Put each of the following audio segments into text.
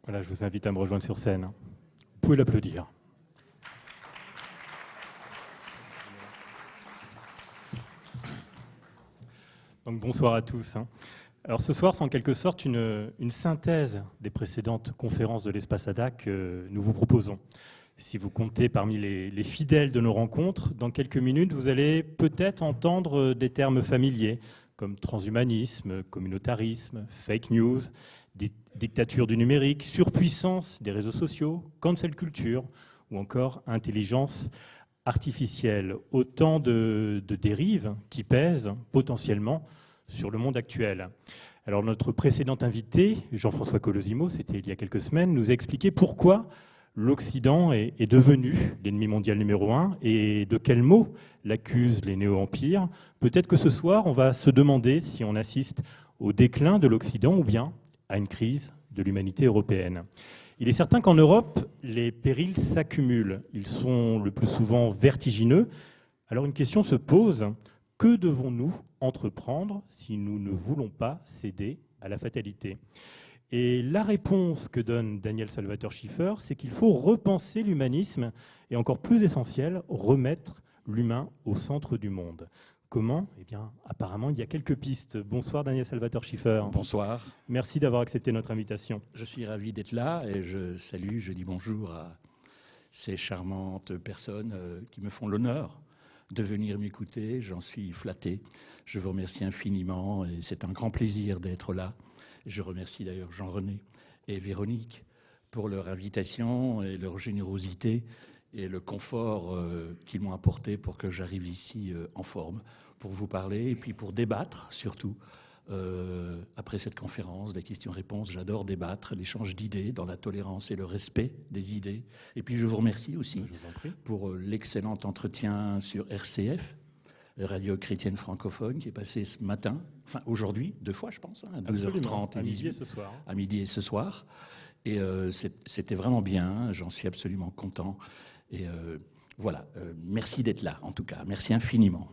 Voilà, je vous invite à me rejoindre sur scène. Vous pouvez l'applaudir. Donc, bonsoir à tous. Alors ce soir, c'est en quelque sorte une synthèse des précédentes conférences de l'Espace ADA que nous vous proposons. Si vous comptez parmi les fidèles de nos rencontres, dans quelques minutes, vous allez peut-être entendre des termes familiers comme transhumanisme, communautarisme, fake news, dictature du numérique, surpuissance des réseaux sociaux, cancel culture ou encore intelligence artificielle. Autant de dérives qui pèsent potentiellement sur le monde actuel. Alors notre précédent invité, Jean-François Colosimo, c'était il y a quelques semaines, nous a expliqué pourquoi l'Occident est devenu l'ennemi mondial numéro 1 et de quels mots l'accusent les néo-empires. Peut-être que ce soir, on va se demander si on assiste au déclin de l'Occident ou bien à une crise de l'humanité européenne. Il est certain qu'en Europe, les périls s'accumulent. Ils sont le plus souvent vertigineux. Alors une question se pose, que devons-nous entreprendre si nous ne voulons pas céder à la fatalité ? Et la réponse que donne Daniel Salvatore Schiffer, c'est qu'il faut repenser l'humanisme et, encore plus essentiel, remettre l'humain au centre du monde. Comment ? Eh bien, apparemment, il y a quelques pistes. Bonsoir Daniel Salvatore Schiffer. Bonsoir. Merci d'avoir accepté notre invitation. Je suis ravi d'être là et je dis bonjour à ces charmantes personnes qui me font l'honneur de venir m'écouter. J'en suis flatté. Je vous remercie infiniment et c'est un grand plaisir d'être là. Je remercie d'ailleurs Jean-René et Véronique pour leur invitation et leur générosité et le confort qu'ils m'ont apporté pour que j'arrive ici en forme pour vous parler et puis pour débattre surtout. Après cette conférence, des questions-réponses, j'adore débattre, l'échange d'idées dans la tolérance et le respect des idées. Et puis je vous remercie aussi pour l'excellent entretien sur RCF, Radio Chrétienne Francophone, qui est passé ce matin, enfin aujourd'hui, 2 fois je pense, à 12h30 et 18h, à midi et ce soir. Et c'était vraiment bien, j'en suis absolument content. Et voilà, merci d'être là en tout cas, merci infiniment.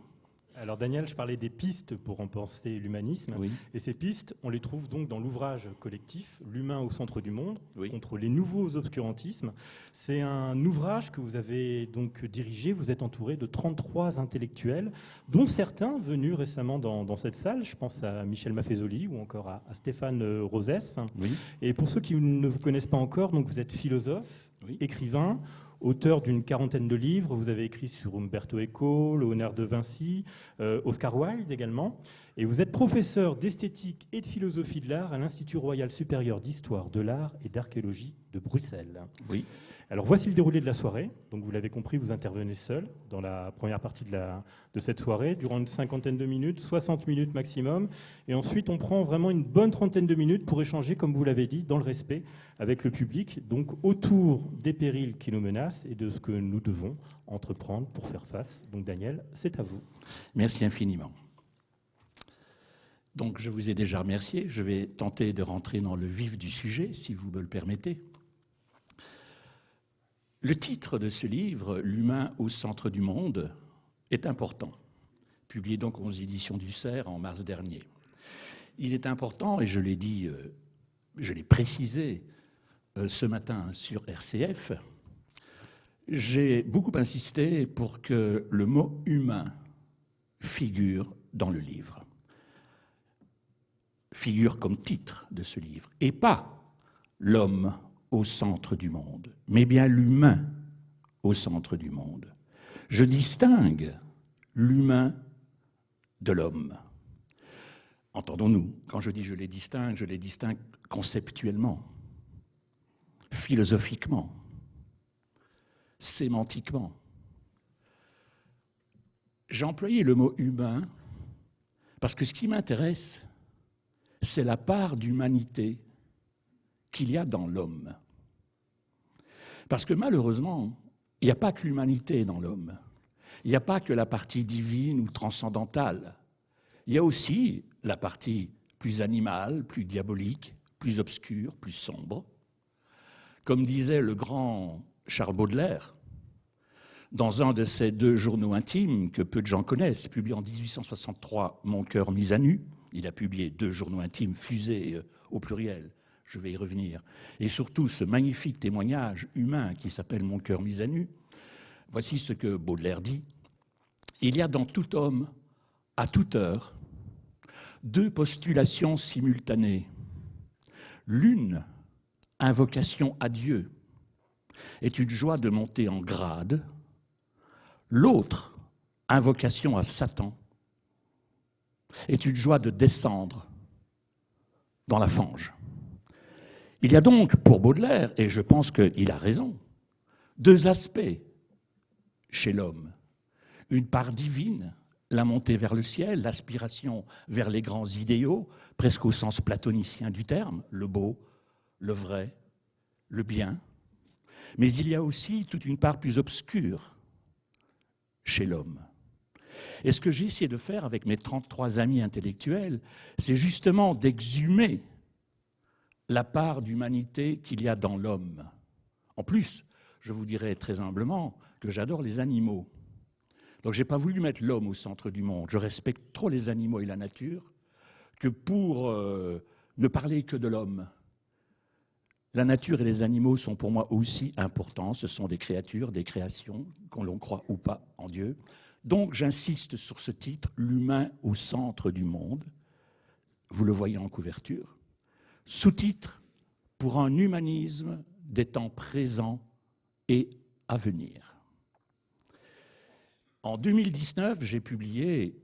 Alors Daniel, je parlais des pistes pour repenser l'humanisme. Oui. Et ces pistes, on les trouve donc dans l'ouvrage collectif « L'humain au centre du monde » Oui. contre les nouveaux obscurantismes. C'est un ouvrage que vous avez donc dirigé. Vous êtes entouré de 33 intellectuels, dont certains venus récemment dans cette salle. Je pense à Michel Maffezoli ou encore à Stéphane Rosès. Oui. Et pour ceux qui ne vous connaissent pas encore, donc vous êtes philosophe, Oui. écrivain, auteur d'une quarantaine de livres. Vous avez écrit sur Umberto Eco, Léonard de Vinci, Oscar Wilde également. Et vous êtes professeur d'esthétique et de philosophie de l'art à l'Institut Royal Supérieur d'Histoire de l'Art et d'Archéologie de Bruxelles. Oui. Alors voici le déroulé de la soirée. Donc vous l'avez compris, vous intervenez seul dans la première partie de cette soirée, durant une 50aine de minutes, 60 minutes maximum. Et ensuite, on prend vraiment une bonne 30aine de minutes pour échanger, comme vous l'avez dit, dans le respect avec le public, donc autour des périls qui nous menacent et de ce que nous devons entreprendre pour faire face. Donc Daniel, c'est à vous. Merci infiniment. Donc je vous ai déjà remercié. Je vais tenter de rentrer dans le vif du sujet, si vous me le permettez. Le titre de ce livre, « L'humain au centre du monde », est important, publié donc aux éditions du Cerf en mars dernier. Il est important, et je l'ai dit, je l'ai précisé ce matin sur RCF, j'ai beaucoup insisté pour que le mot « humain » figure dans le livre. Figure comme titre de ce livre, et pas l'homme au centre du monde, mais bien l'humain au centre du monde. Je distingue l'humain de l'homme. Entendons-nous, quand je dis je les distingue conceptuellement, philosophiquement, sémantiquement. J'ai employé le mot humain parce que ce qui m'intéresse, c'est la part d'humanité qu'il y a dans l'homme. Parce que malheureusement, il n'y a pas que l'humanité dans l'homme. Il n'y a pas que la partie divine ou transcendantale. Il y a aussi la partie plus animale, plus diabolique, plus obscure, plus sombre. Comme disait le grand Charles Baudelaire, dans un de ses 2 journaux intimes que peu de gens connaissent, publié en 1863, Mon cœur mis à nu. Il a publié 2 journaux intimes fusés au pluriel, je vais y revenir, et surtout ce magnifique témoignage humain qui s'appelle « Mon cœur mis à nu », voici ce que Baudelaire dit. Il y a dans tout homme, à toute heure, deux postulations simultanées. L'une, invocation à Dieu, est une joie de monter en grade. L'autre, invocation à Satan, est une joie de descendre dans la fange. Il y a donc, pour Baudelaire, et je pense qu'il a raison, deux aspects chez l'homme. Une part divine, la montée vers le ciel, l'aspiration vers les grands idéaux, presque au sens platonicien du terme, le beau, le vrai, le bien. Mais il y a aussi toute une part plus obscure chez l'homme. Et ce que j'ai essayé de faire avec mes 33 amis intellectuels, c'est justement d'exhumer la part d'humanité qu'il y a dans l'homme. En plus, je vous dirais très humblement que j'adore les animaux. Donc je n'ai pas voulu mettre l'homme au centre du monde. Je respecte trop les animaux et la nature que pour ne parler que de l'homme. La nature et les animaux sont pour moi aussi importants. Ce sont des créatures, des créations, qu'on l'on croit ou pas en Dieu. Donc j'insiste sur ce titre, l'humain au centre du monde. Vous le voyez en couverture. Sous-titre, pour un humanisme des temps présents et à venir. En 2019, j'ai publié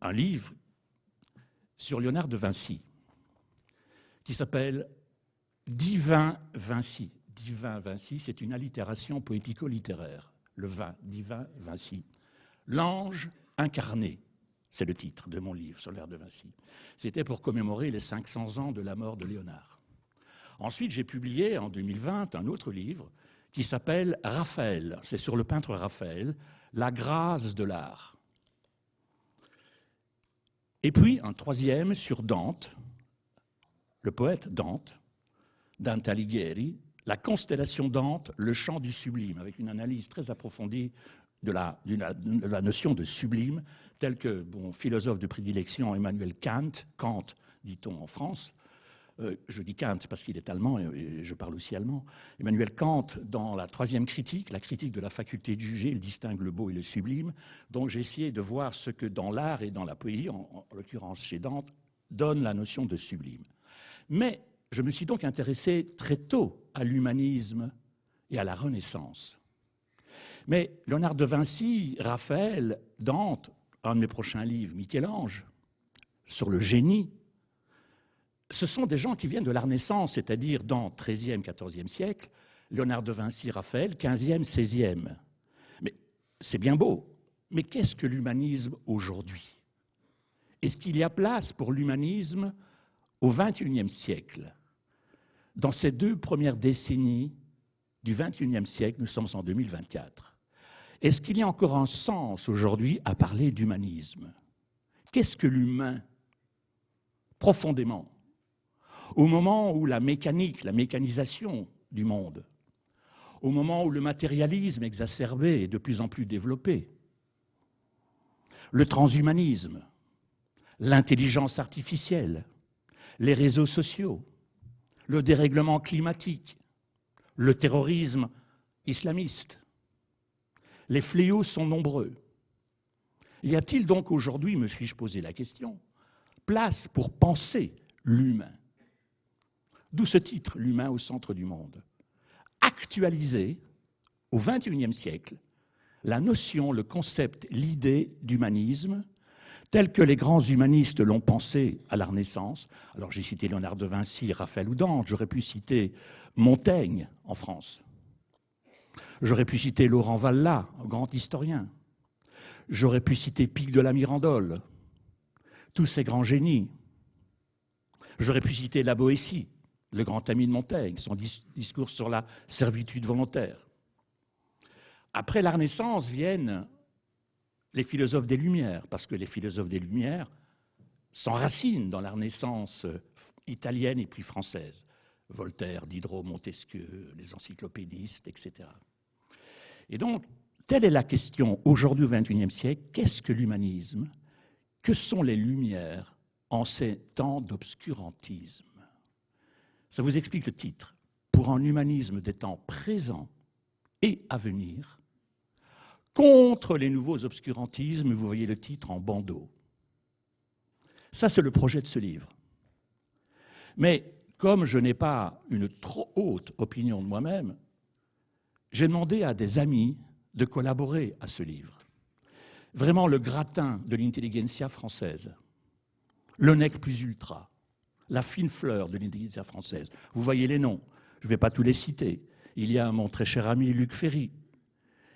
un livre sur Léonard de Vinci qui s'appelle Divin Vinci. Divin Vinci, c'est une allitération poético-littéraire. Le vin, Divin Vinci. L'ange incarné, c'est le titre de mon livre sur Léonard de Vinci. C'était pour commémorer les 500 ans de la mort de Léonard. Ensuite, j'ai publié en 2020 un autre livre qui s'appelle Raphaël. C'est sur le peintre Raphaël, La grâce de l'art. Et puis un troisième sur Dante, le poète Dante, Dante Alighieri, La constellation Dante, le chant du sublime, avec une analyse très approfondie de la notion de sublime, telle que mon philosophe de prédilection Emmanuel Kant, dit-on en France, je dis Kant parce qu'il est allemand et je parle aussi allemand. Emmanuel Kant, dans la troisième critique, la critique de la faculté de juger, il distingue le beau et le sublime. Donc j'ai essayé de voir ce que dans l'art et dans la poésie, en l'occurrence chez Dante, donne la notion de sublime. Mais je me suis donc intéressé très tôt à l'humanisme et à la Renaissance. Mais Léonard de Vinci, Raphaël, Dante, un de mes prochains livres, Michel-Ange, sur le génie, ce sont des gens qui viennent de la Renaissance, c'est-à-dire dans le XIIIe, XIVe siècle, Léonard de Vinci, Raphaël, XVe, XVIe. Mais c'est bien beau, mais qu'est-ce que l'humanisme aujourd'hui? Est-ce qu'il y a place pour l'humanisme au XXIe siècle? Dans ces 2 premières décennies du XXIe siècle, nous sommes en 2024. Est-ce qu'il y a encore un sens aujourd'hui à parler d'humanisme? Qu'est-ce que l'humain, profondément? Au moment où la mécanique, la mécanisation du monde, au moment où le matérialisme exacerbé est de plus en plus développé, le transhumanisme, l'intelligence artificielle, les réseaux sociaux, le dérèglement climatique, le terrorisme islamiste, les fléaux sont nombreux. Y a-t-il donc aujourd'hui, me suis-je posé la question, place pour penser l'humain? D'où ce titre, l'humain au centre du monde. Actualiser, au XXIe siècle, la notion, le concept, l'idée d'humanisme, tel que les grands humanistes l'ont pensé à la Renaissance. Alors j'ai cité Léonard de Vinci, Raphaël ou Dante, j'aurais pu citer Montaigne en France. J'aurais pu citer Laurent Vallat, un grand historien. J'aurais pu citer Pic de la Mirandole, tous ces grands génies. J'aurais pu citer la Boétie, le grand ami de Montaigne, son discours sur la servitude volontaire. Après la Renaissance viennent les philosophes des Lumières, parce que les philosophes des Lumières s'enracinent dans la Renaissance italienne et puis française. Voltaire, Diderot, Montesquieu, les encyclopédistes, etc. Et donc, telle est la question aujourd'hui au XXIe siècle, qu'est-ce que l'humanisme? Que sont les Lumières en ces temps d'obscurantisme? Ça vous explique le titre. Pour un humanisme des temps présents et à venir, contre les nouveaux obscurantismes, vous voyez le titre en bandeau. Ça, c'est le projet de ce livre. Mais comme je n'ai pas une trop haute opinion de moi-même, j'ai demandé à des amis de collaborer à ce livre. Vraiment le gratin de l'intelligentsia française, le nec plus ultra, la fine fleur de l'intelligentsia française. Vous voyez les noms, je ne vais pas tous les citer. Il y a mon très cher ami Luc Ferry,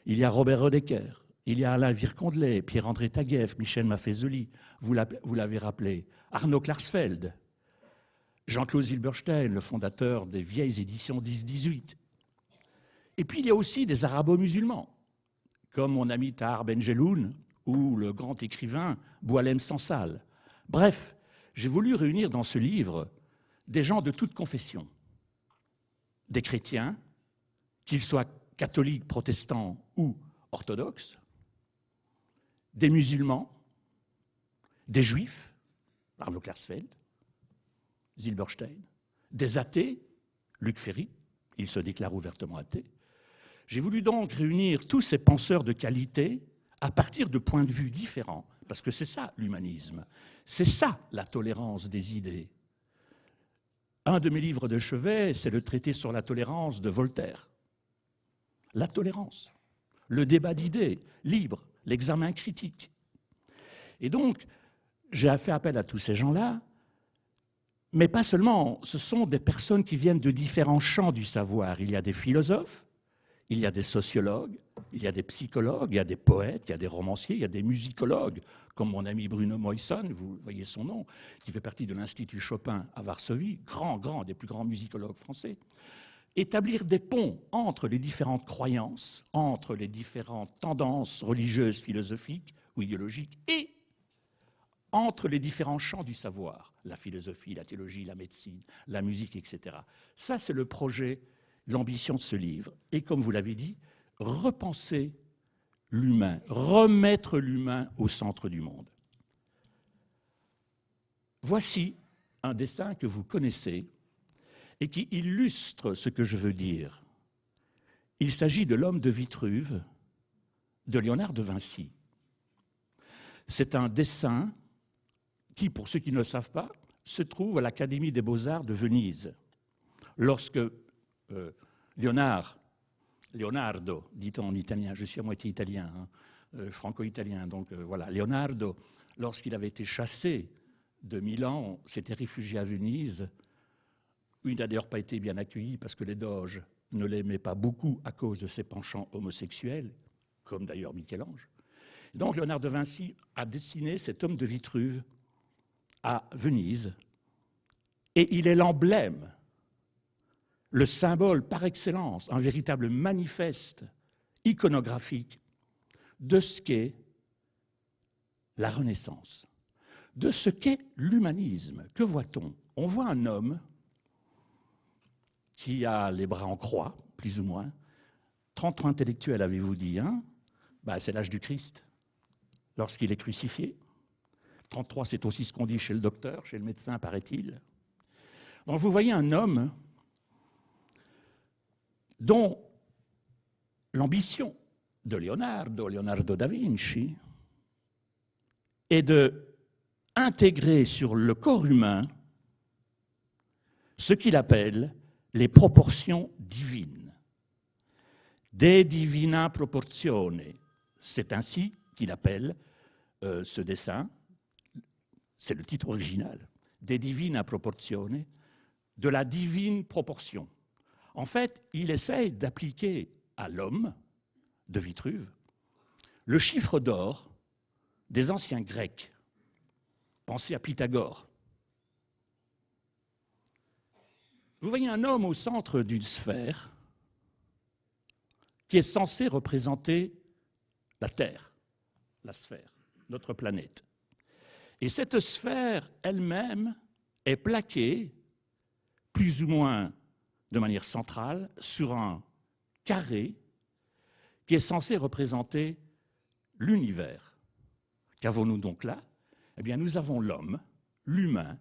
il y a Robert Rodecker, il y a Alain Vircondelet, Pierre-André Taguieff, Michel Maffezoli, vous l'avez rappelé, Arnaud Klarsfeld, Jean-Claude Zilberstein, le fondateur des vieilles éditions 10-18. Et puis il y a aussi des arabo-musulmans, comme mon ami Tahar Benjeloun ou le grand écrivain Boualem Sansal. Bref, j'ai voulu réunir dans ce livre des gens de toute confession, des chrétiens, qu'ils soient catholiques, protestants ou orthodoxes, des musulmans, des juifs, Arnaud Klarsfeld, Zilberstein, des athées, Luc Ferry, il se déclare ouvertement athée. J'ai voulu donc réunir tous ces penseurs de qualité à partir de points de vue différents, parce que c'est ça l'humanisme, c'est ça la tolérance des idées. Un de mes livres de chevet, c'est le traité sur la tolérance de Voltaire. La tolérance, le débat d'idées libre, l'examen critique. Et donc, j'ai fait appel à tous ces gens-là, mais pas seulement, ce sont des personnes qui viennent de différents champs du savoir. Il y a des philosophes, il y a des sociologues, il y a des psychologues, il y a des poètes, il y a des romanciers, il y a des musicologues, comme mon ami Bruno Moisson, vous voyez son nom, qui fait partie de l'Institut Chopin à Varsovie, des plus grands musicologues français. Établir des ponts entre les différentes croyances, entre les différentes tendances religieuses, philosophiques ou idéologiques, et entre les différents champs du savoir, la philosophie, la théologie, la médecine, la musique, etc. Ça, c'est le projet, l'ambition de ce livre. Et comme vous l'avez dit, repenser l'humain, remettre l'humain au centre du monde. Voici un dessin que vous connaissez et qui illustre ce que je veux dire. Il s'agit de l'homme de Vitruve de Léonard de Vinci. C'est un dessin qui, pour ceux qui ne le savent pas, se trouve à l'Académie des Beaux-Arts de Venise. Lorsque Leonardo, dit-on en italien, je suis à moitié italien, franco-italien, donc voilà, Leonardo, lorsqu'il avait été chassé de Milan, s'était réfugié à Venise, où il n'a d'ailleurs pas été bien accueilli parce que les doges ne l'aimaient pas beaucoup à cause de ses penchants homosexuels, comme d'ailleurs Michel-Ange. Donc Léonard de Vinci a dessiné cet homme de Vitruve à Venise, et il est l'emblème, le symbole par excellence, un véritable manifeste iconographique de ce qu'est la Renaissance, de ce qu'est l'humanisme. Que voit-on? On voit un homme qui a les bras en croix, plus ou moins. 30 ans intellectuels, avez-vous dit, hein? C'est l'âge du Christ, lorsqu'il est crucifié. 33, c'est aussi ce qu'on dit chez le docteur, chez le médecin, paraît-il. Donc vous voyez un homme dont l'ambition de Leonardo da Vinci, est d'intégrer sur le corps humain ce qu'il appelle les proportions divines. De divina proportione. C'est ainsi qu'il appelle ce dessin. C'est le titre original, De divina proportione, de la divine proportion. En fait, il essaye d'appliquer à l'homme de Vitruve le chiffre d'or des anciens Grecs. Pensez à Pythagore. Vous voyez un homme au centre d'une sphère qui est censée représenter la Terre, la sphère, notre planète. Et cette sphère elle-même est plaquée, plus ou moins de manière centrale, sur un carré qui est censé représenter l'univers. Qu'avons-nous donc là? Eh bien, nous avons l'homme, l'humain,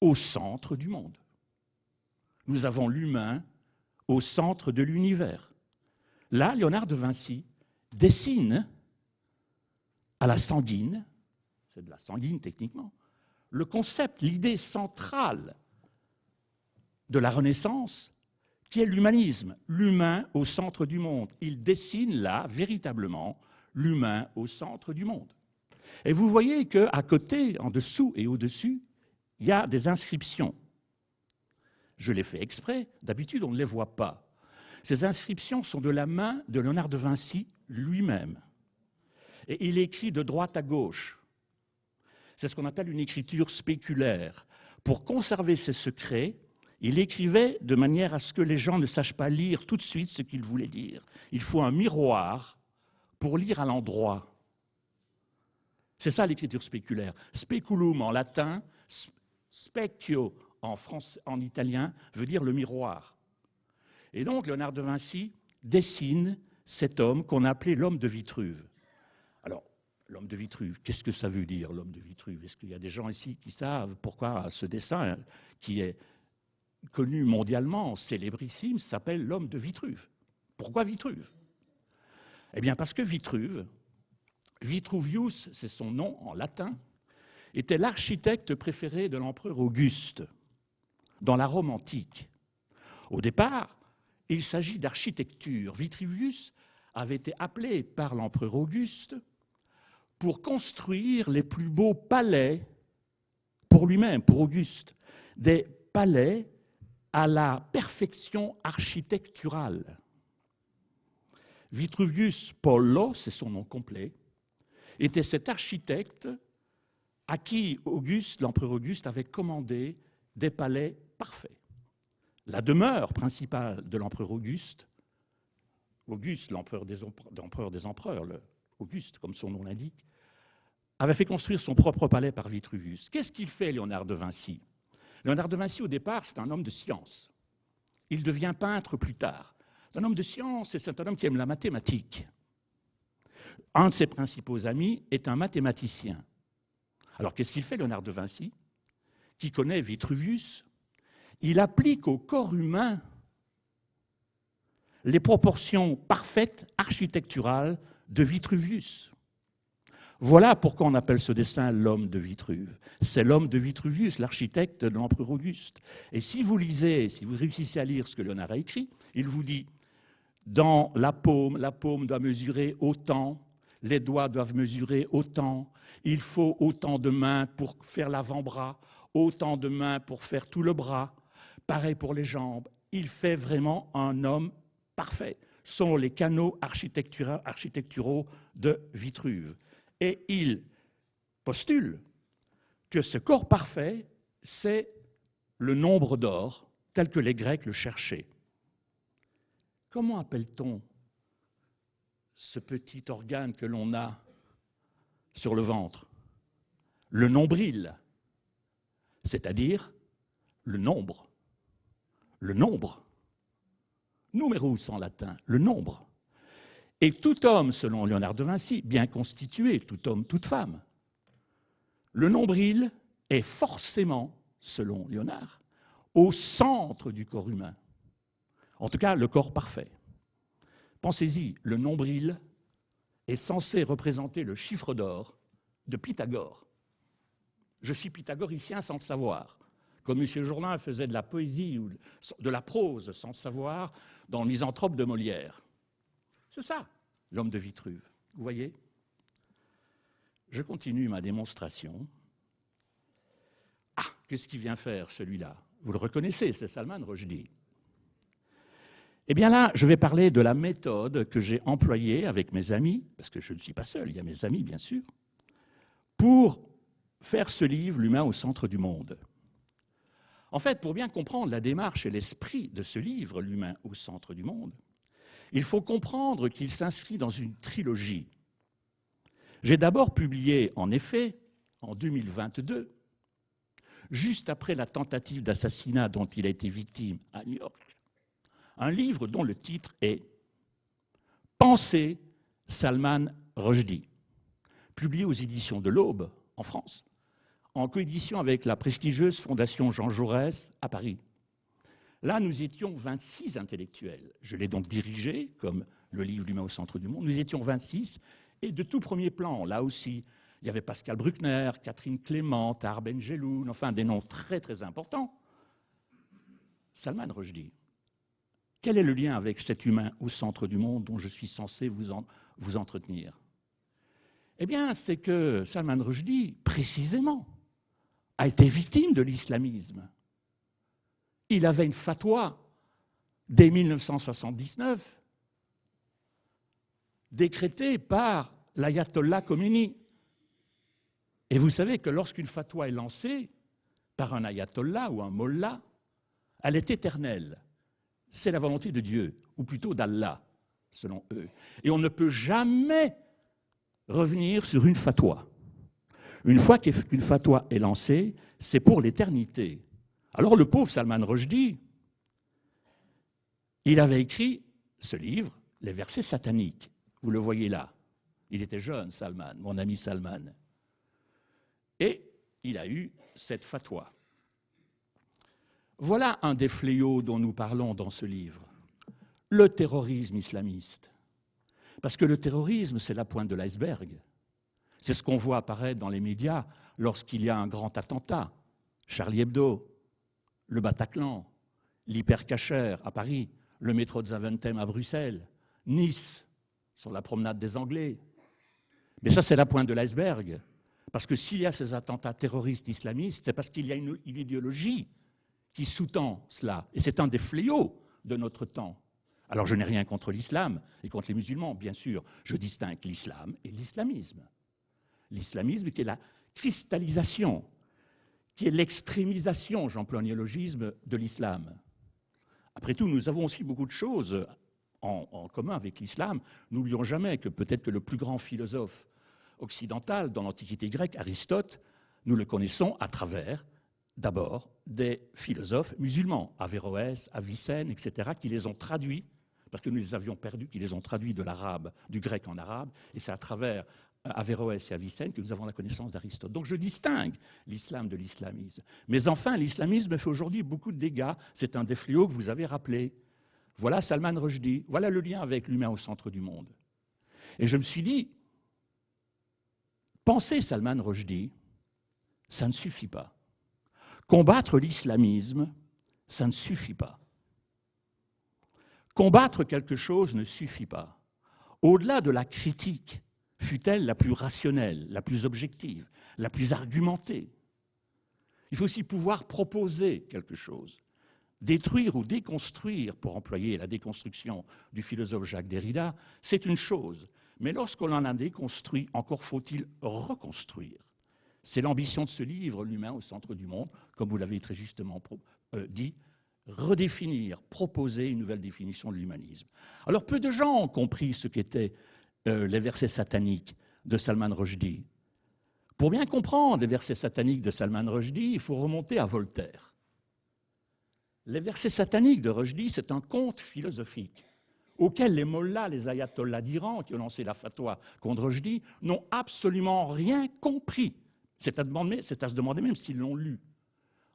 au centre du monde. Nous avons l'humain au centre de l'univers. Là, Léonard de Vinci dessine à la sanguine, c'est de la sanguine techniquement, le concept, l'idée centrale de la Renaissance, qui est l'humanisme, l'humain au centre du monde. Il dessine là, véritablement, l'humain au centre du monde. Et vous voyez qu'à côté, en dessous et au-dessus, il y a des inscriptions. Je l'ai fait exprès, d'habitude on ne les voit pas. Ces inscriptions sont de la main de Léonard de Vinci lui-même. Et il écrit de droite à gauche. C'est ce qu'on appelle une écriture spéculaire. Pour conserver ses secrets, il écrivait de manière à ce que les gens ne sachent pas lire tout de suite ce qu'il voulait dire. Il faut un miroir pour lire à l'endroit. C'est ça l'écriture spéculaire. Speculum en latin, specchio en italien, veut dire le miroir. Et donc Léonard de Vinci dessine cet homme qu'on appelait l'homme de Vitruve. Alors, l'homme de Vitruve, qu'est-ce que ça veut dire, l'homme de Vitruve? Est-ce qu'il y a des gens ici qui savent pourquoi ce dessin, qui est connu mondialement, célébrissime, s'appelle l'homme de Vitruve? Pourquoi Vitruve? Eh bien parce que Vitruve, Vitruvius, c'est son nom en latin, était l'architecte préféré de l'empereur Auguste dans la Rome antique. Au départ, il s'agit d'architecture. Vitruvius avait été appelé par l'empereur Auguste pour construire les plus beaux palais pour lui-même, pour Auguste, des palais à la perfection architecturale. Vitruvius Pollo, c'est son nom complet, était cet architecte à qui l'empereur Auguste avait commandé des palais parfaits. La demeure principale de l'empereur Auguste, l'empereur des empereurs, Auguste, comme son nom l'indique, avait fait construire son propre palais par Vitruvius. Qu'est-ce qu'il fait, Léonard de Vinci? Léonard de Vinci, au départ, c'est un homme de science. Il devient peintre plus tard. C'est un homme de science et c'est un homme qui aime la mathématique. Un de ses principaux amis est un mathématicien. Alors, qu'est-ce qu'il fait, Léonard de Vinci, qui connaît Vitruvius? Il applique au corps humain les proportions parfaites architecturales de Vitruvius. Voilà pourquoi on appelle ce dessin l'homme de Vitruve. C'est l'homme de Vitruvius, l'architecte de l'empereur Auguste. Et si vous lisez, si vous réussissez à lire ce que Léonard a écrit, il vous dit, dans la paume doit mesurer autant, les doigts doivent mesurer autant, il faut autant de mains pour faire l'avant-bras, autant de mains pour faire tout le bras, pareil pour les jambes. Il fait vraiment un homme parfait. Ce sont les canaux architecturaux de Vitruve. Et il postule que ce corps parfait, c'est le nombre d'or, tel que les Grecs le cherchaient. Comment appelle-t-on ce petit organe que l'on a sur le ventre? Le nombril, c'est-à-dire le nombre. Le nombre. Numerus en latin, le nombre. Et tout homme, selon Léonard de Vinci, bien constitué, tout homme, toute femme, le nombril est forcément, selon Léonard, au centre du corps humain. En tout cas, le corps parfait. Pensez-y, le nombril est censé représenter le chiffre d'or de Pythagore. Je suis pythagoricien sans le savoir, comme M. Jourdain faisait de la poésie ou de la prose sans le savoir dans le Misanthrope de Molière. C'est ça, l'homme de Vitruve. Vous voyez? Je continue ma démonstration. Ah, qu'est-ce qu'il vient faire, celui-là? Vous le reconnaissez, c'est Salman Rushdie. Eh bien là, je vais parler de la méthode que j'ai employée avec mes amis, parce que je ne suis pas seul, il y a mes amis, bien sûr, pour faire ce livre, L'humain au centre du monde. En fait, pour bien comprendre la démarche et l'esprit de ce livre, L'humain au centre du monde, il faut comprendre qu'il s'inscrit dans une trilogie. J'ai d'abord publié, en effet, en 2022, juste après la tentative d'assassinat dont il a été victime à New York, un livre dont le titre est « Pensez Salman Rushdie », publié aux éditions de l'Aube, en France, en coédition avec la prestigieuse Fondation Jean Jaurès à Paris. Là, nous étions 26 intellectuels. Je l'ai donc dirigé, comme le livre L'humain au centre du monde. Nous étions 26, et de tout premier plan, là aussi, il y avait Pascal Bruckner, Catherine Clément, Tahar Ben-Jelloun, enfin des noms très très importants. Salman Rushdie. Quel est le lien avec cet humain au centre du monde dont je suis censé vous entretenir? Eh bien, c'est que Salman Rushdie, précisément, a été victime de l'islamisme. Il avait une fatwa dès 1979, décrétée par l'ayatollah Khomeini. Et vous savez que lorsqu'une fatwa est lancée par un ayatollah ou un mollah, elle est éternelle. C'est la volonté de Dieu, ou plutôt d'Allah, selon eux. Et on ne peut jamais revenir sur une fatwa. Une fois qu'une fatwa est lancée, c'est pour l'éternité. Alors le pauvre Salman Rushdie, il avait écrit ce livre, Les versets sataniques. Vous le voyez là. Il était jeune, Salman, mon ami Salman. Et il a eu cette fatwa. Voilà un des fléaux dont nous parlons dans ce livre, le terrorisme islamiste. Parce que le terrorisme, c'est la pointe de l'iceberg. C'est ce qu'on voit apparaître dans les médias lorsqu'il y a un grand attentat. Charlie Hebdo, le Bataclan, l'Hypercacher à Paris, le métro de Zaventem à Bruxelles, Nice, sur la promenade des Anglais. Mais ça, c'est la pointe de l'iceberg. Parce que s'il y a ces attentats terroristes islamistes, c'est parce qu'il y a une idéologie qui sous-tend cela. Et c'est un des fléaux de notre temps. Alors je n'ai rien contre l'islam et contre les musulmans, bien sûr. Je distingue l'islam et l'islamisme. L'islamisme qui est la cristallisation, qui est l'extrémisation, j'emploie un néologisme, de l'islam. Après tout, nous avons aussi beaucoup de choses en commun avec l'islam. N'oublions jamais que peut-être que le plus grand philosophe occidental dans l'Antiquité grecque, Aristote, nous le connaissons à travers, d'abord, des philosophes musulmans, Averroès, Avicenne, etc., qui les ont traduits, parce que nous les avions perdus, qui les ont traduits de l'arabe, du grec en arabe, et c'est à travers Averroès et Avicenne que nous avons la connaissance d'Aristote. Donc je distingue l'islam de l'islamisme. Mais enfin, l'islamisme fait aujourd'hui beaucoup de dégâts. C'est un des fléaux que vous avez rappelé. Voilà Salman Rushdie, voilà le lien avec l'humain au centre du monde. Et je me suis dit, penser Salman Rushdie, ça ne suffit pas. Combattre l'islamisme, ça ne suffit pas. Combattre quelque chose ne suffit pas. Au-delà de la critique, fût-elle la plus rationnelle, la plus objective, la plus argumentée, il faut aussi pouvoir proposer quelque chose. Détruire ou déconstruire, pour employer la déconstruction du philosophe Jacques Derrida, c'est une chose. Mais lorsqu'on en a déconstruit, encore faut-il reconstruire. C'est l'ambition de ce livre, L'humain au centre du monde, comme vous l'avez très justement dit, redéfinir, proposer une nouvelle définition de l'humanisme. Alors peu de gens ont compris ce qu'étaient les versets sataniques de Salman Rushdie. Pour bien comprendre les versets sataniques de Salman Rushdie, il faut remonter à Voltaire. Les versets sataniques de Rushdie, c'est un conte philosophique auquel les mollahs, les ayatollahs d'Iran, qui ont lancé la fatwa contre Rushdie, n'ont absolument rien compris. C'est à se demander même s'ils l'ont lu.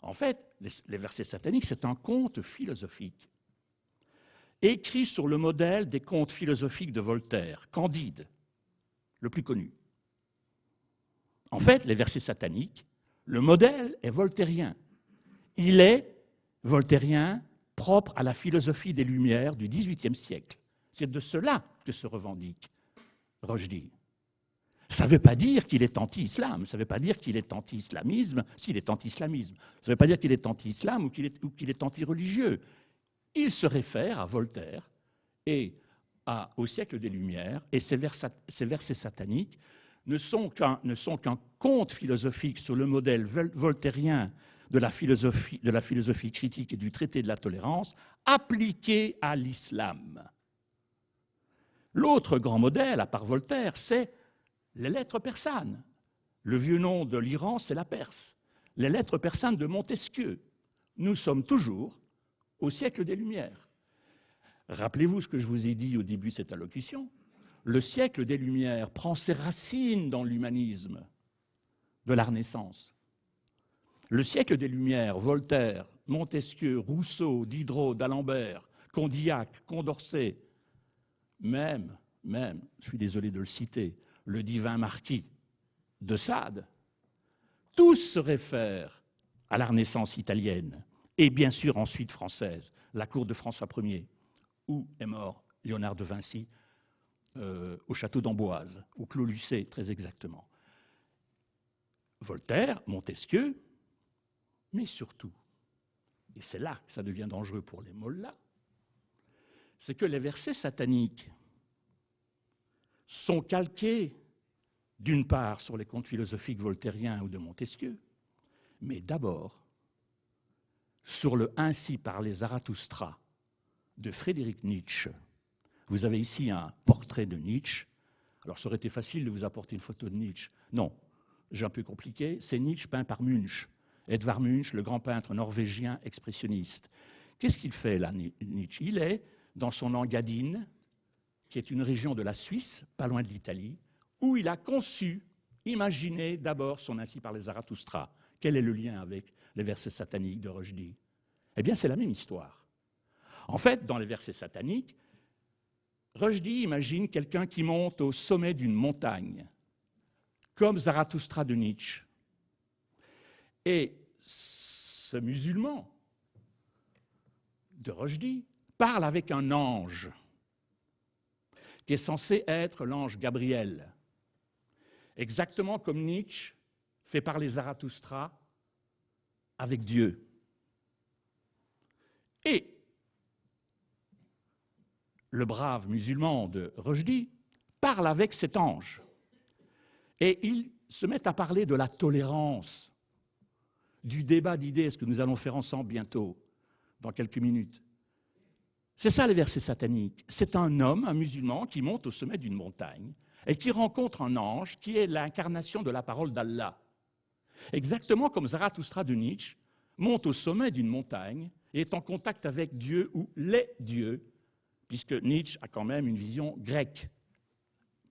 En fait, les versets sataniques, c'est un conte philosophique, écrit sur le modèle des contes philosophiques de Voltaire, Candide, le plus connu. En fait, les versets sataniques, le modèle est voltairien. Il est voltairien propre à la philosophie des Lumières du XVIIIe siècle. C'est de cela que se revendique Rushdie. Ça ne veut pas dire qu'il est anti-islam, ça ne veut pas dire qu'il est anti-islamisme, s'il est anti-islamisme. Ça ne veut pas dire qu'il est anti-islam ou qu'il est anti-religieux. Il se réfère à Voltaire et au siècle des Lumières, et ces versets sataniques ne sont qu'un conte philosophique sur le modèle voltairien de la philosophie critique et du traité de la tolérance appliqué à l'islam. L'autre grand modèle, à part Voltaire, c'est les lettres persanes. Le vieux nom de l'Iran, c'est la Perse. Les lettres persanes de Montesquieu. Nous sommes toujours au siècle des Lumières. Rappelez-vous ce que je vous ai dit au début de cette allocution. Le siècle des Lumières prend ses racines dans l'humanisme de la Renaissance. Le siècle des Lumières, Voltaire Montesquieu, Rousseau, Diderot, d'Alembert, Condillac, Condorcet, même, je suis désolé de le citer, le divin marquis de Sade, tous se réfèrent à la Renaissance italienne et bien sûr ensuite française, la cour de François Ier, où est mort Léonard de Vinci, au château d'Amboise, au Clos Lucé très exactement. Voltaire, Montesquieu, mais surtout, et c'est là que ça devient dangereux pour les mollahs, c'est que les versets sataniques sont calqués d'une part sur les contes philosophiques voltairiens ou de Montesquieu, mais d'abord sur le « Ainsi parlait Zarathustra » de Friedrich Nietzsche. Vous avez ici un portrait de Nietzsche. Alors, ça aurait été facile de vous apporter une photo de Nietzsche. Non, j'ai un peu compliqué. C'est Nietzsche peint par Munch. Edvard Munch, le grand peintre norvégien expressionniste. Qu'est-ce qu'il fait là, Nietzsche? Il est dans son Engadine, qui est une région de la Suisse, pas loin de l'Italie, où il a conçu, imaginé d'abord son Ainsi parlait Zarathustra. Quel est le lien avec les versets sataniques de Rushdie? Eh bien, c'est la même histoire. En fait, dans les versets sataniques, Rushdie imagine quelqu'un qui monte au sommet d'une montagne, comme Zarathustra de Nietzsche. Et ce musulman de Rushdie parle avec un ange, qui est censé être l'ange Gabriel, exactement comme Nietzsche fait parler Zarathustra avec Dieu. Et le brave musulman de Rushdie parle avec cet ange. Et ils se mettent à parler de la tolérance, du débat d'idées, ce que nous allons faire ensemble bientôt, dans quelques minutes. C'est ça les versets sataniques. C'est un homme, un musulman, qui monte au sommet d'une montagne et qui rencontre un ange qui est l'incarnation de la parole d'Allah. Exactement comme Zarathustra de Nietzsche monte au sommet d'une montagne et est en contact avec Dieu ou les dieux, puisque Nietzsche a quand même une vision grecque,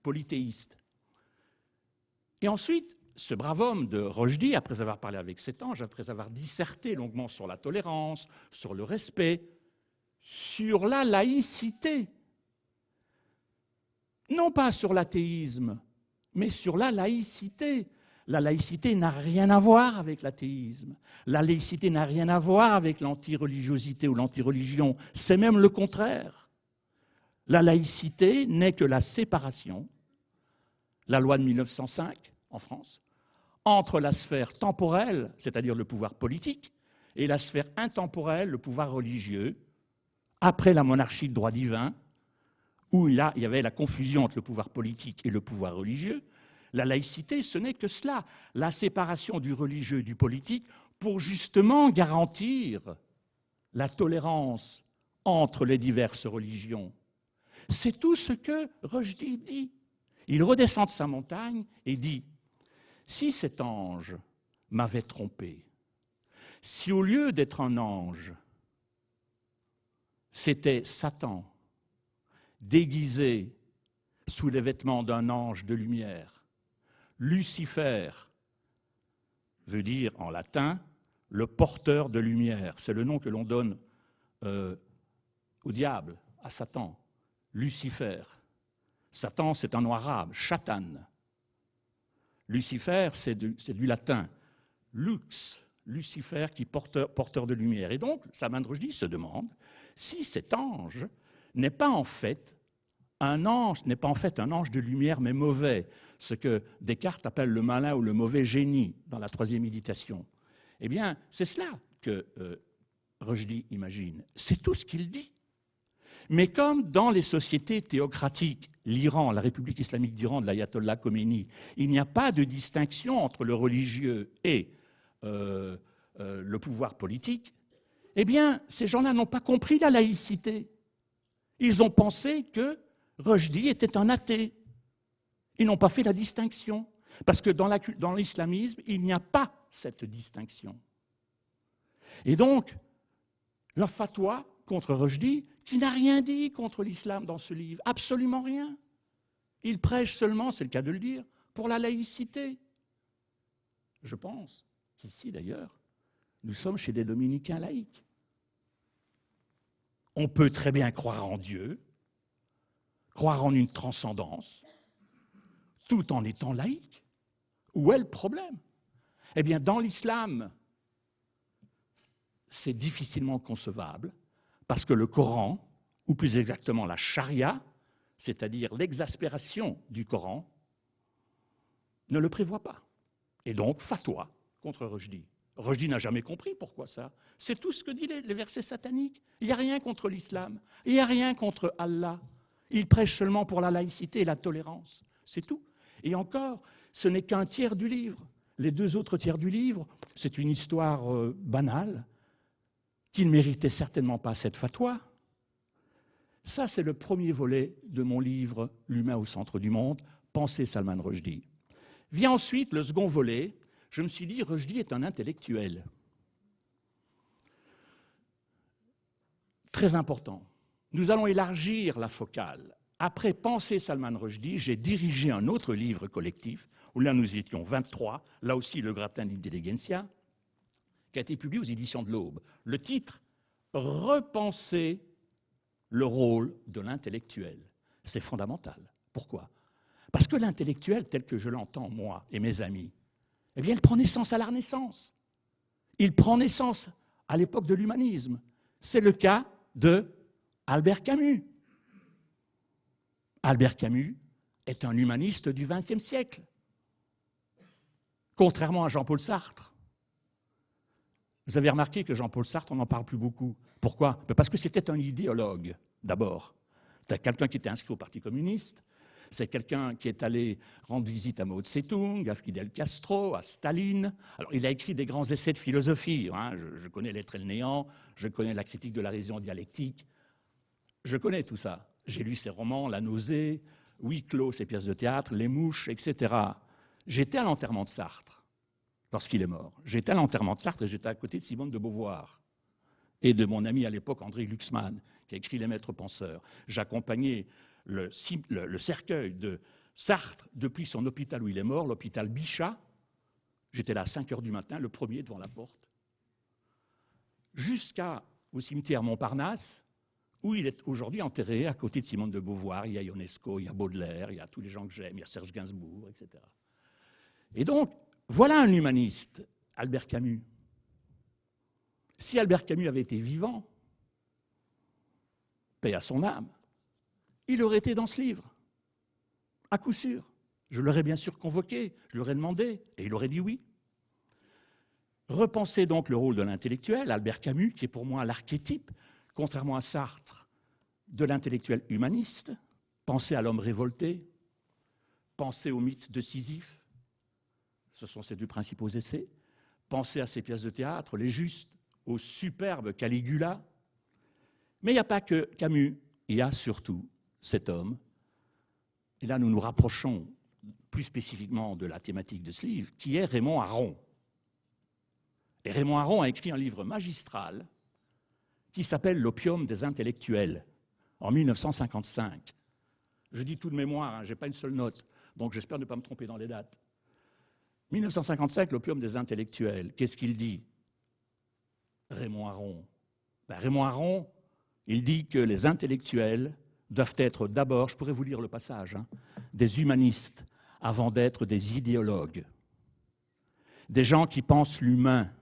polythéiste. Et ensuite, ce brave homme de Rushdie, après avoir parlé avec cet ange, après avoir disserté longuement sur la tolérance, sur le respect, sur la laïcité, non pas sur l'athéisme, mais sur la laïcité. La laïcité n'a rien à voir avec l'athéisme. La laïcité n'a rien à voir avec l'antireligiosité ou l'antireligion. C'est même le contraire. La laïcité n'est que la séparation, la loi de 1905 en France, entre la sphère temporelle, c'est-à-dire le pouvoir politique, et la sphère intemporelle, le pouvoir religieux, après la monarchie de droit divin, où là, il y avait la confusion entre le pouvoir politique et le pouvoir religieux. La laïcité, ce n'est que cela, la séparation du religieux et du politique pour justement garantir la tolérance entre les diverses religions. C'est tout ce que Rushdie dit. Il redescend de sa montagne et dit « Si cet ange m'avait trompé, si au lieu d'être un ange, c'était Satan, déguisé sous les vêtements d'un ange de lumière, Lucifer veut dire en latin le porteur de lumière. C'est le nom que l'on donne au diable, à Satan. Lucifer. Satan, c'est un nom arabe, Shatan. Lucifer, c'est du latin. Lux, Lucifer qui porteur de lumière. Et donc, Salman Rushdie se demande si cet ange n'est pas en fait un ange de lumière, mais mauvais, ce que Descartes appelle le malin ou le mauvais génie dans la troisième méditation. Eh bien, c'est cela que Rushdie imagine. C'est tout ce qu'il dit. Mais comme dans les sociétés théocratiques, l'Iran, la République islamique d'Iran de l'ayatollah Khomeini, il n'y a pas de distinction entre le religieux et le pouvoir politique, eh bien, ces gens-là n'ont pas compris la laïcité. Ils ont pensé que Rushdie était un athée. Ils n'ont pas fait la distinction. Parce que dans l'islamisme, il n'y a pas cette distinction. Et donc, la fatwa contre Rushdie, qui n'a rien dit contre l'islam dans ce livre, absolument rien. Il prêche seulement, c'est le cas de le dire, pour la laïcité. Je pense qu'ici, d'ailleurs, Nous sommes chez des dominicains laïcs. On peut très bien croire en Dieu, croire en une transcendance, tout en étant laïque. Où est le problème? Eh bien, dans l'islam, c'est difficilement concevable parce que le Coran, ou plus exactement la charia, c'est-à-dire l'exaspération du Coran, ne le prévoit pas. Et donc, fatwa contre Rushdie. Rushdie n'a jamais compris pourquoi ça. C'est tout ce que disent les versets sataniques. Il n'y a rien contre l'islam, il n'y a rien contre Allah. Il prêche seulement pour la laïcité et la tolérance. C'est tout. Et encore, ce n'est qu'un tiers du livre. Les 2 autres tiers du livre, c'est une histoire banale qui ne méritait certainement pas cette fatwa. Ça, c'est le premier volet de mon livre « L'humain au centre du monde », Pensée Salman Rushdie. Vient ensuite le second volet. Je me suis dit, Rushdie est un intellectuel. Très important. Nous allons élargir la focale. Après Pensée Salman Rushdie, j'ai dirigé un autre livre collectif, où là nous étions 23, là aussi le gratin d'intelligentsia, qui a été publié aux éditions de l'Aube. Le titre, Repenser le rôle de l'intellectuel. C'est fondamental. Pourquoi? Parce que l'intellectuel, tel que je l'entends, moi et mes amis, eh bien, il prend naissance à la Renaissance. Il prend naissance à l'époque de l'humanisme. C'est le cas de Albert Camus. Albert Camus est un humaniste du XXe siècle, contrairement à Jean-Paul Sartre. Vous avez remarqué que Jean-Paul Sartre, on n'en parle plus beaucoup. Pourquoi? Parce que c'était un idéologue, d'abord. C'est quelqu'un qui était inscrit au Parti communiste, c'est quelqu'un qui est allé rendre visite à Mao Tse-tung, à Fidel Castro, à Staline. Alors, il a écrit des grands essais de philosophie. Je connais L'être et le néant, je connais la critique de la raison dialectique. Je connais tout ça. J'ai lu ses romans, La nausée, Huis clos, ses pièces de théâtre, Les mouches, etc. J'étais à l'enterrement de Sartre, lorsqu'il est mort. J'étais à l'enterrement de Sartre et j'étais à côté de Simone de Beauvoir et de mon ami à l'époque, André Glucksmann, qui a écrit Les Maîtres penseurs. J'accompagnais le cercueil de Sartre depuis son hôpital où il est mort, l'hôpital Bichat. J'étais là à 5 h du matin, le premier devant la porte, jusqu'au cimetière Montparnasse, où il est aujourd'hui enterré à côté de Simone de Beauvoir. Il y a Ionesco, il y a Baudelaire, il y a tous les gens que j'aime, il y a Serge Gainsbourg, etc. Et donc, voilà un humaniste, Albert Camus. Si Albert Camus avait été vivant, paix à son âme, il aurait été dans ce livre, à coup sûr. Je l'aurais bien sûr convoqué, je lui aurais demandé, et il aurait dit oui. Repensez donc le rôle de l'intellectuel, Albert Camus, qui est pour moi l'archétype, contrairement à Sartre, de l'intellectuel humaniste. Pensez à l'homme révolté, pensez au mythe de Sisyphe, ce sont ses 2 principaux essais. Pensez à ses pièces de théâtre, Les Justes, au superbe Caligula. Mais il n'y a pas que Camus, il y a surtout cet homme. Et là, nous nous rapprochons plus spécifiquement de la thématique de ce livre, qui est Raymond Aron. Et Raymond Aron a écrit un livre magistral qui s'appelle L'opium des intellectuels, en 1955. Je dis tout de mémoire, je n'ai pas une seule note, donc j'espère ne pas me tromper dans les dates. 1955, l'opium des intellectuels. Qu'est-ce qu'il dit, Raymond Aron? Raymond Aron, il dit que les intellectuels doivent être d'abord, je pourrais vous lire le passage, des humanistes avant d'être des idéologues. Des gens qui pensent l'humain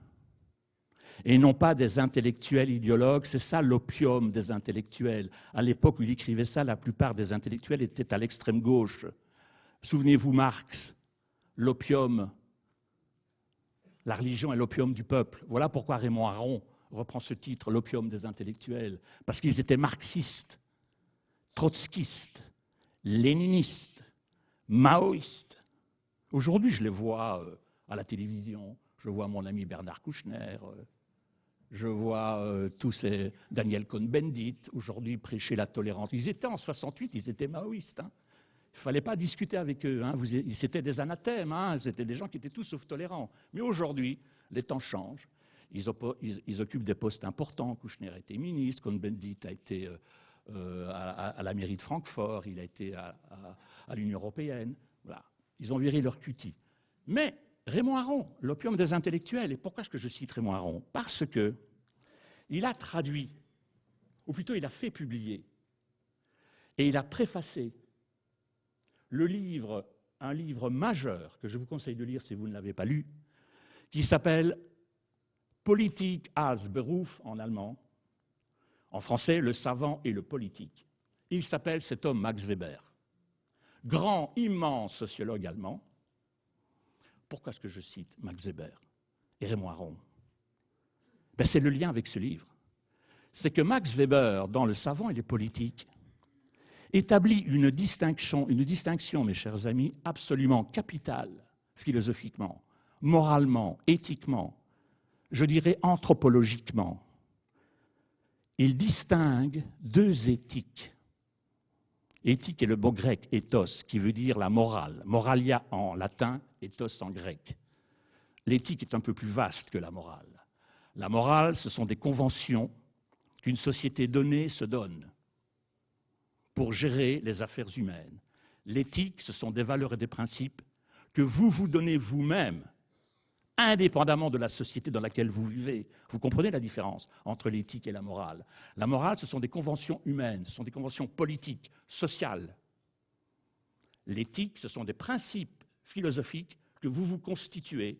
et non pas des intellectuels idéologues. C'est ça l'opium des intellectuels. À l'époque où il écrivait ça, la plupart des intellectuels étaient à l'extrême gauche. Souvenez-vous Marx, l'opium, la religion est l'opium du peuple. Voilà pourquoi Raymond Aron reprend ce titre, l'opium des intellectuels, parce qu'ils étaient marxistes, trotskistes, léninistes, maoïstes. Aujourd'hui, je les vois à la télévision, je vois mon ami Bernard Kouchner, je vois tous ces Daniel Cohn-Bendit, aujourd'hui prêcher la tolérance. Ils étaient en 68, ils étaient maoïstes. Il ne fallait pas discuter avec eux. C'était des anathèmes, c'était des gens qui étaient tous sauf tolérants. Mais aujourd'hui, les temps changent. Ils occupent des postes importants. Kouchner a été ministre, Cohn-Bendit a été à la mairie de Francfort, il a été à l'Union européenne. Voilà. Ils ont viré leur cutie. Mais Raymond Aron, l'opium des intellectuels. Et pourquoi est-ce que je cite Raymond Aron? Parce qu'il a traduit, ou plutôt il a fait publier, et il a préfacé un livre majeur que je vous conseille de lire si vous ne l'avez pas lu, qui s'appelle Politik als Beruf en allemand, en français, Le savant et le politique. Il s'appelle cet homme Max Weber, grand, immense sociologue allemand. Pourquoi est-ce que je cite Max Weber et Raymond Aron? C'est le lien avec ce livre. C'est que Max Weber, dans Le savant et le politique, établit une distinction, mes chers amis, absolument capitale, philosophiquement, moralement, éthiquement, je dirais anthropologiquement. Il distingue deux éthiques. Éthique est le mot grec ethos, qui veut dire la morale. Moralia en latin, ethos en grec. L'éthique est un peu plus vaste que la morale. La morale, ce sont des conventions qu'une société donnée se donne pour gérer les affaires humaines. L'éthique, ce sont des valeurs et des principes que vous vous donnez vous-même, indépendamment de la société dans laquelle vous vivez. Vous comprenez la différence entre l'éthique et la morale? La morale, ce sont des conventions humaines, ce sont des conventions politiques, sociales. L'éthique, ce sont des principes philosophiques que vous vous constituez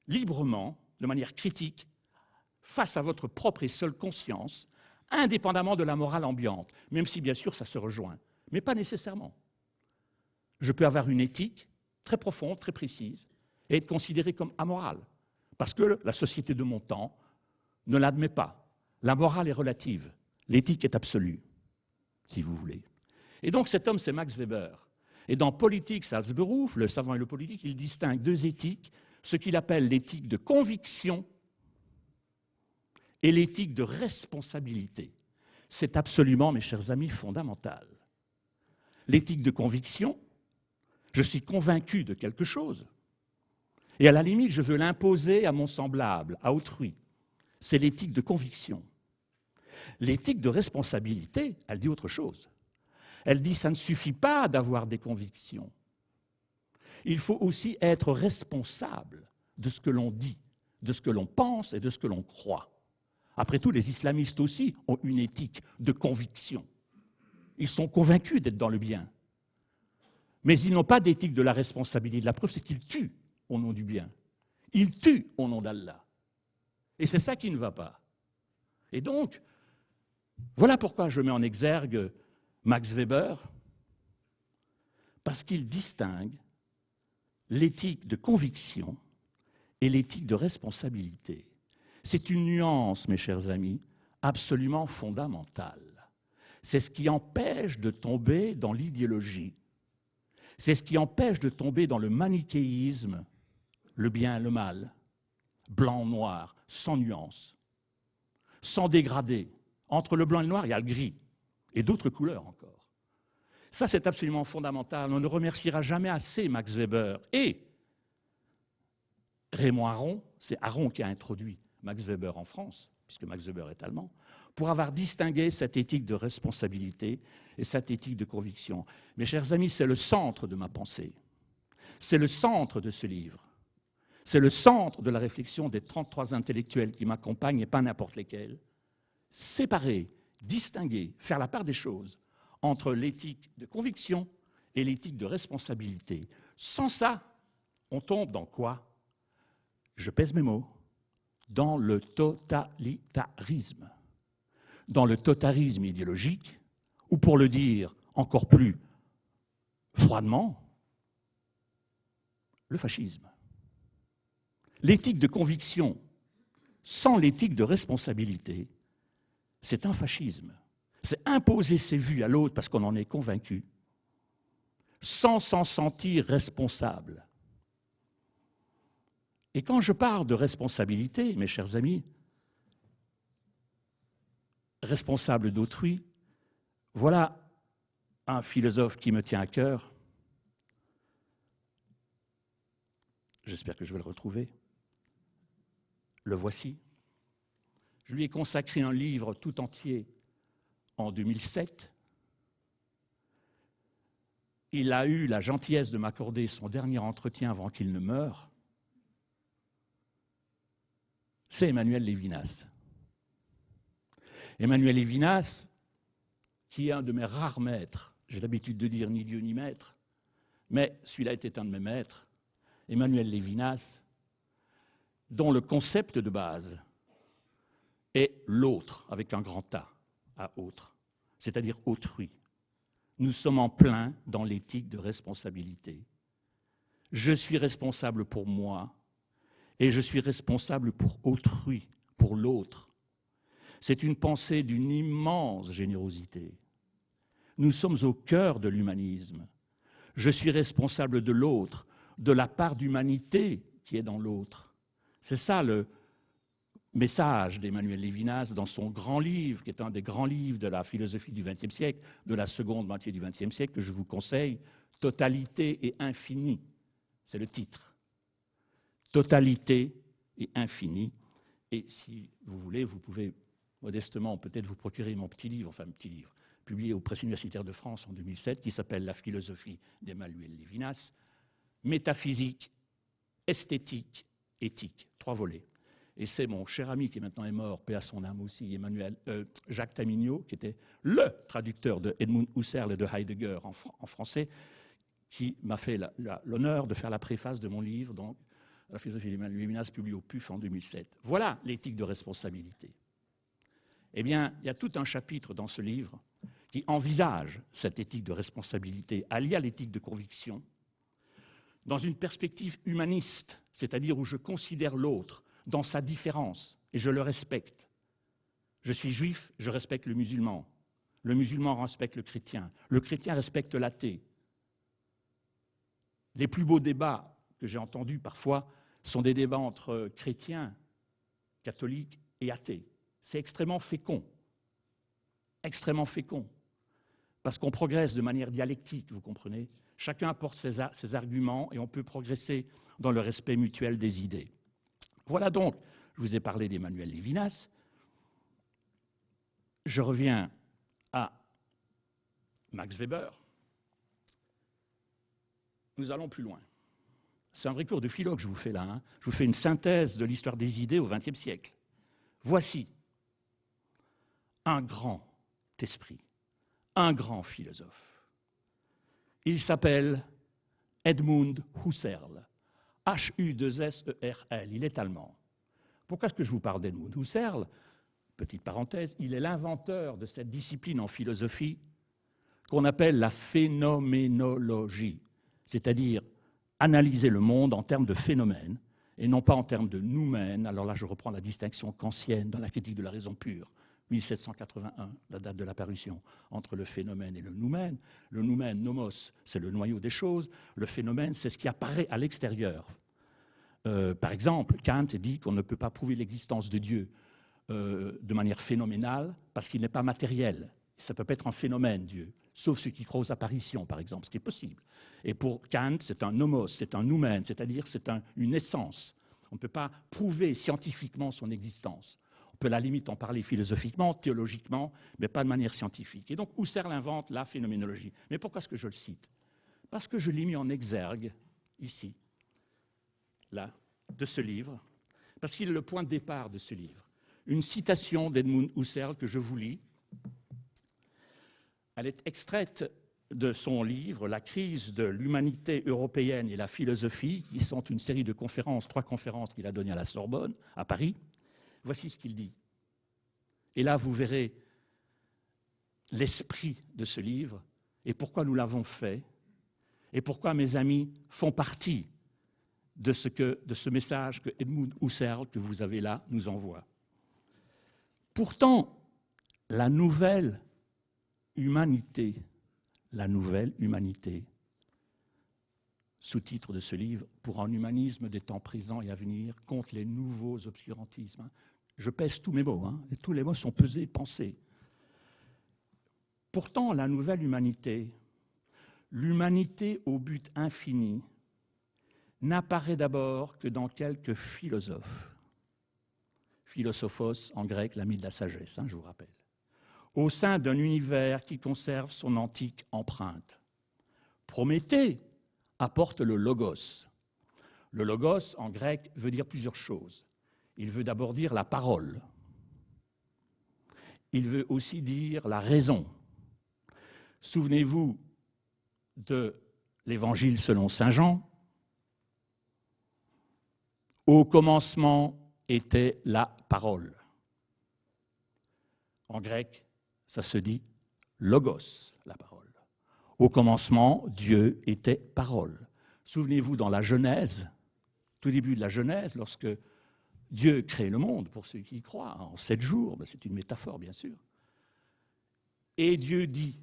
librement, de manière critique, face à votre propre et seule conscience, indépendamment de la morale ambiante, même si bien sûr ça se rejoint, mais pas nécessairement. Je peux avoir une éthique très profonde, très précise, et être considéré comme amoral, parce que la société de mon temps ne l'admet pas. La morale est relative, l'éthique est absolue, si vous voulez. Et donc cet homme, c'est Max Weber. Et dans Politik als Beruf, Le savant et le politique, il distingue deux éthiques, ce qu'il appelle l'éthique de conviction et l'éthique de responsabilité. C'est absolument, mes chers amis, fondamental. L'éthique de conviction, je suis convaincu de quelque chose, et à la limite, je veux l'imposer à mon semblable, à autrui. C'est l'éthique de conviction. L'éthique de responsabilité, elle dit autre chose. Elle dit, ça ne suffit pas d'avoir des convictions. Il faut aussi être responsable de ce que l'on dit, de ce que l'on pense et de ce que l'on croit. Après tout, les islamistes aussi ont une éthique de conviction. Ils sont convaincus d'être dans le bien. Mais ils n'ont pas d'éthique de la responsabilité. La preuve, c'est qu'ils tuent au nom du bien. Ils tuent au nom d'Allah. Et c'est ça qui ne va pas. Et donc, voilà pourquoi je mets en exergue Max Weber, parce qu'il distingue l'éthique de conviction et l'éthique de responsabilité. C'est une nuance, mes chers amis, absolument fondamentale. C'est ce qui empêche de tomber dans l'idéologie. C'est ce qui empêche de tomber dans le manichéisme, le bien et le mal, blanc, noir, sans nuance, sans dégradé. Entre le blanc et le noir, il y a le gris, et d'autres couleurs encore. Ça, c'est absolument fondamental. On ne remerciera jamais assez Max Weber. Et Raymond Aron, c'est Aron qui a introduit Max Weber en France, puisque Max Weber est allemand, pour avoir distingué cette éthique de responsabilité et cette éthique de conviction. Mes chers amis, c'est le centre de ma pensée. C'est le centre de ce livre. C'est le centre de la réflexion des 33 intellectuels qui m'accompagnent, et pas n'importe lesquels. Séparer, distinguer, faire la part des choses entre l'éthique de conviction et l'éthique de responsabilité. Sans ça, on tombe dans quoi? Je pèse mes mots. Dans le totalitarisme. Dans le totalitarisme idéologique, ou pour le dire encore plus froidement, le fascisme. L'éthique de conviction sans l'éthique de responsabilité, c'est un fascisme. C'est imposer ses vues à l'autre parce qu'on en est convaincu, sans s'en sentir responsable. Et quand je parle de responsabilité, mes chers amis, responsable d'autrui, voilà un philosophe qui me tient à cœur. J'espère que je vais le retrouver. Le voici. Je lui ai consacré un livre tout entier en 2007. Il a eu la gentillesse de m'accorder son dernier entretien avant qu'il ne meure. c'est Emmanuel Lévinas. Emmanuel Lévinas, qui est un de mes rares maîtres, j'ai l'habitude de dire ni Dieu ni maître, mais celui-là était un de mes maîtres, Emmanuel Lévinas, dont le concept de base est l'autre, avec un grand A, à autre, c'est-à-dire autrui. Nous sommes en plein dans l'éthique de responsabilité. Je suis responsable pour moi et je suis responsable pour autrui, pour l'autre. C'est une pensée d'une immense générosité. Nous sommes au cœur de l'humanisme. Je suis responsable de l'autre, de la part d'humanité qui est dans l'autre. C'est ça le message d'Emmanuel Lévinas dans son grand livre, qui est un des grands livres de la philosophie du XXe siècle, de la seconde moitié du XXe siècle, que je vous conseille, « Totalité et infini ». C'est le titre. « Totalité et infini ». Et si vous voulez, vous pouvez modestement peut-être vous procurer mon petit livre, publié aux Presses universitaires de France en 2007, qui s'appelle « La philosophie d'Emmanuel Lévinas », métaphysique, esthétique, éthique, 3 volets. Et c'est mon cher ami qui maintenant est mort, paix à son âme aussi, Jacques Tamigno, qui était le traducteur de Edmund Husserl et de Heidegger en français, qui m'a fait l'honneur de faire la préface de mon livre, donc La philosophie d'Emmanuel Lévinas, publié au PUF en 2007. Voilà l'éthique de responsabilité. Eh bien, il y a tout un chapitre dans ce livre qui envisage cette éthique de responsabilité alliée à l'éthique de conviction dans une perspective humaniste, c'est-à-dire où je considère l'autre dans sa différence et je le respecte. Je suis juif, je respecte le musulman respecte le chrétien respecte l'athée. Les plus beaux débats que j'ai entendus parfois sont des débats entre chrétiens, catholiques et athées. C'est extrêmement fécond, parce qu'on progresse de manière dialectique, vous comprenez. Chacun apporte ses arguments et on peut progresser dans le respect mutuel des idées. Voilà donc, je vous ai parlé d'Emmanuel Lévinas. Je reviens à Max Weber. Nous allons plus loin. C'est un vrai cours de philo que je vous fais là. Hein. Je vous fais une synthèse de l'histoire des idées au XXe siècle. Voici un grand esprit, un grand philosophe. Il s'appelle Edmund Husserl, H-U-2-S-E-R-L, il est allemand. Pourquoi est-ce que je vous parle d'Edmund Husserl? Petite parenthèse, il est l'inventeur de cette discipline en philosophie qu'on appelle la phénoménologie, c'est-à-dire analyser le monde en termes de phénomènes et non pas en termes de noumènes. Alors là, je reprends la distinction kantienne dans la critique de la raison pure, 1781, la date de la parution, entre le phénomène et le noumène. Le noumène, nomos, c'est le noyau des choses. Le phénomène, c'est ce qui apparaît à l'extérieur. Par exemple, Kant dit qu'on ne peut pas prouver l'existence de Dieu de manière phénoménale parce qu'il n'est pas matériel. Ça ne peut pas être un phénomène, Dieu, sauf ceux qui croient aux apparitions, par exemple, ce qui est possible. Et pour Kant, c'est un nomos, c'est un noumène, c'est-à-dire c'est une essence. On ne peut pas prouver scientifiquement son existence. On peut à la limite en parler philosophiquement, théologiquement, mais pas de manière scientifique. Et donc Husserl invente la phénoménologie. Mais pourquoi est-ce que je le cite? Parce que je l'ai mis en exergue, ici, là, de ce livre, parce qu'il est le point de départ de ce livre. Une citation d'Edmund Husserl que je vous lis. Elle est extraite de son livre « La crise de l'humanité européenne et la philosophie », qui sont une série de conférences, 3 conférences qu'il a données à la Sorbonne, à Paris. Voici ce qu'il dit. Et là, vous verrez l'esprit de ce livre et pourquoi nous l'avons fait et pourquoi mes amis font partie de ce message que Edmund Husserl, que vous avez là, nous envoie. Pourtant, la nouvelle humanité, sous-titre de ce livre, pour un humanisme des temps présents et à venir, contre les nouveaux obscurantismes. Je pèse tous mes mots, et tous les mots sont pesés, pensés. Pourtant, la nouvelle humanité, l'humanité au but infini, n'apparaît d'abord que dans quelques philosophes. Philosophos, en grec, l'ami de la sagesse, je vous rappelle. Au sein d'un univers qui conserve son antique empreinte. Prométhée apporte le logos. Le logos, en grec, veut dire plusieurs choses. Il veut d'abord dire la parole. Il veut aussi dire la raison. Souvenez-vous de l'Évangile selon saint Jean. Au commencement était la parole. En grec, ça se dit logos, la parole. Au commencement, Dieu était parole. Souvenez-vous dans la Genèse, tout début de la Genèse, lorsque Dieu crée le monde, pour ceux qui y croient, en 7 jours, c'est une métaphore bien sûr. Et Dieu dit,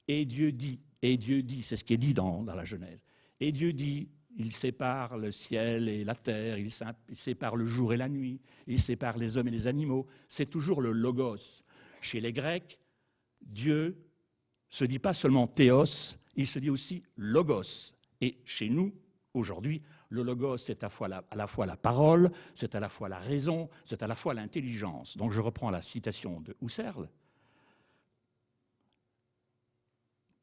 et Dieu dit, et Dieu dit, c'est ce qui est dit dans la Genèse. Et Dieu dit, il sépare le ciel et la terre, il sépare le jour et la nuit, il sépare les hommes et les animaux. C'est toujours le logos. Chez les Grecs, Dieu ne se dit pas seulement théos, il se dit aussi logos. Et chez nous, aujourd'hui, le logos, c'est à la fois la parole, c'est à la fois la raison, c'est à la fois l'intelligence. Donc je reprends la citation de Husserl.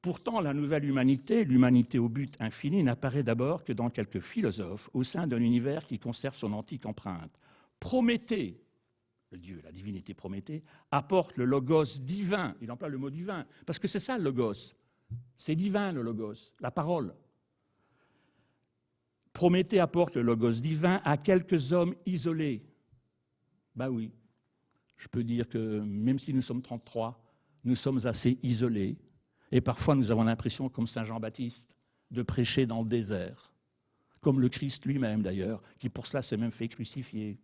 Pourtant, la nouvelle humanité, l'humanité au but infini, n'apparaît d'abord que dans quelques philosophes au sein d'un univers qui conserve son antique empreinte. Prométhée, le Dieu, la divinité Prométhée, apporte le logos divin. Il emploie le mot divin, parce que c'est ça le logos. C'est divin le logos, la parole. Prométhée apporte le logos divin à quelques hommes isolés. Ben oui, je peux dire que même si nous sommes 33, nous sommes assez isolés. Et parfois, nous avons l'impression, comme saint Jean-Baptiste, de prêcher dans le désert, comme le Christ lui-même d'ailleurs, qui pour cela s'est même fait crucifier.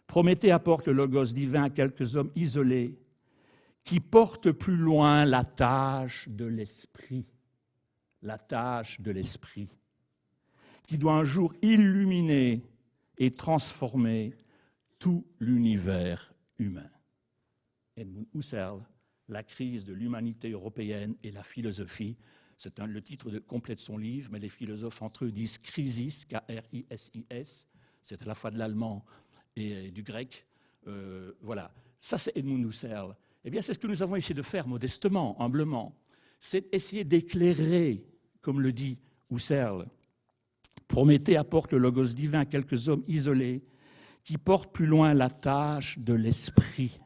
Prométhée apporte le logos divin à quelques hommes isolés qui portent plus loin la tâche de l'esprit, qui doit un jour illuminer et transformer tout l'univers humain. Edmund Husserl, La crise de l'humanité européenne et la philosophie, c'est le titre complet de son livre, mais les philosophes entre eux disent crisis, K-R-I-S-I-S, c'est à la fois de l'allemand et du grec. Voilà, ça c'est Edmund Husserl. Eh bien, c'est ce que nous avons essayé de faire modestement, humblement. C'est essayer d'éclairer, comme le dit Husserl. Prométhée apporte le logos divin à quelques hommes isolés qui portent plus loin la tâche de l'esprit,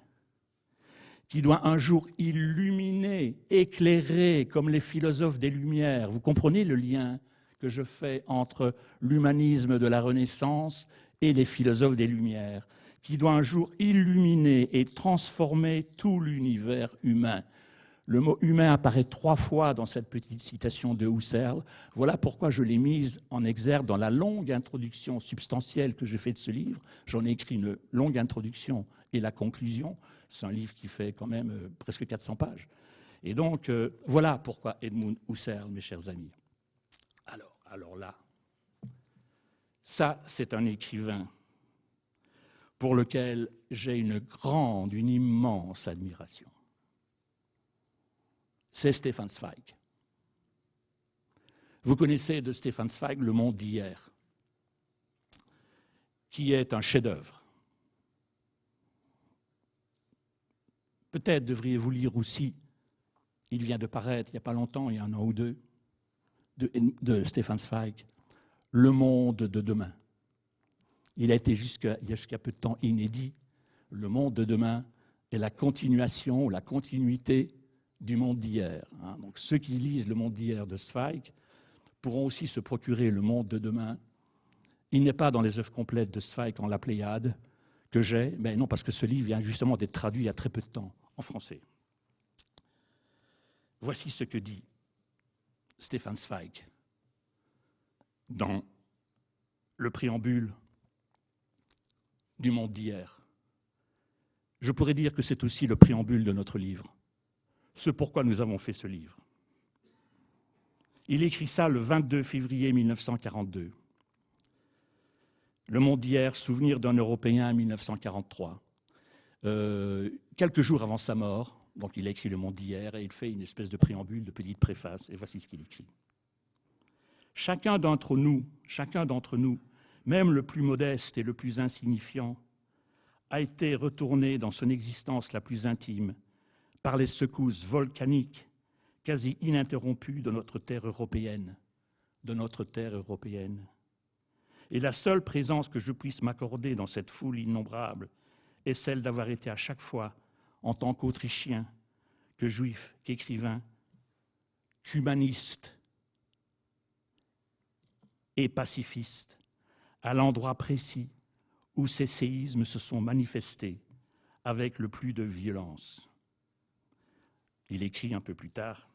qui doit un jour illuminer, éclairer, comme les philosophes des Lumières. Vous comprenez le lien que je fais entre l'humanisme de la Renaissance et les philosophes des Lumières, qui doit un jour illuminer et transformer tout l'univers humain. Le mot humain apparaît 3 fois dans cette petite citation de Husserl. Voilà pourquoi je l'ai mise en exergue dans la longue introduction substantielle que je fais de ce livre. J'en ai écrit une longue introduction et la conclusion. C'est un livre qui fait quand même presque 400 pages. Et donc, voilà pourquoi Edmund Husserl, mes chers amis. Alors là, ça, c'est un écrivain pour lequel j'ai une immense admiration. C'est Stefan Zweig. Vous connaissez de Stefan Zweig Le Monde d'hier, qui est un chef-d'œuvre. Peut-être devriez-vous lire aussi, il vient de paraître il n'y a pas longtemps, il y a 1 an ou 2, de Stefan Zweig, Le Monde de demain. Il a été il y a jusqu'à peu de temps inédit. Le monde de demain est la continuation ou la continuité du monde d'hier. Donc ceux qui lisent Le Monde d'hier de Zweig pourront aussi se procurer Le Monde de demain. Il n'est pas dans les œuvres complètes de Zweig en la Pléiade que j'ai, mais non, parce que ce livre vient justement d'être traduit il y a très peu de temps en français. Voici ce que dit Stefan Zweig dans le préambule du monde d'hier. Je pourrais dire que c'est aussi le préambule de notre livre, ce pourquoi nous avons fait ce livre. Il écrit ça le 22 février 1942. Le monde d'hier, souvenir d'un Européen en 1943. Quelques jours avant sa mort, donc il a écrit Le Monde d'hier et il fait une espèce de préambule, de petite préface, et voici ce qu'il écrit. Chacun d'entre nous, même le plus modeste et le plus insignifiant, a été retourné dans son existence la plus intime par les secousses volcaniques quasi ininterrompues de notre terre européenne. Et la seule présence que je puisse m'accorder dans cette foule innombrable est celle d'avoir été à chaque fois, en tant qu'Autrichien, que juif, qu'écrivain, qu'humaniste et pacifiste, à l'endroit précis où ces séismes se sont manifestés avec le plus de violence. Il écrit un peu plus tard,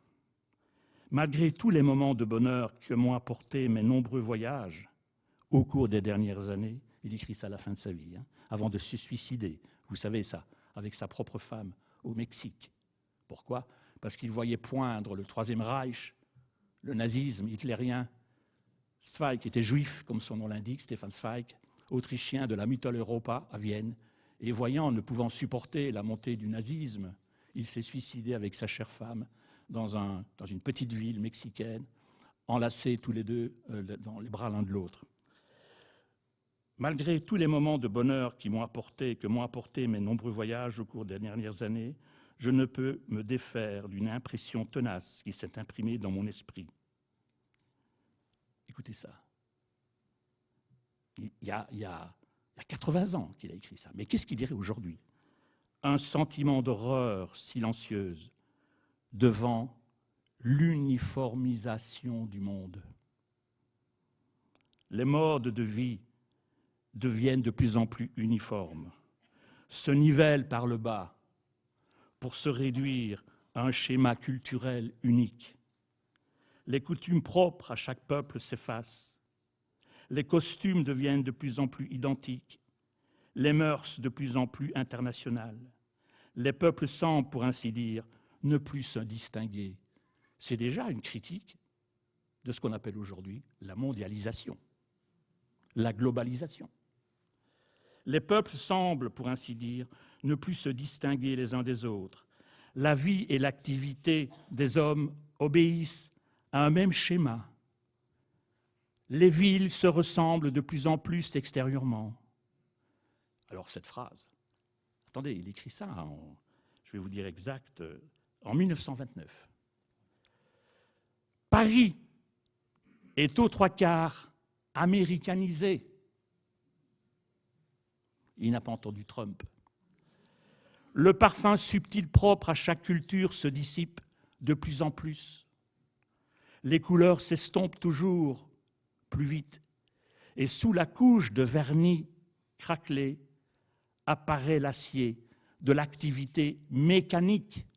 « Malgré tous les moments de bonheur que m'ont apporté mes nombreux voyages au cours des dernières années, il écrit ça à la fin de sa vie, avant de se suicider, vous savez ça, avec sa propre femme au Mexique. Pourquoi ? Parce qu'il voyait poindre le Troisième Reich, le nazisme hitlérien. Zweig était juif, comme son nom l'indique, Stefan Zweig, autrichien de la Mitteleuropa à Vienne, et voyant, ne pouvant supporter la montée du nazisme, il s'est suicidé avec sa chère femme dans une petite ville mexicaine, enlacés tous les deux dans les bras l'un de l'autre. Malgré tous les moments de bonheur que m'ont apporté mes nombreux voyages au cours des dernières années, je ne peux me défaire d'une impression tenace qui s'est imprimée dans mon esprit. Écoutez ça. Il y a 80 ans qu'il a écrit ça. Mais qu'est-ce qu'il dirait aujourd'hui ? Un sentiment d'horreur silencieuse devant l'uniformisation du monde. Les modes de vie deviennent de plus en plus uniformes, se nivellent par le bas pour se réduire à un schéma culturel unique. Les coutumes propres à chaque peuple s'effacent. Les costumes deviennent de plus en plus identiques, les mœurs de plus en plus internationales. Les peuples semblent, pour ainsi dire, ne plus se distinguer. C'est déjà une critique de ce qu'on appelle aujourd'hui la mondialisation, la globalisation. Les peuples semblent, pour ainsi dire, ne plus se distinguer les uns des autres. La vie et l'activité des hommes obéissent à un même schéma. Les villes se ressemblent de plus en plus extérieurement. Alors cette phrase, attendez, il écrit ça, je vais vous dire exact, en 1929. Paris est aux trois quarts américanisé. Il n'a pas entendu Trump. Le parfum subtil propre à chaque culture se dissipe de plus en plus. Les couleurs s'estompent toujours plus vite. Et sous la couche de vernis craquelé apparaît l'acier de l'activité mécanique,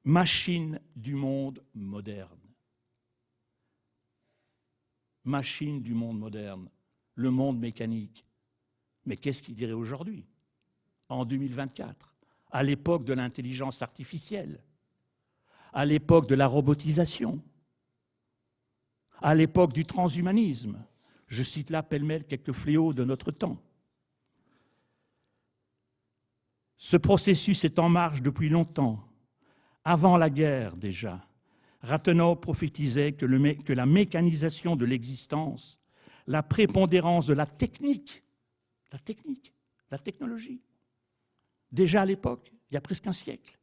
machine du monde moderne. Machine du monde moderne, le monde mécanique. Mais qu'est-ce qu'il dirait aujourd'hui, en 2024, à l'époque de l'intelligence artificielle, à l'époque de la robotisation, à l'époque du transhumanisme? Je cite là pêle-mêle quelques fléaux de notre temps. Ce processus est en marche depuis longtemps, avant la guerre déjà. Rathenau prophétisait que la mécanisation de l'existence, la prépondérance de la technologie, déjà à l'époque, il y a presque un siècle,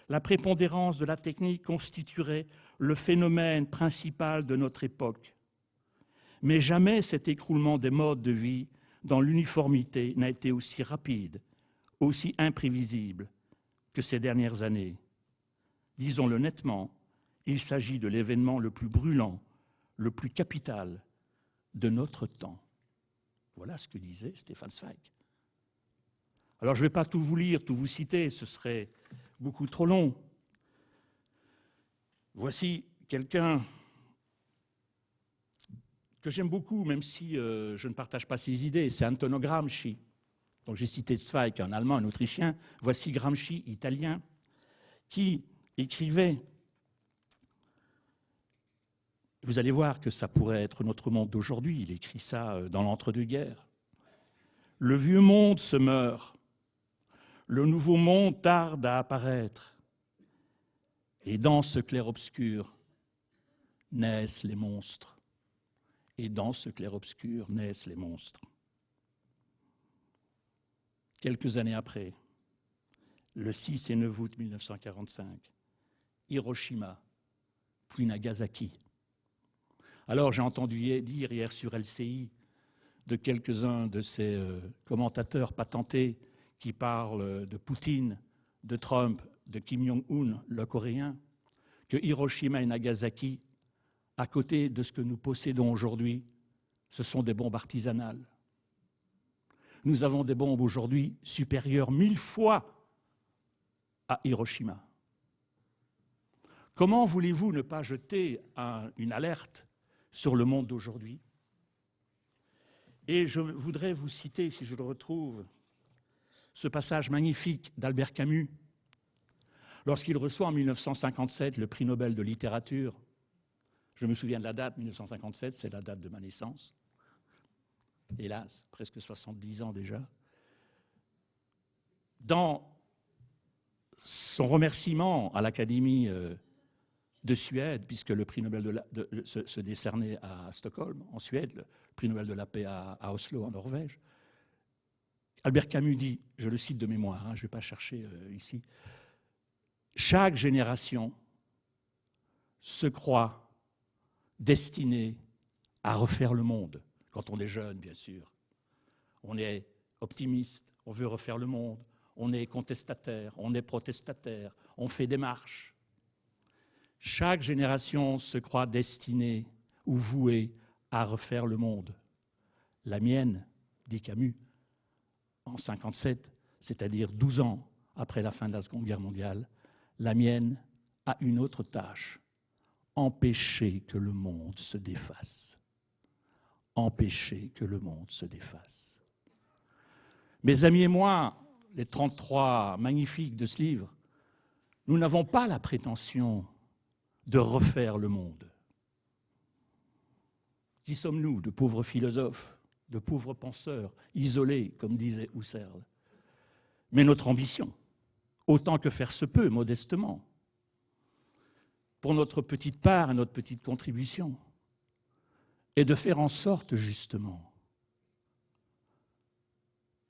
la prépondérance de la technique constituerait le phénomène principal de notre époque. Mais jamais cet écroulement des modes de vie dans l'uniformité n'a été aussi rapide, aussi imprévisible que ces dernières années. Disons-le nettement, il s'agit de l'événement le plus brûlant, le plus capital de notre temps. Voilà ce que disait Stefan Zweig. Alors je ne vais pas tout vous lire, tout vous citer, ce serait beaucoup trop long. Voici quelqu'un que j'aime beaucoup, même si je ne partage pas ses idées, c'est Antonio Gramsci. Donc j'ai cité Zweig, un Allemand, un Autrichien. Voici Gramsci, italien, qui écrivait. Vous allez voir que ça pourrait être notre monde d'aujourd'hui. Il écrit ça dans l'entre-deux-guerres. Le vieux monde se meurt. Le nouveau monde tarde à apparaître. Et dans ce clair-obscur naissent les monstres. Et dans ce clair-obscur naissent les monstres. Quelques années après, le 6 et 9 août 1945, Hiroshima, puis Nagasaki. Alors j'ai entendu dire hier sur LCI de quelques-uns de ces commentateurs patentés qui parlent de Poutine, de Trump, de Kim Jong-un, le Coréen, que Hiroshima et Nagasaki, à côté de ce que nous possédons aujourd'hui, ce sont des bombes artisanales. Nous avons des bombes aujourd'hui supérieures 1000 fois à Hiroshima. Comment voulez-vous ne pas jeter une alerte sur le monde d'aujourd'hui? Et je voudrais vous citer, si je le retrouve, ce passage magnifique d'Albert Camus, lorsqu'il reçoit en 1957 le prix Nobel de littérature. Je me souviens de la date, 1957, c'est la date de ma naissance. Hélas, presque 70 ans déjà. Dans son remerciement à l'Académie de Suède, puisque le prix Nobel se décernait à Stockholm, en Suède, le prix Nobel de la paix à Oslo, en Norvège, Albert Camus dit, je le cite de mémoire, je ne vais pas chercher ici, « Chaque génération se croit destinée à refaire le monde. » Quand on est jeune, bien sûr. On est optimiste, on veut refaire le monde, on est contestataire, on est protestataire, on fait des marches. Chaque génération se croit destinée ou vouée à refaire le monde. La mienne, dit Camus, en 1957, c'est-à-dire 12 ans après la fin de la Seconde Guerre mondiale, la mienne a une autre tâche, empêcher que le monde se défasse. Empêcher que le monde se défasse. Mes amis et moi, les 33 magnifiques de ce livre, nous n'avons pas la prétention de refaire le monde. Qui sommes-nous, de pauvres philosophes, de pauvres penseurs, isolés, comme disait Husserl? Mais notre ambition, autant que faire se peut, modestement, pour notre petite part et notre petite contribution, est de faire en sorte, justement,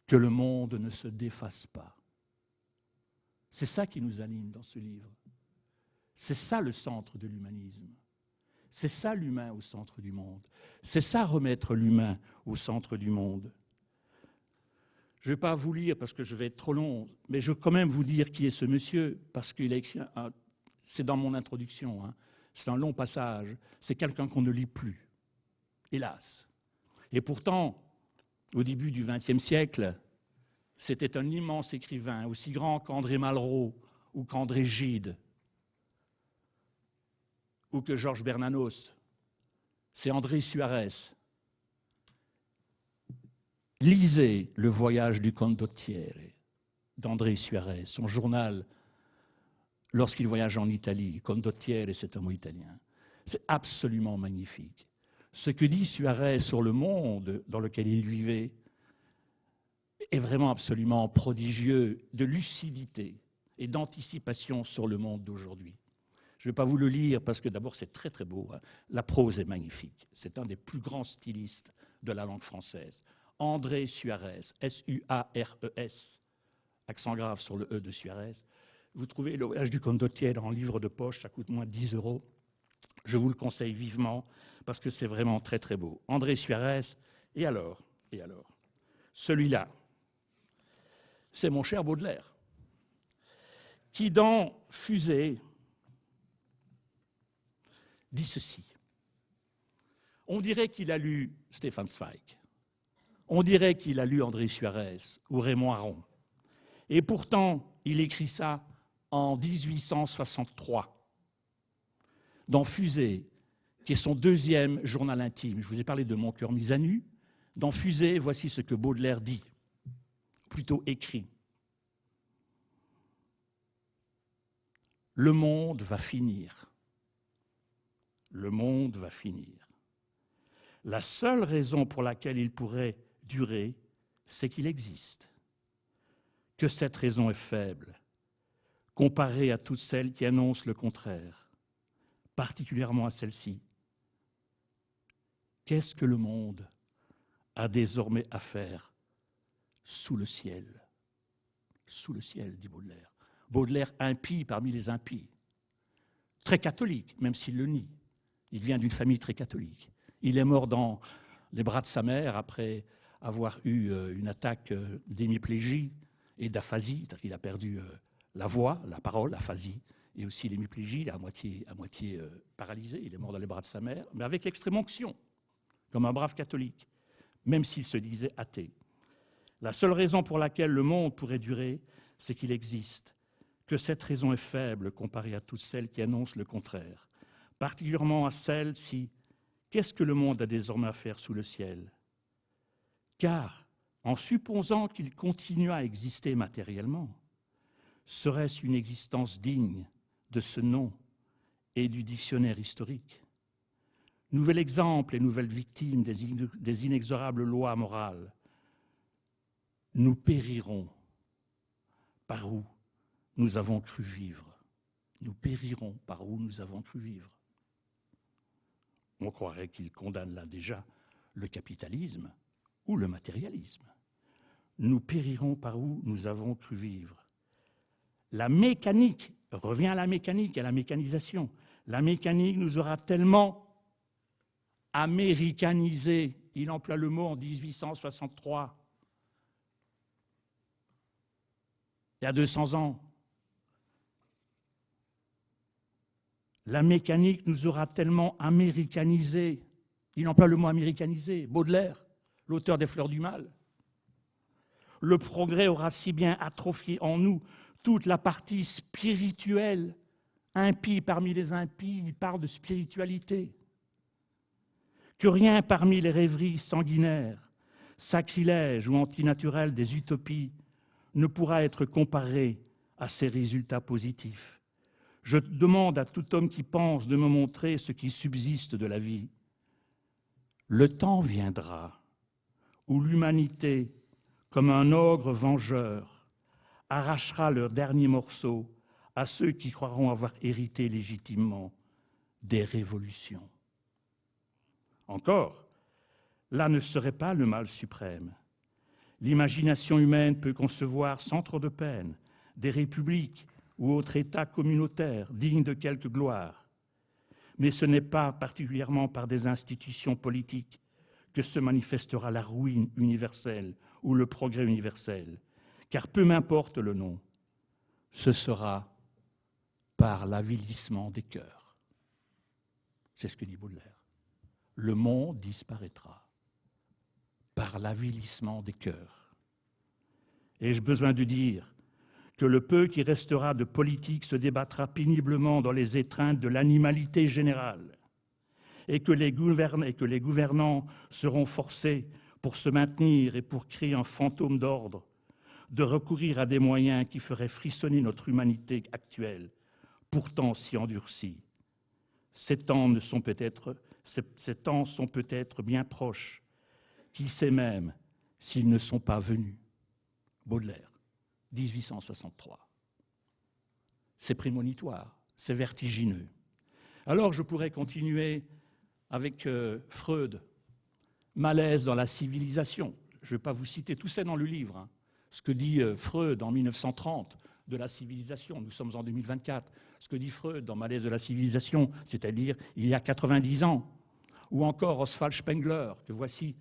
que le monde ne se défasse pas. C'est ça qui nous anime dans ce livre. C'est ça le centre de l'humanisme. C'est ça l'humain au centre du monde. C'est ça remettre l'humain au centre du monde. Je ne vais pas vous lire parce que je vais être trop long, mais je veux quand même vous dire qui est ce monsieur, parce qu'il a écrit, c'est dans mon introduction, c'est un long passage, c'est quelqu'un qu'on ne lit plus, hélas. Et pourtant, au début du XXe siècle, c'était un immense écrivain, aussi grand qu'André Malraux ou qu'André Gide ou que Georges Bernanos. C'est André Suarez. Lisez Le voyage du Condottiere d'André Suarez, son journal lorsqu'il voyage en Italie. Condottiere, c'est un mot italien. C'est absolument magnifique. Ce que dit Suarez sur le monde dans lequel il vivait est vraiment absolument prodigieux de lucidité et d'anticipation sur le monde d'aujourd'hui. Je ne vais pas vous le lire parce que d'abord c'est très très beau. La prose est magnifique. C'est un des plus grands stylistes de la langue française. André Suarez, S-U-A-R-E-S, accent grave sur le E de Suarez. Vous trouvez Le voyage du Condottiere en livre de poche, ça coûte moins de 10 €. Je vous le conseille vivement parce que c'est vraiment très très beau. André Suarez, et alors, celui-là, c'est mon cher Baudelaire, qui dans Fusée dit ceci. On dirait qu'il a lu Stefan Zweig, on dirait qu'il a lu André Suarez ou Raymond Aron. Et pourtant, il écrit ça en 1863, dans Fusée, qui est son deuxième journal intime. Je vous ai parlé de Mon cœur mis à nu. Dans Fusée, voici ce que Baudelaire dit, plutôt écrit. Le monde va finir. Le monde va finir. La seule raison pour laquelle il pourrait durer, c'est qu'il existe. Que cette raison est faible, comparée à toutes celles qui annoncent le contraire, particulièrement à celle-ci. Qu'est-ce que le monde a désormais à faire sous le ciel? Sous le ciel, dit Baudelaire. Baudelaire impie parmi les impies. Très catholique, même s'il le nie. Il vient d'une famille très catholique. Il est mort dans les bras de sa mère après avoir eu une attaque d'hémiplégie et d'aphasie, c'est-à-dire qu'il a perdu la voix, la parole, l'aphasie, et aussi l'hémiplégie, il est à moitié paralysé, il est mort dans les bras de sa mère, mais avec l'extrême onction, comme un brave catholique, même s'il se disait athée. La seule raison pour laquelle le monde pourrait durer, c'est qu'il existe, que cette raison est faible comparée à toutes celles qui annoncent le contraire, particulièrement à celle-ci. Qu'est-ce que le monde a désormais à faire sous le ciel? Car, en supposant qu'il continue à exister matériellement, serait-ce une existence digne de ce nom et du dictionnaire historique? Nouvel exemple et nouvelle victime des inexorables lois morales. Nous périrons par où nous avons cru vivre. Nous périrons par où nous avons cru vivre. On croirait qu'il condamne là déjà le capitalisme ou le matérialisme. Nous périrons par où nous avons cru vivre. La mécanique, revient à la mécanique, à la mécanisation. La mécanique nous aura tellement américanisés. Il emploie le mot en 1863. Il y a 200 ans. La mécanique nous aura tellement américanisés. Il emploie le mot américanisé. Baudelaire, l'auteur des Fleurs du Mal. Le progrès aura si bien atrophié en nous toute la partie spirituelle. Impie parmi les impies, il parle de spiritualité. Que rien parmi les rêveries sanguinaires, sacrilèges ou antinaturelles des utopies ne pourra être comparé à ces résultats positifs. Je demande à tout homme qui pense de me montrer ce qui subsiste de la vie. Le temps viendra où l'humanité, comme un ogre vengeur, arrachera leur dernier morceau à ceux qui croiront avoir hérité légitimement des révolutions. Encore, là ne serait pas le mal suprême. L'imagination humaine peut concevoir sans trop de peine des républiques ou autres États communautaires dignes de quelque gloire. Mais ce n'est pas particulièrement par des institutions politiques que se manifestera la ruine universelle ou le progrès universel, car peu m'importe le nom, ce sera par l'avilissement des cœurs. C'est ce que dit Baudelaire. Le monde disparaîtra par l'avilissement des cœurs. Ai-je besoin de dire que le peu qui restera de politique se débattra péniblement dans les étreintes de l'animalité générale et que les gouvernants seront forcés, pour se maintenir et pour créer un fantôme d'ordre, de recourir à des moyens qui feraient frissonner notre humanité actuelle, pourtant si endurcie. Ces temps sont peut-être bien proches. Qui sait même s'ils ne sont pas venus? Baudelaire, 1863. C'est prémonitoire, c'est vertigineux. Alors je pourrais continuer avec Freud, Malaise dans la civilisation. Je ne vais pas vous citer tout ça dans le livre, hein. Ce que dit Freud en 1930 de la civilisation, nous sommes en 2024, ce que dit Freud dans Malaise de la civilisation, c'est-à-dire il y a 90 ans, ou encore Oswald Spengler, que voici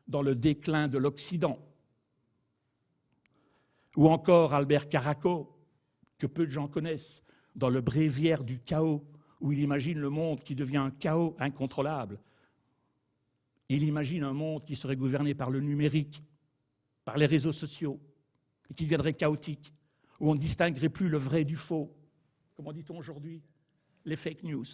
dans Le déclin de l'Occident, ou encore Albert Caraco, que peu de gens connaissent, dans Le bréviaire du chaos, où il imagine le monde qui devient un chaos incontrôlable. Il imagine un monde qui serait gouverné par le numérique, par les réseaux sociaux, et qui deviendrait chaotique, où on ne distinguerait plus le vrai du faux. Comment dit-on aujourd'hui? Les fake news.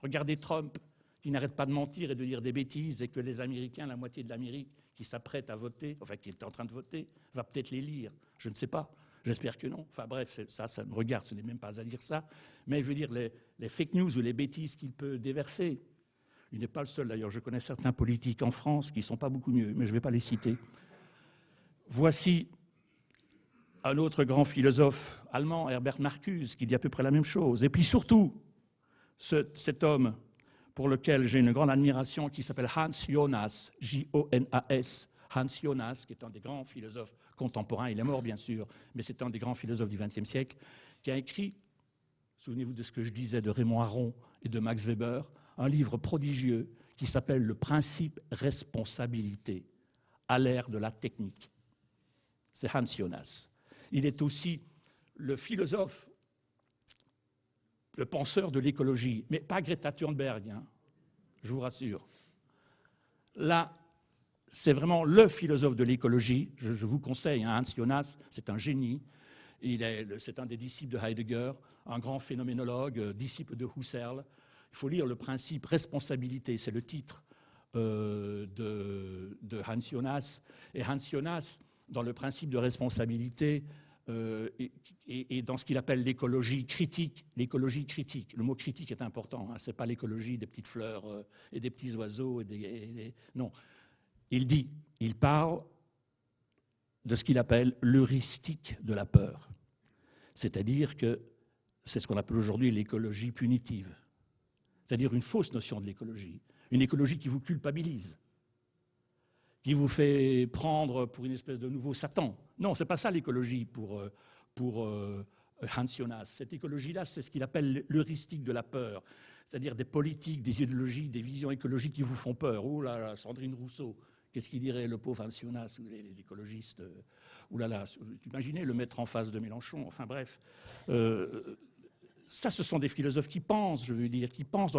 Regardez Trump, qui n'arrête pas de mentir et de dire des bêtises, et que les Américains, la moitié de l'Amérique, qui s'apprête à voter, enfin qui est en train de voter, va peut-être les lire. Je ne sais pas. J'espère que non. Enfin bref, ça me regarde, ce n'est même pas à dire ça. Mais je veux dire, les fake news ou les bêtises qu'il peut déverser. Il n'est pas le seul, d'ailleurs. Je connais certains politiques en France qui ne sont pas beaucoup mieux, mais je ne vais pas les citer. Voici un autre grand philosophe allemand, Herbert Marcuse, qui dit à peu près la même chose. Et puis surtout, cet homme pour lequel j'ai une grande admiration, qui s'appelle Hans Jonas, J-O-N-A-S, Hans Jonas, qui est un des grands philosophes contemporains, il est mort bien sûr, mais c'est un des grands philosophes du XXe siècle, qui a écrit, souvenez-vous de ce que je disais de Raymond Aron et de Max Weber, un livre prodigieux qui s'appelle « Le principe responsabilité à l'ère de la technique ». C'est Hans Jonas. Il est aussi le philosophe, le penseur de l'écologie, mais pas Greta Thunberg, hein, je vous rassure. Là, c'est vraiment le philosophe de l'écologie. Je vous conseille, hein, Hans Jonas, c'est un génie. C'est un des disciples de Heidegger, un grand phénoménologue, disciple de Husserl. Il faut lire Le principe responsabilité, c'est le titre de Hans Jonas. Et Hans Jonas, dans le principe de responsabilité, et dans ce qu'il appelle l'écologie critique. L'écologie critique, le mot critique est important, hein, ce n'est pas l'écologie des petites fleurs et des petits oiseaux. Non, il parle de ce qu'il appelle l'heuristique de la peur. C'est-à-dire que c'est ce qu'on appelle aujourd'hui l'écologie punitive. C'est-à-dire une fausse notion de l'écologie. Une écologie qui vous culpabilise, qui vous fait prendre pour une espèce de nouveau Satan. Non, ce n'est pas ça l'écologie pour Hans Jonas. Cette écologie-là, c'est ce qu'il appelle l'heuristique de la peur. C'est-à-dire des politiques, des idéologies, des visions écologiques qui vous font peur. Oh là là, Sandrine Rousseau, qu'est-ce qu'il dirait le pauvre Hans Jonas ou les écologistes? Oh là là, imaginez le mettre en face de Mélenchon. Enfin bref, ça, ce sont des philosophes qui pensent, je veux dire, qui pensent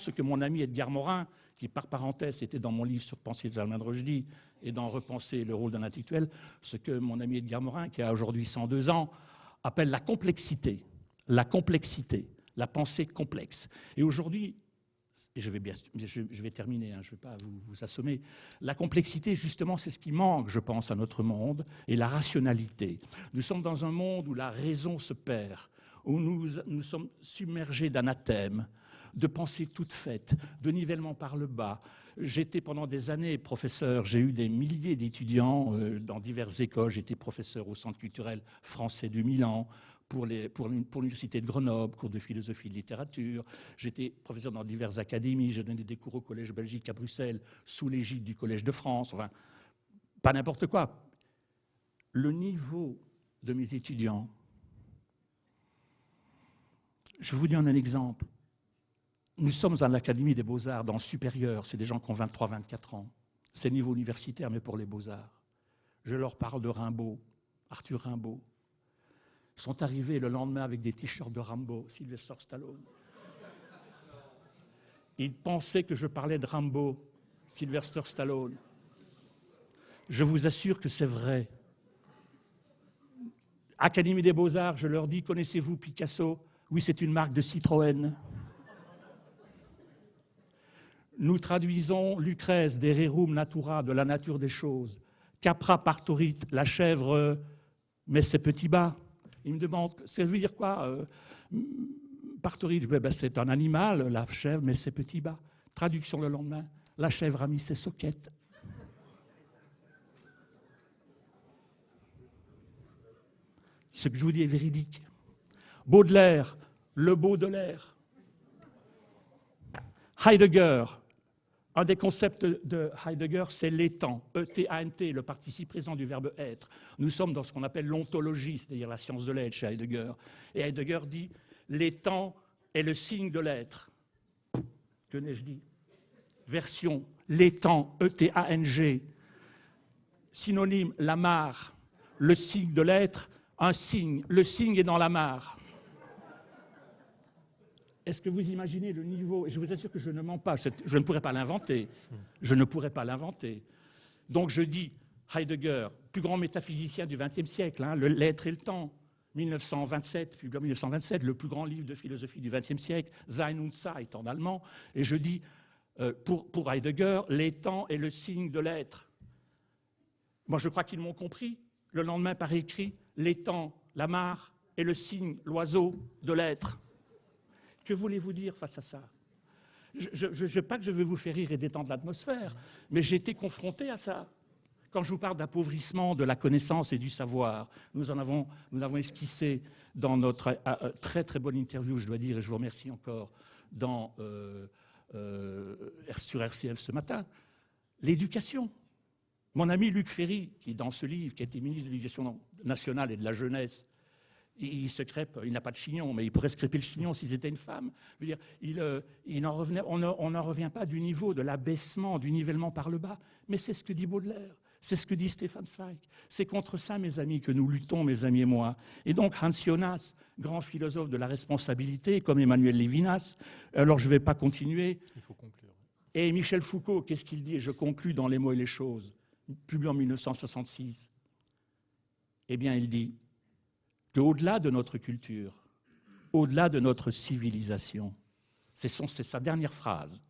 ce que mon ami Edgar Morin, qui par parenthèse était dans mon livre sur Penser Salman Rushdie et dans Repenser le rôle d'un intellectuel, ce que mon ami Edgar Morin, qui a aujourd'hui 102 ans, appelle la complexité, la pensée complexe. Et aujourd'hui, et je vais terminer, hein, je ne vais pas vous assommer, la complexité, justement, c'est ce qui manque, je pense, à notre monde, et la rationalité. Nous sommes dans un monde où la raison se perd, où nous sommes submergés d'anathèmes, de pensées toutes faites, de nivellement par le bas. J'étais pendant des années professeur, j'ai eu des milliers d'étudiants dans diverses écoles. J'étais professeur au Centre culturel français du Milan, pour l'Université de Grenoble, cours de philosophie et de littérature. J'étais professeur dans diverses académies, j'ai donné des cours au Collège Belgique à Bruxelles, sous l'égide du Collège de France, enfin, pas n'importe quoi. Le niveau de mes étudiants, je vous donne un exemple. Nous sommes à l'Académie des Beaux-Arts, dans le supérieur, c'est des gens qui ont 23, 24 ans. C'est le niveau universitaire, mais pour les Beaux-Arts. Je leur parle de Rimbaud, Arthur Rimbaud. Ils sont arrivés le lendemain avec des t-shirts de Rambo, Sylvester Stallone. Ils pensaient que je parlais de Rambo, Sylvester Stallone. Je vous assure que c'est vrai. Académie des Beaux-Arts, je leur dis, connaissez-vous Picasso? Oui, c'est une marque de Citroën. Nous traduisons Lucrèce des Rerum Natura, de la nature des choses. Capra partorit, la chèvre met ses petits bas. Il me demande, ça veut dire quoi partorit? Ben, c'est un animal, la chèvre met ses petits bas. Traduction le lendemain, la chèvre a mis ses soquettes. Ce que je vous dis est véridique. Baudelaire, le beau de l'air. Heidegger, un des concepts de Heidegger, c'est l'étant, E-T-A-N-T, le participe présent du verbe être. Nous sommes dans ce qu'on appelle l'ontologie, c'est-à-dire la science de l'être chez Heidegger. Et Heidegger dit, l'étant est le signe de l'être. Que n'ai-je dit? Version, l'étant, E-T-A-N-G. Synonyme, la mare, le signe de l'être, un signe. Le signe est dans la mare. Est-ce que vous imaginez le niveau? Et je vous assure que je ne mens pas, je ne pourrais pas l'inventer. Je ne pourrais pas l'inventer. Donc je dis, Heidegger, plus grand métaphysicien du XXe siècle, hein, l'être et le temps, 1927, puis 1927, le plus grand livre de philosophie du XXe siècle, Sein und Zeit en allemand, et je dis, pour Heidegger, l'étant est le signe de l'être. Moi je crois qu'ils m'ont compris. Le lendemain par écrit, l'étant, la mare, est le signe, l'oiseau de l'être. Que voulez-vous dire face à ça? Pas que je veux vous faire rire et détendre l'atmosphère, mais j'ai été confronté à ça. Quand je vous parle d'appauvrissement de la connaissance et du savoir, nous l'avons esquissé dans notre très très bonne interview, je dois dire, et je vous remercie encore, sur RCF ce matin, l'éducation. Mon ami Luc Ferry, qui dans ce livre, qui a été ministre de l'Éducation nationale et de la jeunesse, Il se crêpe, il n'a pas de chignon, mais il pourrait se crêper le chignon si c'était une femme. Je veux dire, on n'en revient pas du niveau de l'abaissement, du nivellement par le bas, mais c'est ce que dit Baudelaire, c'est ce que dit Stefan Zweig. C'est contre ça, mes amis, que nous luttons, mes amis et moi. Et donc Hans Jonas, grand philosophe de la responsabilité, comme Emmanuel Lévinas, alors je ne vais pas continuer. Il faut conclure. Et Michel Foucault, qu'est-ce qu'il dit? Et je conclus dans Les mots et les choses, publié en 1966. Eh bien, il dit qu'au-delà de notre culture, au-delà de notre civilisation, c'est sa dernière phrase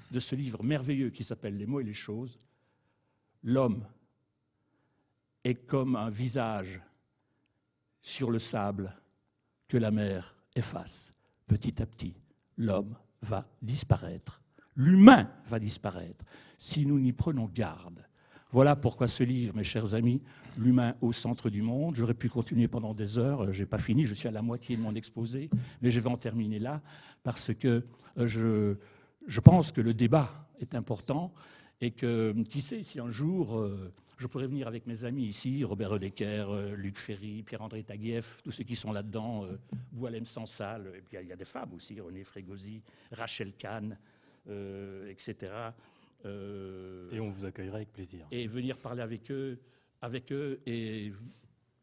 de ce livre merveilleux qui s'appelle Les mots et les choses, l'homme est comme un visage sur le sable que la mer efface. Petit à petit, l'homme va disparaître. L'humain va disparaître si nous n'y prenons garde. Voilà pourquoi ce livre, mes chers amis, L'humain au centre du monde. J'aurais pu continuer pendant des heures, je n'ai pas fini, je suis à la moitié de mon exposé, mais je vais en terminer là, parce que je pense que le débat est important et que, qui sait, si un jour je pourrais venir avec mes amis ici, Robert Redeker, Luc Ferry, Pierre-André Taguieff, tous ceux qui sont là-dedans, Boualem Sansal, et puis il y a des femmes aussi, René Frégosi, Rachel Kahn, etc. Et on vous accueillera avec plaisir. Et venir parler avec eux, et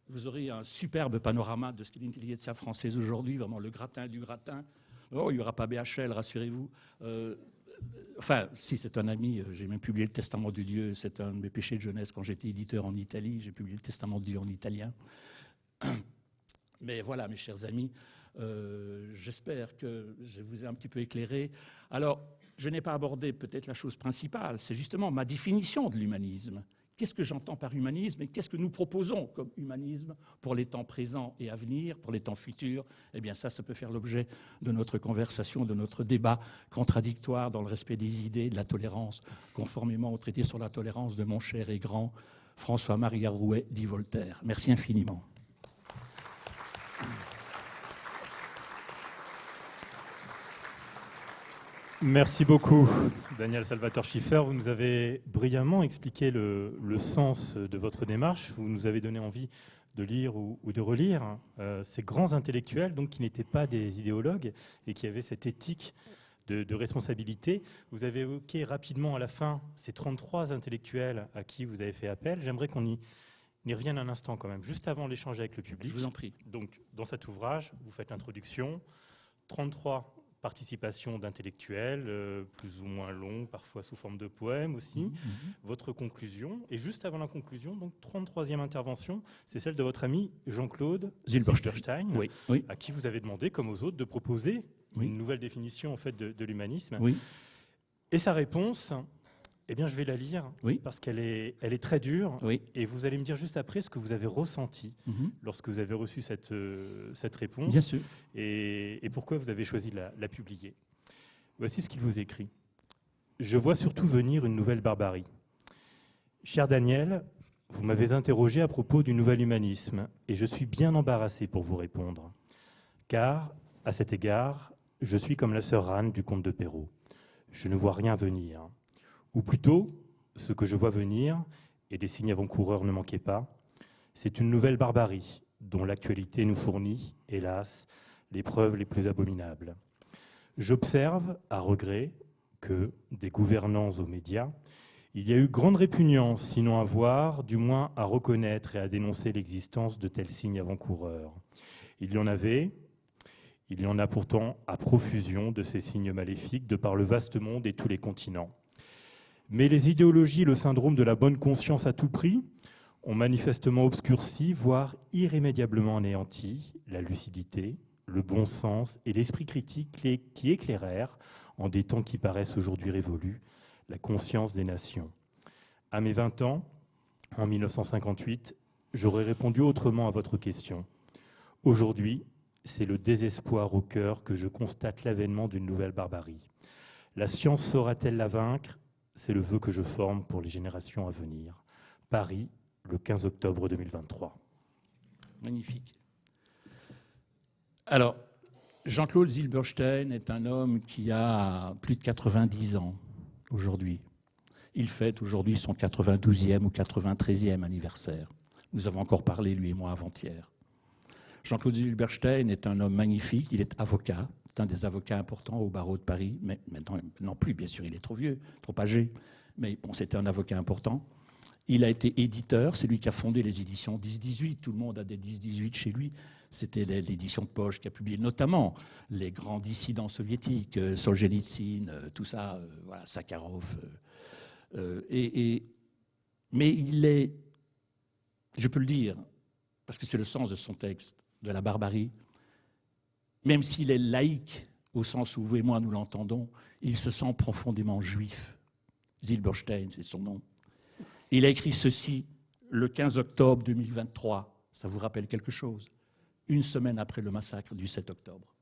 vous aurez un superbe panorama de ce qu'est l'intelligentsia française aujourd'hui, vraiment le gratin du gratin. Oh, il n'y aura pas BHL, rassurez-vous. Enfin, si c'est un ami, j'ai même publié le Testament de Dieu, c'est un de mes péchés de jeunesse quand j'étais éditeur en Italie, j'ai publié le Testament de Dieu en italien. Mais voilà, mes chers amis, j'espère que je vous ai un petit peu éclairé. Alors, je n'ai pas abordé peut-être la chose principale, c'est justement ma définition de l'humanisme. Qu'est-ce que j'entends par humanisme et qu'est-ce que nous proposons comme humanisme pour les temps présents et à venir, pour les temps futurs? Eh bien ça peut faire l'objet de notre conversation, de notre débat contradictoire dans le respect des idées, de la tolérance, conformément au traité sur la tolérance de mon cher et grand François-Marie Arouet, dit Voltaire. Merci infiniment. Merci beaucoup, Daniel Salvatore Schiffer. Vous nous avez brillamment expliqué le sens de votre démarche. Vous nous avez donné envie de lire ou de relire ces grands intellectuels donc, qui n'étaient pas des idéologues et qui avaient cette éthique de responsabilité. Vous avez évoqué rapidement à la fin ces 33 intellectuels à qui vous avez fait appel. J'aimerais qu'on y revienne un instant quand même, juste avant l'échange avec le public. Je vous en prie. Donc, dans cet ouvrage, vous faites l'introduction, 33 participation d'intellectuels, plus ou moins longs, parfois sous forme de poèmes aussi. Votre conclusion, et juste avant la conclusion, donc 33e intervention, c'est celle de votre ami Jean-Claude Silberstein, oui. à qui vous avez demandé, comme aux autres, de proposer une nouvelle définition en fait, de l'humanisme. Oui. Et sa réponse, eh bien, je vais la lire, parce qu'elle est très dure, et vous allez me dire juste après ce que vous avez ressenti lorsque vous avez reçu cette réponse. Bien sûr. Et pourquoi vous avez choisi de la publier. Voici ce qu'il vous écrit. « Je vois surtout venir une nouvelle barbarie. Cher Daniel, vous m'avez interrogé à propos du nouvel humanisme, et je suis bien embarrassé pour vous répondre. Car, à cet égard, je suis comme la sœur Anne du comte de Perrault. Je ne vois rien venir. Ou plutôt, ce que je vois venir, et les signes avant-coureurs ne manquaient pas, c'est une nouvelle barbarie dont l'actualité nous fournit, hélas, les preuves les plus abominables. J'observe, à regret, que, des gouvernants aux médias, il y a eu grande répugnance, sinon à voir, du moins à reconnaître et à dénoncer l'existence de tels signes avant-coureurs. Il y en a pourtant à profusion de ces signes maléfiques de par le vaste monde et tous les continents. Mais les idéologies et le syndrome de la bonne conscience à tout prix ont manifestement obscurci, voire irrémédiablement anéanti, la lucidité, le bon sens et l'esprit critique qui éclairèrent, en des temps qui paraissent aujourd'hui révolus, la conscience des nations. À mes 20 ans, en 1958, j'aurais répondu autrement à votre question. Aujourd'hui, c'est le désespoir au cœur que je constate l'avènement d'une nouvelle barbarie. La science saura-t-elle la vaincre ? C'est le vœu que je forme pour les générations à venir. Paris, le 15 octobre 2023. Magnifique. Alors, Jean-Claude Silberstein est un homme qui a plus de 90 ans aujourd'hui. Il fête aujourd'hui son 92e ou 93e anniversaire. Nous avons encore parlé, lui et moi, avant-hier. Jean-Claude Zilberstein est un homme magnifique, il est avocat, c'est un des avocats importants au barreau de Paris, mais maintenant non plus, bien sûr, il est trop vieux, trop âgé, mais bon, c'était un avocat important. Il a été éditeur, c'est lui qui a fondé les éditions 10-18, tout le monde a des 10-18 chez lui. C'était l'édition de poche qui a publié notamment les grands dissidents soviétiques, Solzhenitsyn, tout ça, voilà, Sakharov. Mais il est, je peux le dire, parce que c'est le sens de son texte, de la barbarie, même s'il est laïque, au sens où vous et moi nous l'entendons, il se sent profondément juif. Zilberstein, c'est son nom. Il a écrit ceci le 15 octobre 2023. Ça vous rappelle quelque chose? Une semaine après le massacre du 7 octobre.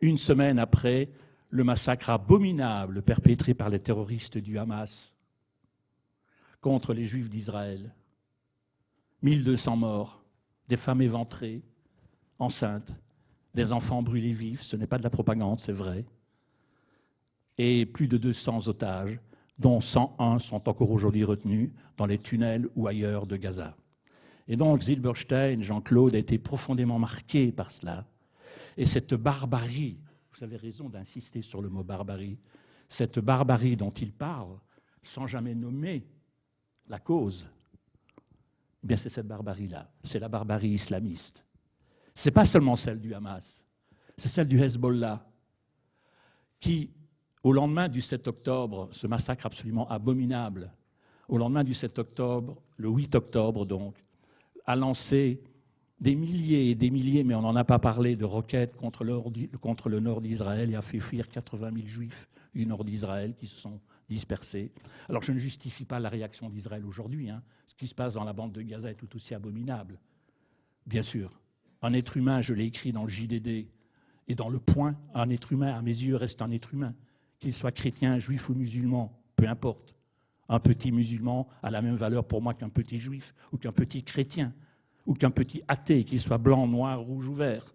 Une semaine après le massacre abominable perpétré par les terroristes du Hamas contre les Juifs d'Israël. 1200 morts, des femmes éventrées, enceintes, des enfants brûlés vifs, ce n'est pas de la propagande, c'est vrai, et plus de 200 otages, dont 101 sont encore aujourd'hui retenus dans les tunnels ou ailleurs de Gaza. Et donc Zilberstein, Jean-Claude, a été profondément marqué par cela. Et cette barbarie, vous avez raison d'insister sur le mot barbarie, cette barbarie dont il parle, sans jamais nommer la cause, eh bien c'est cette barbarie-là, c'est la barbarie islamiste. Ce n'est pas seulement celle du Hamas, c'est celle du Hezbollah, qui, au lendemain du 7 octobre, ce massacre absolument abominable, au lendemain du 7 octobre, le 8 octobre donc, a lancé des milliers et des milliers, mais on n'en a pas parlé, de roquettes contre le nord d'Israël et a fait fuir 80 000 juifs du nord d'Israël qui se sont dispersés. Alors je ne justifie pas la réaction d'Israël aujourd'hui. Ce qui se passe dans la bande de Gaza est tout aussi abominable. Bien sûr, un être humain, je l'ai écrit dans le JDD et dans Le Point, un être humain, à mes yeux, reste un être humain. Qu'il soit chrétien, juif ou musulman, peu importe. Un petit musulman a la même valeur pour moi qu'un petit juif, ou qu'un petit chrétien, ou qu'un petit athée, qu'il soit blanc, noir, rouge ou vert.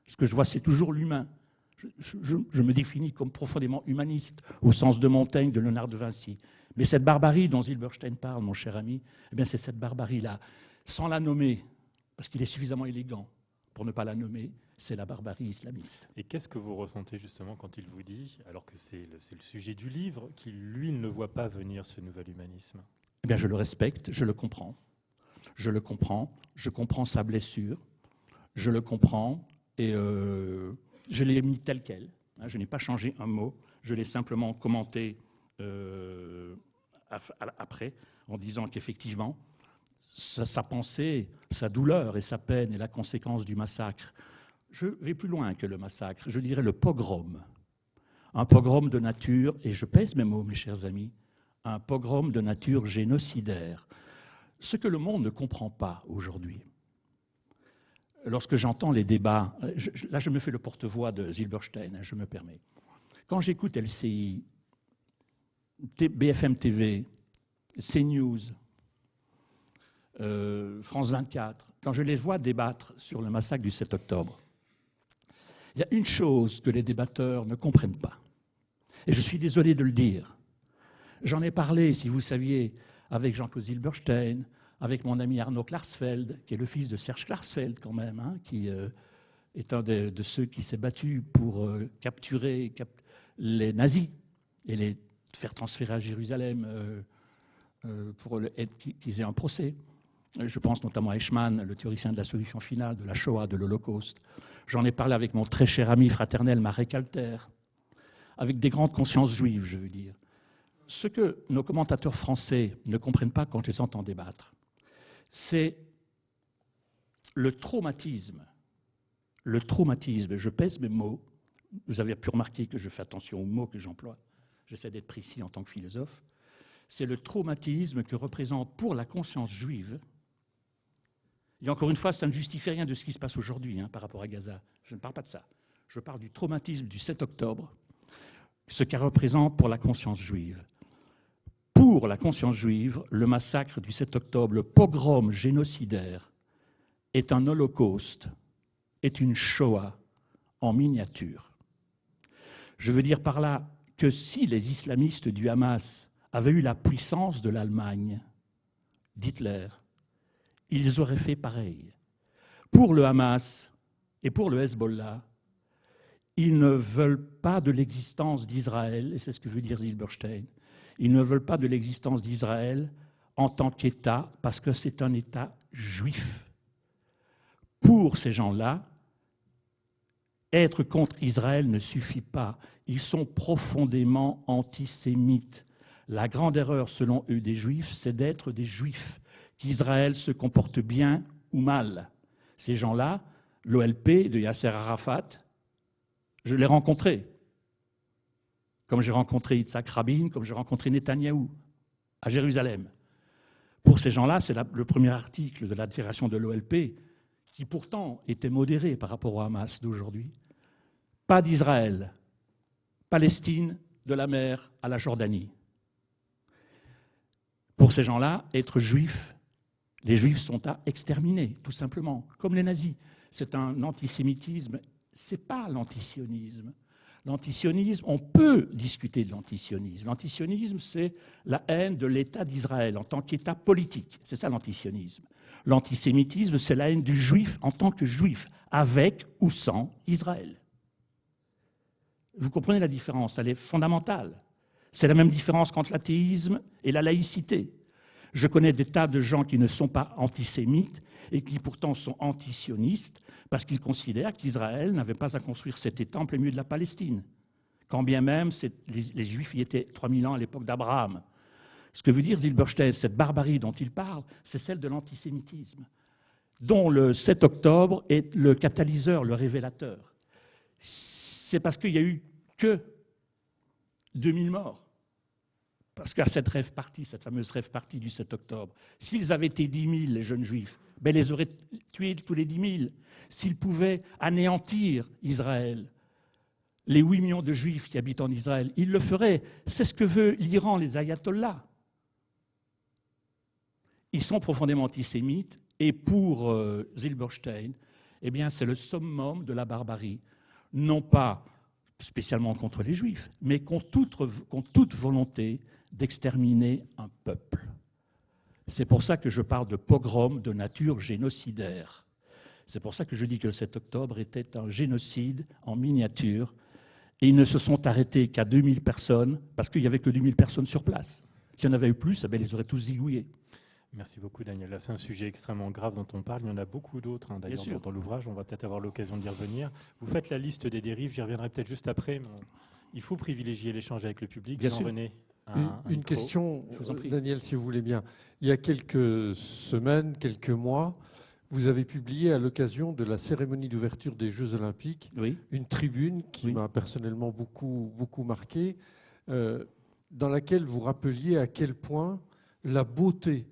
Ce que je vois, c'est toujours l'humain. Je me définis comme profondément humaniste, au sens de Montaigne, de Léonard de Vinci. Mais cette barbarie dont Zilberstein parle, mon cher ami, eh bien c'est cette barbarie-là, sans la nommer, parce qu'il est suffisamment élégant pour ne pas la nommer, c'est la barbarie islamiste. Et qu'est-ce que vous ressentez justement quand il vous dit, alors que c'est le sujet du livre, qu'il, lui, ne voit pas venir ce nouvel humanisme? Eh bien, je le respecte, je le comprends. Je le comprends, je comprends sa blessure, je le comprends, et je l'ai mis tel quel. Je n'ai pas changé un mot, je l'ai simplement commenté après, en disant qu'effectivement, sa pensée, sa douleur et sa peine est la conséquence du massacre. Je vais plus loin que le massacre, je dirais le pogrom. Un pogrom de nature, et je pèse mes mots, mes chers amis, un pogrom de nature génocidaire. Ce que le monde ne comprend pas aujourd'hui. Lorsque j'entends les débats, là je me fais le porte-voix de Zilberstein, je me permets. Quand j'écoute LCI, BFM TV, CNews, France 24, quand je les vois débattre sur le massacre du 7 octobre, il y a une chose que les débatteurs ne comprennent pas. Et je suis désolé de le dire. J'en ai parlé, si vous saviez, avec Jean-Claude Zilberstein, avec mon ami Arnaud Klarsfeld, qui est le fils de Serge Klarsfeld quand même, qui est un de ceux qui s'est battu pour capturer les nazis et les faire transférer à Jérusalem pour qu'ils aient un procès. Je pense notamment à Eichmann, le théoricien de la solution finale, de la Shoah, de l'Holocauste. J'en ai parlé avec mon très cher ami fraternel Marek Alter, avec des grandes consciences juives, je veux dire. Ce que nos commentateurs français ne comprennent pas quand ils entendent débattre, c'est le traumatisme. Le traumatisme, je pèse mes mots, vous avez pu remarquer que je fais attention aux mots que j'emploie, j'essaie d'être précis en tant que philosophe, c'est le traumatisme que représente pour la conscience juive. Et encore une fois, ça ne justifie rien de ce qui se passe aujourd'hui par rapport à Gaza. Je ne parle pas de ça. Je parle du traumatisme du 7 octobre, ce qu'elle représente pour la conscience juive. Pour la conscience juive, le massacre du 7 octobre, le pogrom génocidaire, est un holocauste, est une Shoah en miniature. Je veux dire par là que si les islamistes du Hamas avaient eu la puissance de l'Allemagne, d'Hitler, ils auraient fait pareil. pour le Hamas et pour le Hezbollah, ils ne veulent pas de l'existence d'Israël, et c'est ce que veut dire Zilberstein, ils ne veulent pas de l'existence d'Israël en tant qu'État, parce que c'est un État juif. Pour ces gens-là, être contre Israël ne suffit pas. Ils sont profondément antisémites. La grande erreur, selon eux, des Juifs, c'est d'être des Juifs, qu'Israël se comporte bien ou mal. Ces gens-là, l'OLP de Yasser Arafat, je l'ai rencontré, comme j'ai rencontré Yitzhak Rabin, comme j'ai rencontré Netanyahou, à Jérusalem. Pour ces gens-là, c'est le premier article de la déclaration de l'OLP, qui pourtant était modéré par rapport au Hamas d'aujourd'hui. Pas d'Israël, Palestine, de la mer à la Jordanie. Pour ces gens-là, être juif, les juifs sont à exterminer, tout simplement, comme les nazis. C'est un antisémitisme, ce n'est pas l'antisionisme. L'antisionisme, on peut discuter de l'antisionisme. L'antisionisme, c'est la haine de l'État d'Israël en tant qu'État politique. C'est ça l'antisionisme. L'antisémitisme, c'est la haine du juif en tant que juif, avec ou sans Israël. Vous comprenez la différence, elle est fondamentale. C'est la même différence qu'entre l'athéisme et la laïcité. Je connais des tas de gens qui ne sont pas antisémites et qui pourtant sont antisionistes parce qu'ils considèrent qu'Israël n'avait pas à construire cet État en plein milieu de la Palestine. Quand bien même les Juifs y étaient 3000 ans à l'époque d'Abraham. Ce que veut dire Zilberstein, cette barbarie dont il parle, c'est celle de l'antisémitisme, dont le 7 octobre est le catalyseur, le révélateur. C'est parce qu'il n'y a eu que 2000 morts. Parce qu'à cette fameuse rêve party du 7 octobre, s'ils avaient été 10 000, les jeunes juifs, ben ils les auraient tués tous les 10 000. S'ils pouvaient anéantir Israël, les 8 millions de juifs qui habitent en Israël, ils le feraient. C'est ce que veut l'Iran, les ayatollahs. Ils sont profondément antisémites, et pour Zilberstein, eh bien, c'est le summum de la barbarie. Non pas spécialement contre les Juifs, mais contre toute volonté d'exterminer un peuple. C'est pour ça que je parle de pogrom de nature génocidaire. C'est pour ça que je dis que le 7 octobre était un génocide en miniature, et ils ne se sont arrêtés qu'à 2000 personnes, parce qu'il n'y avait que 2000 personnes sur place. S'il y en avait eu plus, eh bien, ils les auraient tous zigouillés. Merci beaucoup, Daniel. Là, c'est un sujet extrêmement grave dont on parle. Il y en a beaucoup d'autres, hein, d'ailleurs, dans l'ouvrage. On va peut-être avoir l'occasion d'y revenir. Vous faites la liste des dérives. J'y reviendrai peut-être juste après. Mais il faut privilégier l'échange avec le public. Jean-René, une question, Daniel, si vous voulez bien. Il y a quelques semaines, quelques mois, vous avez publié à l'occasion de la cérémonie d'ouverture des Jeux Olympiques une tribune qui m'a personnellement beaucoup marqué, dans laquelle vous rappeliez à quel point la beauté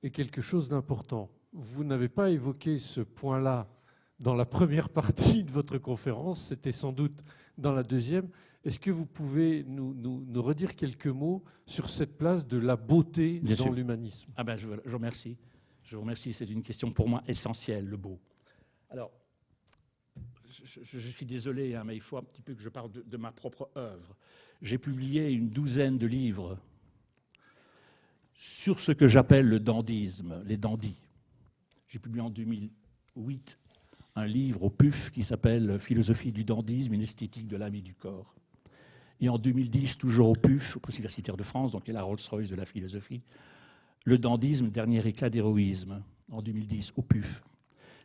est quelque chose d'important. Vous n'avez pas évoqué ce point-là dans la première partie de votre conférence, c'était sans doute dans la deuxième. Est-ce que vous pouvez nous redire quelques mots sur cette place de la beauté dans l'humanisme ? Ah ben, je vous remercie. Je vous remercie, c'est une question pour moi essentielle, le beau. Alors, je suis désolé, hein, mais il faut un petit peu que je parle de ma propre œuvre. J'ai publié une douzaine de livres sur ce que j'appelle le dandisme, les dandys. J'ai publié en 2008 un livre au PUF qui s'appelle « Philosophie du dandisme, une esthétique de l'âme et du corps ». Et en 2010, toujours au PUF, au Presse universitaire de France, donc qui est la Rolls-Royce de la philosophie, le dandisme, dernier éclat d'héroïsme, en 2010, au PUF.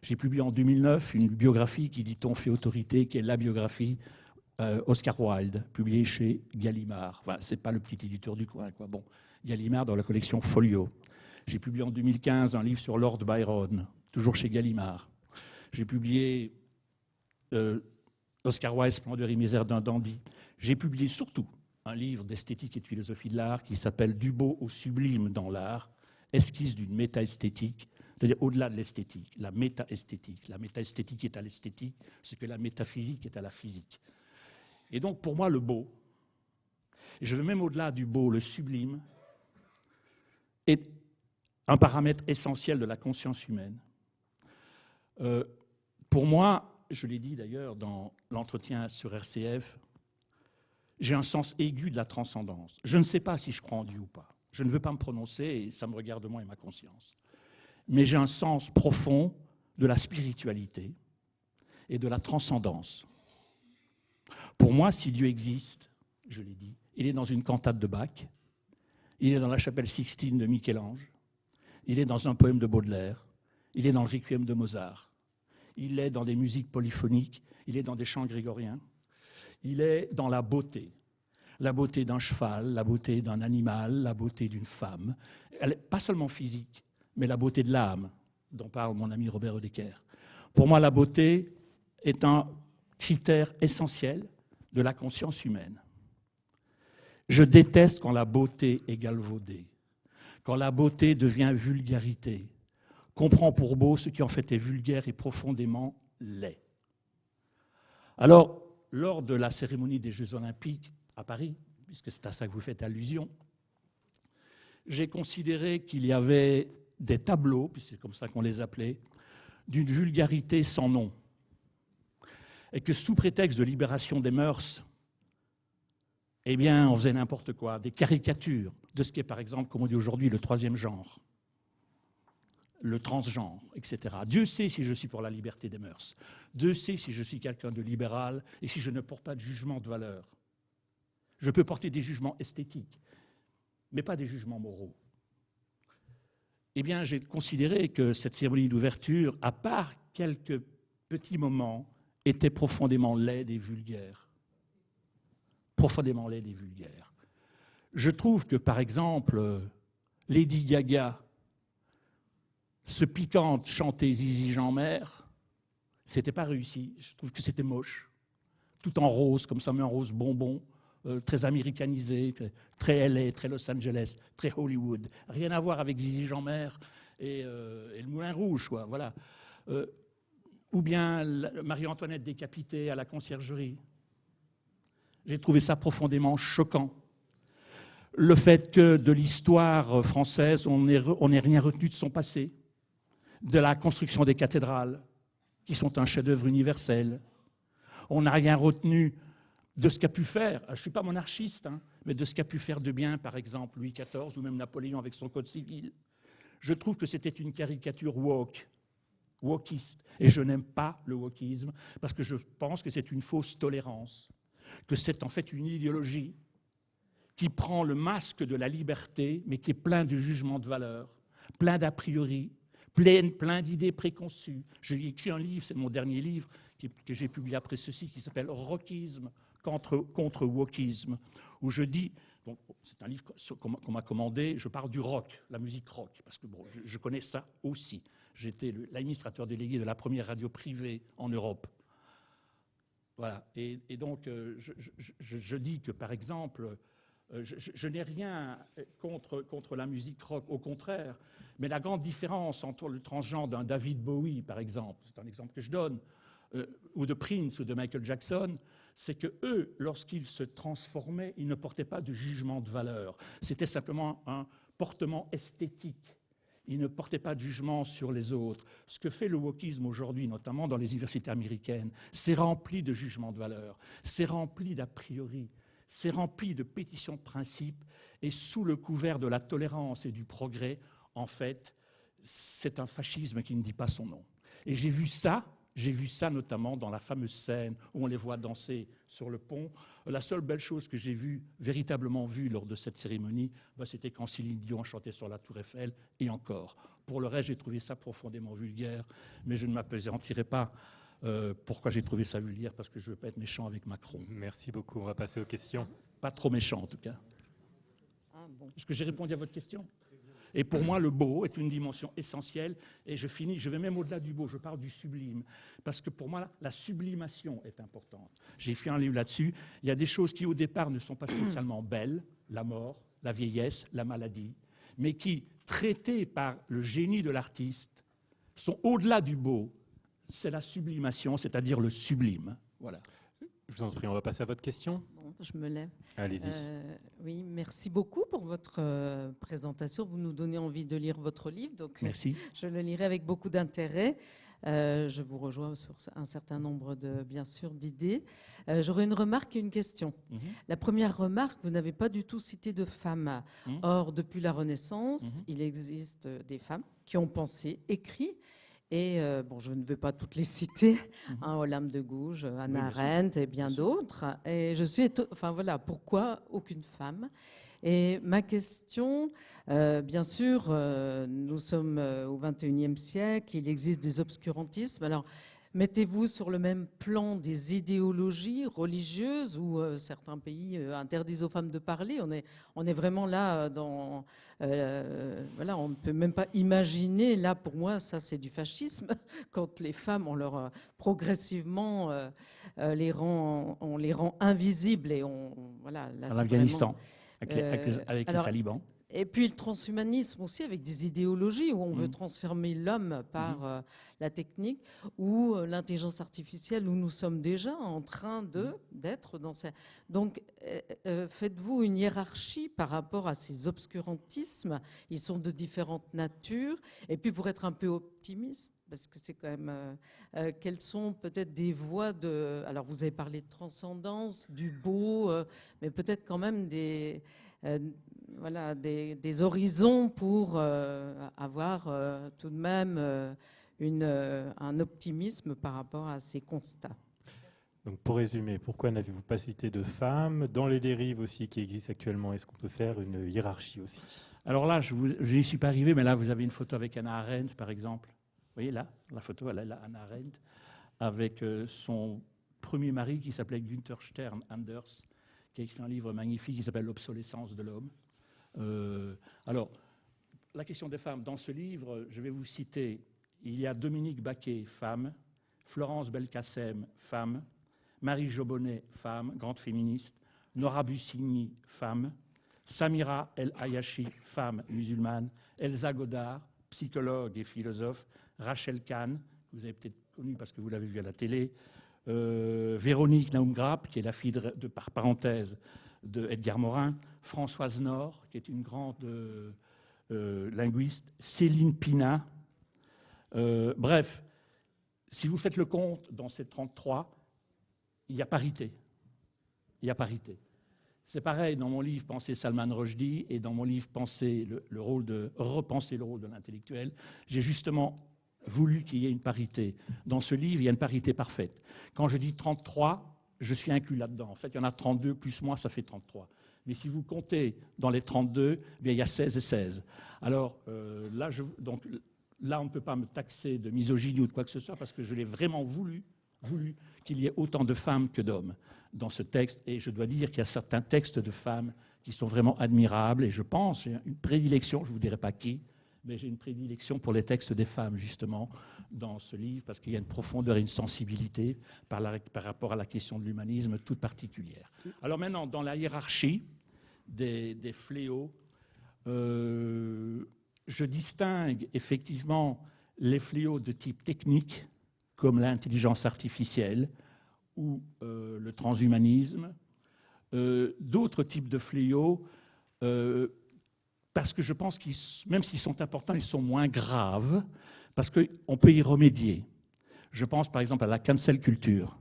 J'ai publié en 2009 une biographie qui, dit-on, fait autorité, qui est la biographie Oscar Wilde, publiée chez Gallimard. Enfin, c'est pas le petit éditeur du coin, quoi. Bon, Gallimard dans la collection Folio. J'ai publié en 2015 un livre sur Lord Byron, toujours chez Gallimard. J'ai publié Oscar Wilde, Splendeur et misère d'un dandy. J'ai publié surtout un livre d'esthétique et de philosophie de l'art qui s'appelle Du beau au sublime dans l'art, esquisse d'une métaesthétique, c'est-à-dire au-delà de l'esthétique, la métaesthétique. La métaesthétique est à l'esthétique, ce que la métaphysique est à la physique. Et donc, pour moi, le beau, et je vais même au-delà du beau, le sublime, est un paramètre essentiel de la conscience humaine. Pour moi, je l'ai dit d'ailleurs dans l'entretien sur RCF, j'ai un sens aigu de la transcendance. Je ne sais pas si je crois en Dieu ou pas. Je ne veux pas me prononcer, et ça me regarde moi et ma conscience. Mais j'ai un sens profond de la spiritualité et de la transcendance. Pour moi, si Dieu existe, je l'ai dit, il est dans une cantate de Bach, il est dans la chapelle Sixtine de Michel-Ange, il est dans un poème de Baudelaire, il est dans le Requiem de Mozart, il est dans des musiques polyphoniques, il est dans des chants grégoriens, il est dans la beauté d'un cheval, la beauté d'un animal, la beauté d'une femme, pas seulement physique, mais la beauté de l'âme, dont parle mon ami Robert Odecker. Pour moi, la beauté est un critère essentiel de la conscience humaine. Je déteste quand la beauté est galvaudée, quand la beauté devient vulgarité, qu'on prend pour beau ce qui en fait est vulgaire et profondément laid. Alors, lors de la cérémonie des Jeux Olympiques à Paris, puisque c'est à ça que vous faites allusion, j'ai considéré qu'il y avait des tableaux, puis c'est comme ça qu'on les appelait, d'une vulgarité sans nom. Et que sous prétexte de libération des mœurs, eh bien, on faisait n'importe quoi, des caricatures de ce qui est, par exemple, comme on dit aujourd'hui, le troisième genre, le transgenre, etc. Dieu sait si je suis pour la liberté des mœurs. Dieu sait si je suis quelqu'un de libéral et si je ne porte pas de jugement de valeur. Je peux porter des jugements esthétiques, mais pas des jugements moraux. Eh bien, j'ai considéré que cette cérémonie d'ouverture, à part quelques petits moments, était profondément laide et vulgaire. Profondément laide et vulgaire. Je trouve que, par exemple, Lady Gaga, ce piquante chanter Zizi Jeanmaire, c'était pas réussi. Je trouve que c'était moche. Tout en rose, comme ça, mais en rose bonbon, très américanisé, très LA, très Los Angeles, très Hollywood. Rien à voir avec Zizi Jeanmaire et le Moulin Rouge, quoi, voilà. Ou bien Marie-Antoinette décapitée à la conciergerie. J'ai trouvé ça profondément choquant. Le fait que de l'histoire française, on n'ait rien retenu de son passé, de la construction des cathédrales, qui sont un chef-d'œuvre universel. On n'a rien retenu de ce qu'a pu faire, je ne suis pas monarchiste, mais de ce qu'a pu faire de bien, par exemple, Louis XIV ou même Napoléon avec son code civil. Je trouve que c'était une caricature wokiste. Et je n'aime pas le wokisme, parce que je pense que c'est une fausse tolérance, que c'est en fait une idéologie qui prend le masque de la liberté, mais qui est plein de jugements de valeur, plein d'a priori, plein d'idées préconçues. J'ai écrit un livre, c'est mon dernier livre, que j'ai publié après ceci, qui s'appelle « Rockisme contre wokisme », où je dis, donc, c'est un livre qu'on m'a commandé, je parle du rock, la musique rock, parce que bon, je connais ça aussi. J'étais l'administrateur délégué de la première radio privée en Europe. Voilà. Et donc, je dis que, par exemple, je n'ai rien contre la musique rock, au contraire, mais la grande différence entre le transgenre d'un David Bowie, par exemple, c'est un exemple que je donne, ou de Prince ou de Michael Jackson, c'est que eux, lorsqu'ils se transformaient, ils ne portaient pas de jugement de valeur. C'était simplement un portement esthétique. Ils ne portaient pas de jugement sur les autres. Ce que fait le wokisme aujourd'hui, notamment dans les universités américaines, c'est rempli de jugements de valeur, c'est rempli d'a priori, c'est rempli de pétitions de principe, et sous le couvert de la tolérance et du progrès, en fait, c'est un fascisme qui ne dit pas son nom. Et j'ai vu ça notamment dans la fameuse scène où on les voit danser sur le pont. La seule belle chose que j'ai véritablement vue lors de cette cérémonie, c'était quand Céline Dion chantait sur la Tour Eiffel, et encore. Pour le reste, j'ai trouvé ça profondément vulgaire, mais je ne m'appesantirai pas. Pourquoi j'ai trouvé ça vulgaire? Parce que je ne veux pas être méchant avec Macron. Merci beaucoup. On va passer aux questions. Pas trop méchant, en tout cas. Est-ce que j'ai répondu à votre question? Et pour moi, le beau est une dimension essentielle. Et je vais même au-delà du beau, je parle du sublime. Parce que pour moi, la sublimation est importante. J'ai fait un livre là-dessus. Il y a des choses qui, au départ, ne sont pas spécialement belles, la mort, la vieillesse, la maladie, mais qui, traitées par le génie de l'artiste, sont au-delà du beau. C'est la sublimation, c'est-à-dire le sublime. Voilà. Je vous en prie, on va passer à votre question. Bon, je me lève. Allez-y. Oui, merci beaucoup pour votre présentation. Vous nous donnez envie de lire votre livre, donc merci. Je le lirai avec beaucoup d'intérêt. Je vous rejoins sur un certain nombre bien sûr, d'idées. J'aurais une remarque et une question. La première remarque, vous n'avez pas du tout cité de femmes. Or, depuis la Renaissance, il existe des femmes qui ont pensé, écrit Et bon, je ne veux pas toutes les citer, Olympe de Gouges, Hannah Arendt et bien d'autres. Et je suis, enfin voilà, pourquoi aucune femme? Et ma question, bien sûr, nous sommes au XXIe siècle, il existe des obscurantismes. Alors, mettez-vous sur le même plan des idéologies religieuses où certains pays interdisent aux femmes de parler. On est vraiment là dans... voilà, on ne peut même pas imaginer, là pour moi, ça c'est du fascisme, quand les femmes, on leur progressivement, on les rend invisibles. Et voilà, là, en Afghanistan, avec les talibans. Et puis le transhumanisme aussi, avec des idéologies où on veut transformer l'homme par la technique, ou l'intelligence artificielle, où nous sommes déjà en train d'être dans ça. Donc, faites-vous une hiérarchie par rapport à ces obscurantismes? Ils sont de différentes natures. Et puis, pour être un peu optimiste, parce que c'est quand même... quelles sont peut-être des voies de... Alors, vous avez parlé de transcendance, du beau, mais peut-être quand même des horizons pour avoir tout de même un optimisme par rapport à ces constats. Donc pour résumer, pourquoi n'avez-vous pas cité de femmes? Dans les dérives aussi qui existent actuellement, est-ce qu'on peut faire une hiérarchie aussi? Alors là, je n'y suis pas arrivé, mais là, vous avez une photo avec Hannah Arendt, par exemple. Vous voyez là, la photo, elle est là, Hannah Arendt, avec son premier mari qui s'appelait Günther Stern Anders, qui a écrit un livre magnifique qui s'appelle L'obsolescence de l'homme. Alors, la question des femmes. Dans ce livre, je vais vous citer, il y a Dominique Baquet, femme, Florence Belkacem, femme, Marie Jobonnet, femme, grande féministe, Nora Bussigny, femme, Samira El Hayashi, femme musulmane, Elsa Godard, psychologue et philosophe, Rachel Kahn, que vous avez peut-être connue parce que vous l'avez vue à la télé, Véronique Naumgrapp, qui est la fille par parenthèse de Edgar Morin, Françoise Nord, qui est une grande linguiste, Céline Pina. Bref, si vous faites le compte, dans ces 33, il y a parité. Il y a parité. C'est pareil dans mon livre Penser Salman Rushdie et dans mon livre Repenser le rôle de l'intellectuel. J'ai justement voulu qu'il y ait une parité. Dans ce livre, il y a une parité parfaite. Quand je dis 33, je suis inclus là-dedans. En fait, il y en a 32, plus moi, ça fait 33. Mais si vous comptez dans les 32, bien, il y a 16 et 16. Alors là, on ne peut pas me taxer de misogynie ou de quoi que ce soit, parce que je l'ai vraiment voulu qu'il y ait autant de femmes que d'hommes dans ce texte. Et je dois dire qu'il y a certains textes de femmes qui sont vraiment admirables. Et je pense, j'ai une prédilection, je ne vous dirai pas qui, mais j'ai une prédilection pour les textes des femmes, justement, dans ce livre, parce qu'il y a une profondeur et une sensibilité par rapport à la question de l'humanisme toute particulière. Alors maintenant, dans la hiérarchie des fléaux, je distingue effectivement les fléaux de type technique, comme l'intelligence artificielle ou le transhumanisme, d'autres types de fléaux, parce que je pense que même s'ils sont importants, ils sont moins graves, parce qu'on peut y remédier. Je pense par exemple à la cancel culture.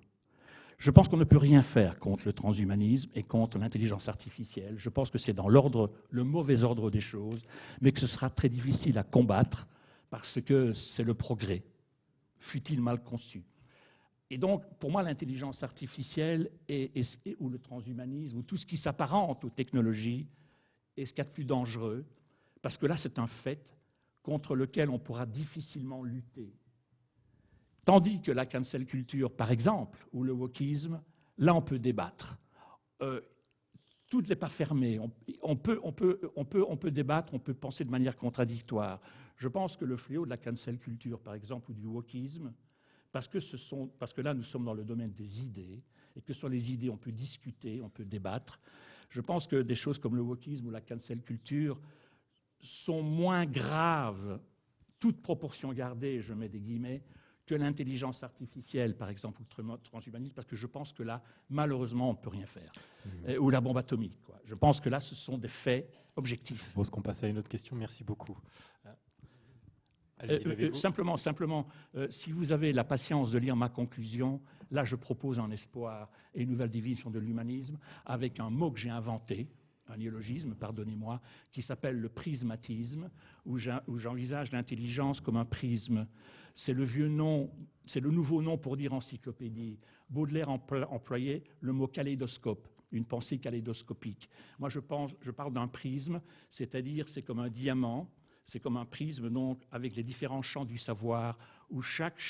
Je pense qu'on ne peut rien faire contre le transhumanisme et contre l'intelligence artificielle. Je pense que c'est dans le mauvais ordre des choses, mais que ce sera très difficile à combattre, parce que c'est le progrès, fût-il mal conçu. Et donc, pour moi, l'intelligence artificielle ou le transhumanisme, ou tout ce qui s'apparente aux technologies, est ce qu'il y a de plus dangereux, parce que là, c'est un fait contre lequel on pourra difficilement lutter. Tandis que la cancel culture, par exemple, ou le wokisme, là, on peut débattre. Tout n'est pas fermé. On peut débattre, on peut penser de manière contradictoire. Je pense que le fléau de la cancel culture, par exemple, ou du wokisme, parce que là, nous sommes dans le domaine des idées, et que sur les idées, on peut discuter, on peut débattre. Je pense que des choses comme le wokisme ou la cancel culture sont moins graves, toute proportion gardée, je mets des guillemets, que l'intelligence artificielle, par exemple, ou le transhumanisme, parce que je pense que là, malheureusement, on ne peut rien faire. Ou la bombe atomique, quoi. Je pense que là, ce sont des faits objectifs. Je propose qu'on passe à une autre question. Merci beaucoup. Simplement, si vous avez la patience de lire ma conclusion, là, je propose un espoir et une nouvelle définition de l'humanisme avec un mot que j'ai inventé, un néologisme, pardonnez-moi, qui s'appelle le prismatisme, où j'envisage l'intelligence comme un prisme. C'est le nouveau nom pour dire encyclopédie. Baudelaire employait le mot kaléidoscope, une pensée kaléidoscopique. Moi, je parle d'un prisme, c'est-à-dire c'est comme un diamant, c'est comme un prisme donc avec les différents champs du savoir, où chaque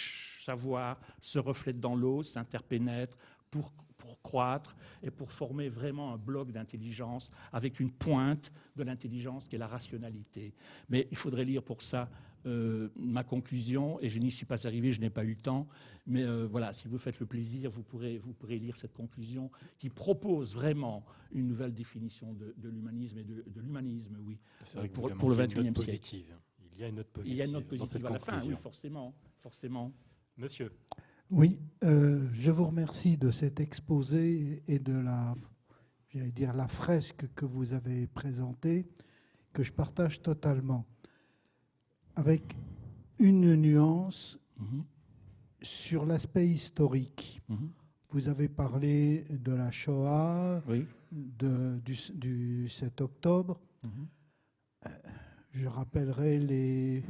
savoir se reflète dans l'autre, s'interpénètre pour croître et pour former vraiment un bloc d'intelligence avec une pointe de l'intelligence qui est la rationalité. Mais il faudrait lire pour ça ma conclusion, et je n'y suis pas arrivé, je n'ai pas eu le temps, mais voilà, si vous faites le plaisir, vous pourrez lire cette conclusion qui propose vraiment une nouvelle définition de l'humanisme et de l'humanisme, oui, pour le XXIe siècle. Il y a une note positive. Il y a une note positive à la fin, oui, forcément. Monsieur. Oui, je vous remercie de cet exposé et de la fresque que vous avez présentée, que je partage totalement. Avec une nuance sur l'aspect historique. Vous avez parlé de la Shoah, oui. du 7 octobre. Je rappellerai les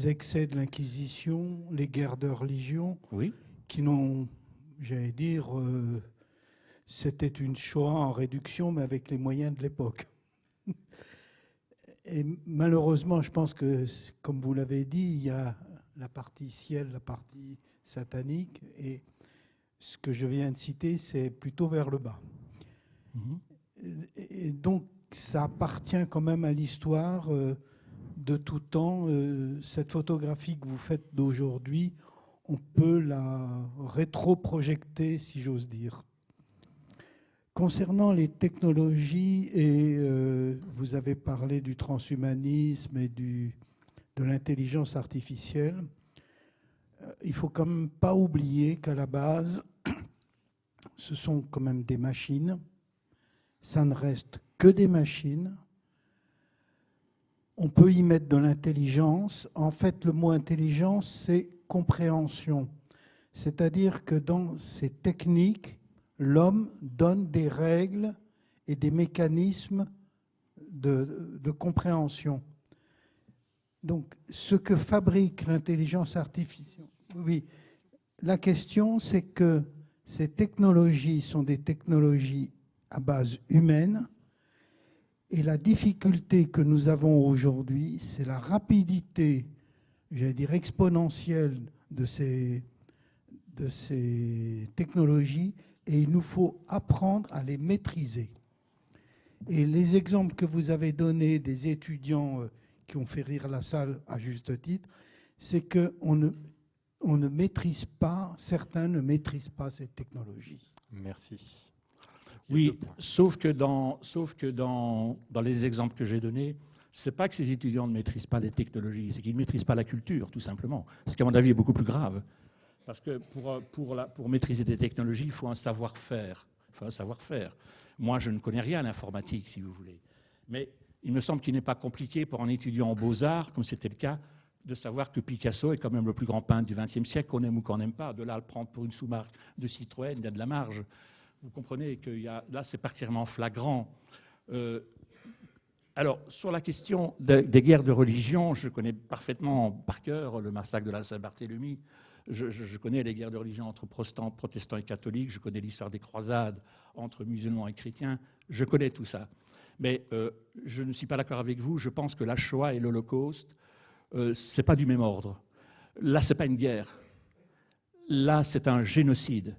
excès de l'Inquisition, les guerres de religion, oui. qui n'ont, c'était une Shoah en réduction, mais avec les moyens de l'époque. Et malheureusement, je pense que, comme vous l'avez dit, il y a la partie ciel, la partie satanique, et ce que je viens de citer, c'est plutôt vers le bas. Et donc, ça appartient quand même à l'histoire de tout temps. Cette photographie que vous faites d'aujourd'hui, on peut la rétroprojecter, si j'ose dire. Concernant les technologies, et vous avez parlé du transhumanisme et de l'intelligence artificielle, il ne faut quand même pas oublier qu'à la base, ce sont quand même des machines. Ça ne reste que des machines. On peut y mettre de l'intelligence. En fait, le mot intelligence, c'est compréhension. C'est-à-dire que dans ces techniques, l'homme donne des règles et des mécanismes de compréhension. Donc, ce que fabrique l'intelligence artificielle, oui, la question, c'est que ces technologies sont des technologies à base humaine, et la difficulté que nous avons aujourd'hui, c'est la rapidité, j'allais dire exponentielle, de ces technologies, et il nous faut apprendre à les maîtriser. Et les exemples que vous avez donnés des étudiants qui ont fait rire la salle à juste titre, c'est qu'on ne maîtrise pas, certains ne maîtrisent pas cette technologie. Merci. Oui, sauf que dans les exemples que j'ai donnés, ce n'est pas que ces étudiants ne maîtrisent pas les technologies, c'est qu'ils ne maîtrisent pas la culture, tout simplement. Ce qui, à mon avis, est beaucoup plus grave. Parce que pour maîtriser des technologies, il faut un savoir-faire. Moi, je ne connais rien à l'informatique, si vous voulez. Mais il me semble qu'il n'est pas compliqué pour un étudiant en beaux-arts, comme c'était le cas, de savoir que Picasso est quand même le plus grand peintre du XXe siècle, qu'on aime ou qu'on n'aime pas. De là à le prendre pour une sous-marque de Citroën, il y a de la marge. Vous comprenez que là, c'est particulièrement flagrant. Alors, sur la question des guerres de religion, je connais parfaitement par cœur le massacre de la Saint-Barthélemy. Je connais les guerres de religion entre protestants et catholiques. Je connais l'histoire des croisades entre musulmans et chrétiens. Je connais tout ça. Mais je ne suis pas d'accord avec vous. Je pense que la Shoah et l'Holocauste, ce n'est pas du même ordre. Là, ce n'est pas une guerre. Là, c'est un génocide.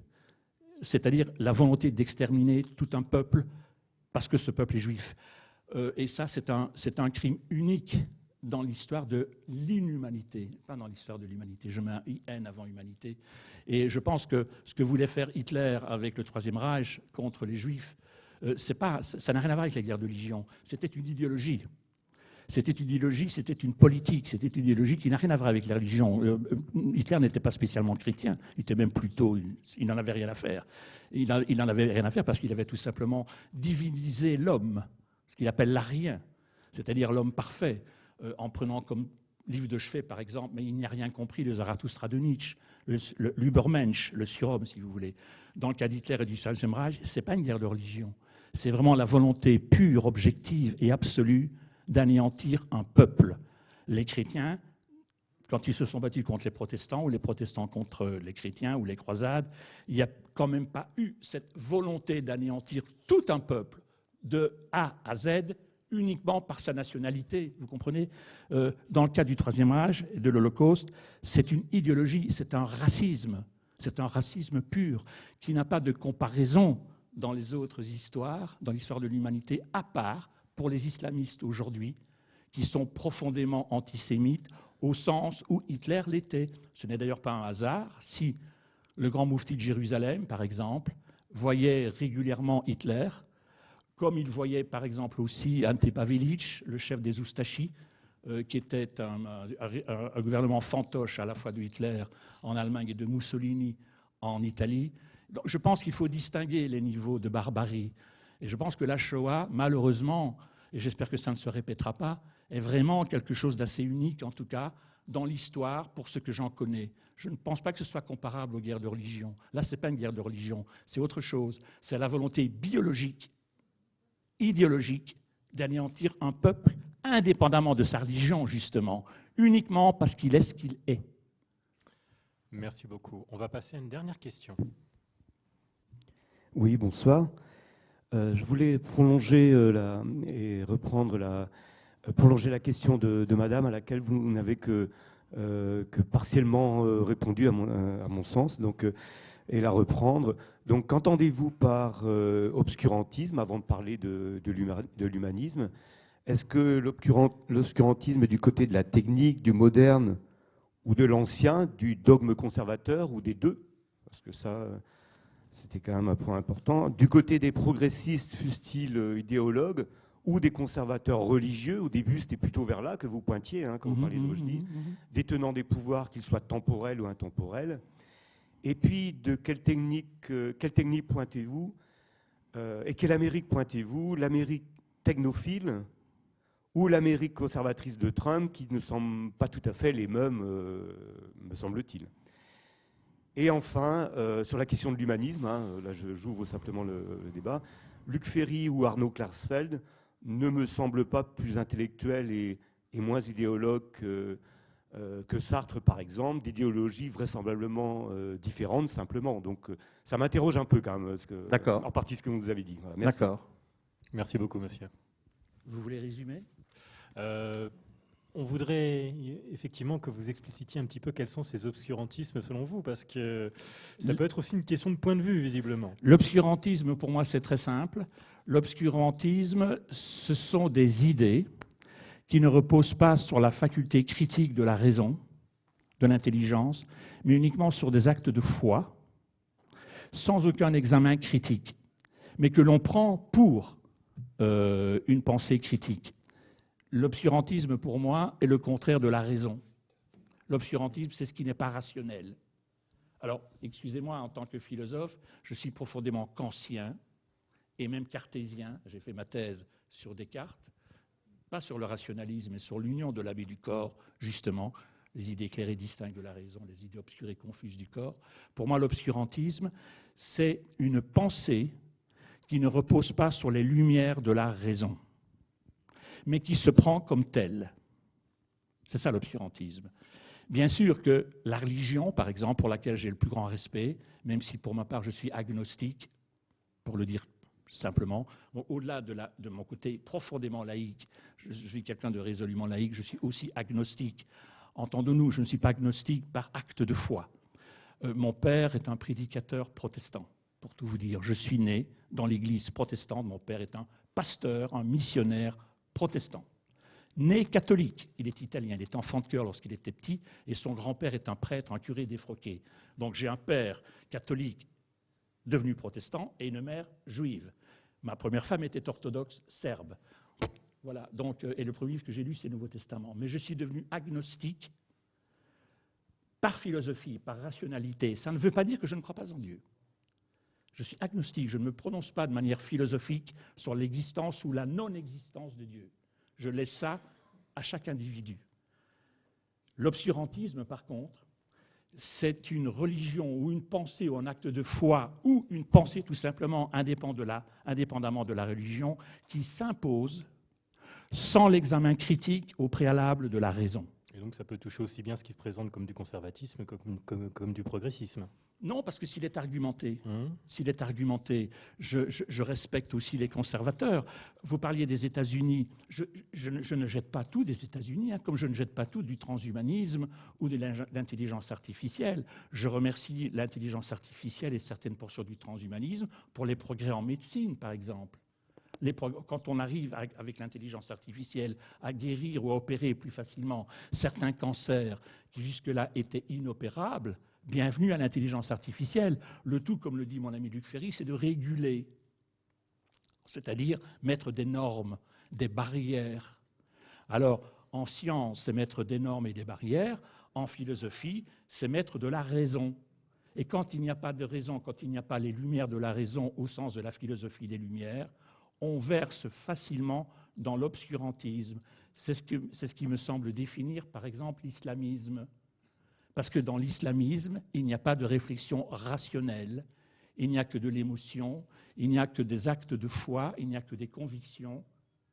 C'est-à-dire la volonté d'exterminer tout un peuple parce que ce peuple est juif. Et ça, c'est un crime unique dans l'histoire de l'inhumanité, pas dans l'histoire de l'humanité. Je mets un IN avant humanité. Et je pense que ce que voulait faire Hitler avec le Troisième Reich contre les Juifs, ça n'a rien à voir avec la guerre de religion. C'était une idéologie. C'était une politique, c'était une idéologie qui n'a rien à voir avec la religion. Hitler n'était pas spécialement chrétien, il était même plutôt, il n'en avait rien à faire. Il n'en avait rien à faire parce qu'il avait tout simplement divinisé l'homme, ce qu'il appelle l'arien, c'est-à-dire l'homme parfait, en prenant comme livre de chevet, par exemple, mais il n'y a rien compris, le Zarathustra de Nietzsche, l'Übermensch, le surhomme, si vous voulez. Dans le cas d'Hitler et du Troisième Reich, ce n'est pas une guerre de religion. c'est vraiment la volonté pure, objective et absolue d'anéantir un peuple. Les chrétiens, quand ils se sont battus contre les protestants, ou les protestants contre les chrétiens, ou les croisades, il n'y a quand même pas eu cette volonté d'anéantir tout un peuple, de A à Z, uniquement par sa nationalité. Vous comprenez ? Dans le cas du Troisième Âge et de l'Holocauste, c'est une idéologie, c'est un racisme pur, qui n'a pas de comparaison dans les autres histoires, dans l'histoire de l'humanité, à part pour les islamistes aujourd'hui, qui sont profondément antisémites, au sens où Hitler l'était. Ce n'est d'ailleurs pas un hasard si le grand moufti de Jérusalem, par exemple, voyait régulièrement Hitler, comme il voyait par exemple aussi Ante Pavelić, le chef des Oustachis, qui était un gouvernement fantoche à la fois de Hitler en Allemagne et de Mussolini en Italie. Donc, je pense qu'il faut distinguer les niveaux de barbarie. Et je pense que la Shoah, malheureusement, et j'espère que ça ne se répétera pas, est vraiment quelque chose d'assez unique, en tout cas, dans l'histoire, pour ce que j'en connais. Je ne pense pas que ce soit comparable aux guerres de religion. Là, ce n'est pas une guerre de religion, c'est autre chose. C'est la volonté biologique, idéologique, d'anéantir un peuple indépendamment de sa religion, justement, uniquement parce qu'il est ce qu'il est. Merci beaucoup. On va passer à une dernière question. Oui, bonsoir. Je voulais prolonger prolonger la question de Madame, à laquelle vous n'avez que partiellement répondu à mon sens, donc, et la reprendre. Donc, qu'entendez-vous par obscurantisme, avant de parler de l'humanisme? Est-ce que l'obscurantisme est du côté de la technique, du moderne ou de l'ancien, du dogme conservateur ou des deux? Parce que ça, c'était quand même un point important. Du côté des progressistes, fussent-ils idéologues, ou des conservateurs religieux? Au début, c'était plutôt vers là que vous pointiez, hein, quand vous parliez de Rushdie, détenant des pouvoirs, qu'ils soient temporels ou intemporels. Et puis, de quelle technique pointez-vous et quelle Amérique pointez-vous? L'Amérique technophile ou l'Amérique conservatrice de Trump, qui ne semblent pas tout à fait les mêmes, me semble-t-il. Et enfin, sur la question de l'humanisme, hein, là j'ouvre simplement le débat, Luc Ferry ou Arnaud Klarsfeld ne me semblent pas plus intellectuels et moins idéologues que Sartre, par exemple, d'idéologies vraisemblablement différentes, simplement. Donc ça m'interroge un peu quand même, en partie ce que vous nous avez dit. Voilà, merci. D'accord. Merci beaucoup, monsieur. Vous voulez résumer ? On voudrait effectivement que vous explicitiez un petit peu quels sont ces obscurantismes selon vous, parce que ça peut être aussi une question de point de vue, visiblement. L'obscurantisme, pour moi, c'est très simple. L'obscurantisme, ce sont des idées qui ne reposent pas sur la faculté critique de la raison, de l'intelligence, mais uniquement sur des actes de foi, sans aucun examen critique, mais que l'on prend pour une pensée critique. L'obscurantisme, pour moi, est le contraire de la raison. L'obscurantisme, c'est ce qui n'est pas rationnel. Alors, excusez-moi, en tant que philosophe, je suis profondément kantien et même cartésien. J'ai fait ma thèse sur Descartes, pas sur le rationalisme, mais sur l'union de l'âme et du corps, justement, les idées claires et distinctes de la raison, les idées obscures et confuses du corps. Pour moi, l'obscurantisme, c'est une pensée qui ne repose pas sur les lumières de la raison, mais qui se prend comme telle. C'est ça l'obscurantisme. Bien sûr que la religion, par exemple, pour laquelle j'ai le plus grand respect, même si pour ma part je suis agnostique, pour le dire simplement, au-delà de mon côté profondément laïque, je suis quelqu'un de résolument laïque, je suis aussi agnostique. Entendons-nous, je ne suis pas agnostique par acte de foi. Mon père est un prédicateur protestant, pour tout vous dire. Je suis né dans l'église protestante, mon père est un pasteur, un missionnaire protestant. Né catholique, il est italien, il est enfant de chœur lorsqu'il était petit, et son grand-père est un prêtre, un curé défroqué. Donc j'ai un père catholique devenu protestant et une mère juive. Ma première femme était orthodoxe serbe. Voilà, donc, et le premier livre que j'ai lu, c'est le Nouveau Testament. Mais je suis devenu agnostique par philosophie, par rationalité. Ça ne veut pas dire que je ne crois pas en Dieu. Je suis agnostique, je ne me prononce pas de manière philosophique sur l'existence ou la non-existence de Dieu. Je laisse ça à chaque individu. L'obscurantisme, par contre, c'est une religion ou une pensée ou un acte de foi ou une pensée tout simplement indépendamment de la religion qui s'impose sans l'examen critique au préalable de la raison. Et donc ça peut toucher aussi bien ce qui se présente comme du conservatisme comme du progressisme. Non, parce que s'il est argumenté, je respecte aussi les conservateurs. Vous parliez des États-Unis. Je ne jette pas tout des États-Unis, hein, comme je ne jette pas tout du transhumanisme ou de l'intelligence artificielle. Je remercie l'intelligence artificielle et certaines portions du transhumanisme pour les progrès en médecine, par exemple. Quand on arrive avec l'intelligence artificielle à guérir ou à opérer plus facilement certains cancers qui jusque-là étaient inopérables, bienvenue à l'intelligence artificielle. Le tout, comme le dit mon ami Luc Ferry, c'est de réguler, c'est-à-dire mettre des normes, des barrières. Alors, en science, c'est mettre des normes et des barrières. En philosophie, c'est mettre de la raison. Et quand il n'y a pas de raison, quand il n'y a pas les lumières de la raison au sens de la philosophie des lumières, on verse facilement dans l'obscurantisme. C'est ce qui me semble définir, par exemple, l'islamisme. Parce que dans l'islamisme, il n'y a pas de réflexion rationnelle, il n'y a que de l'émotion, il n'y a que des actes de foi, il n'y a que des convictions,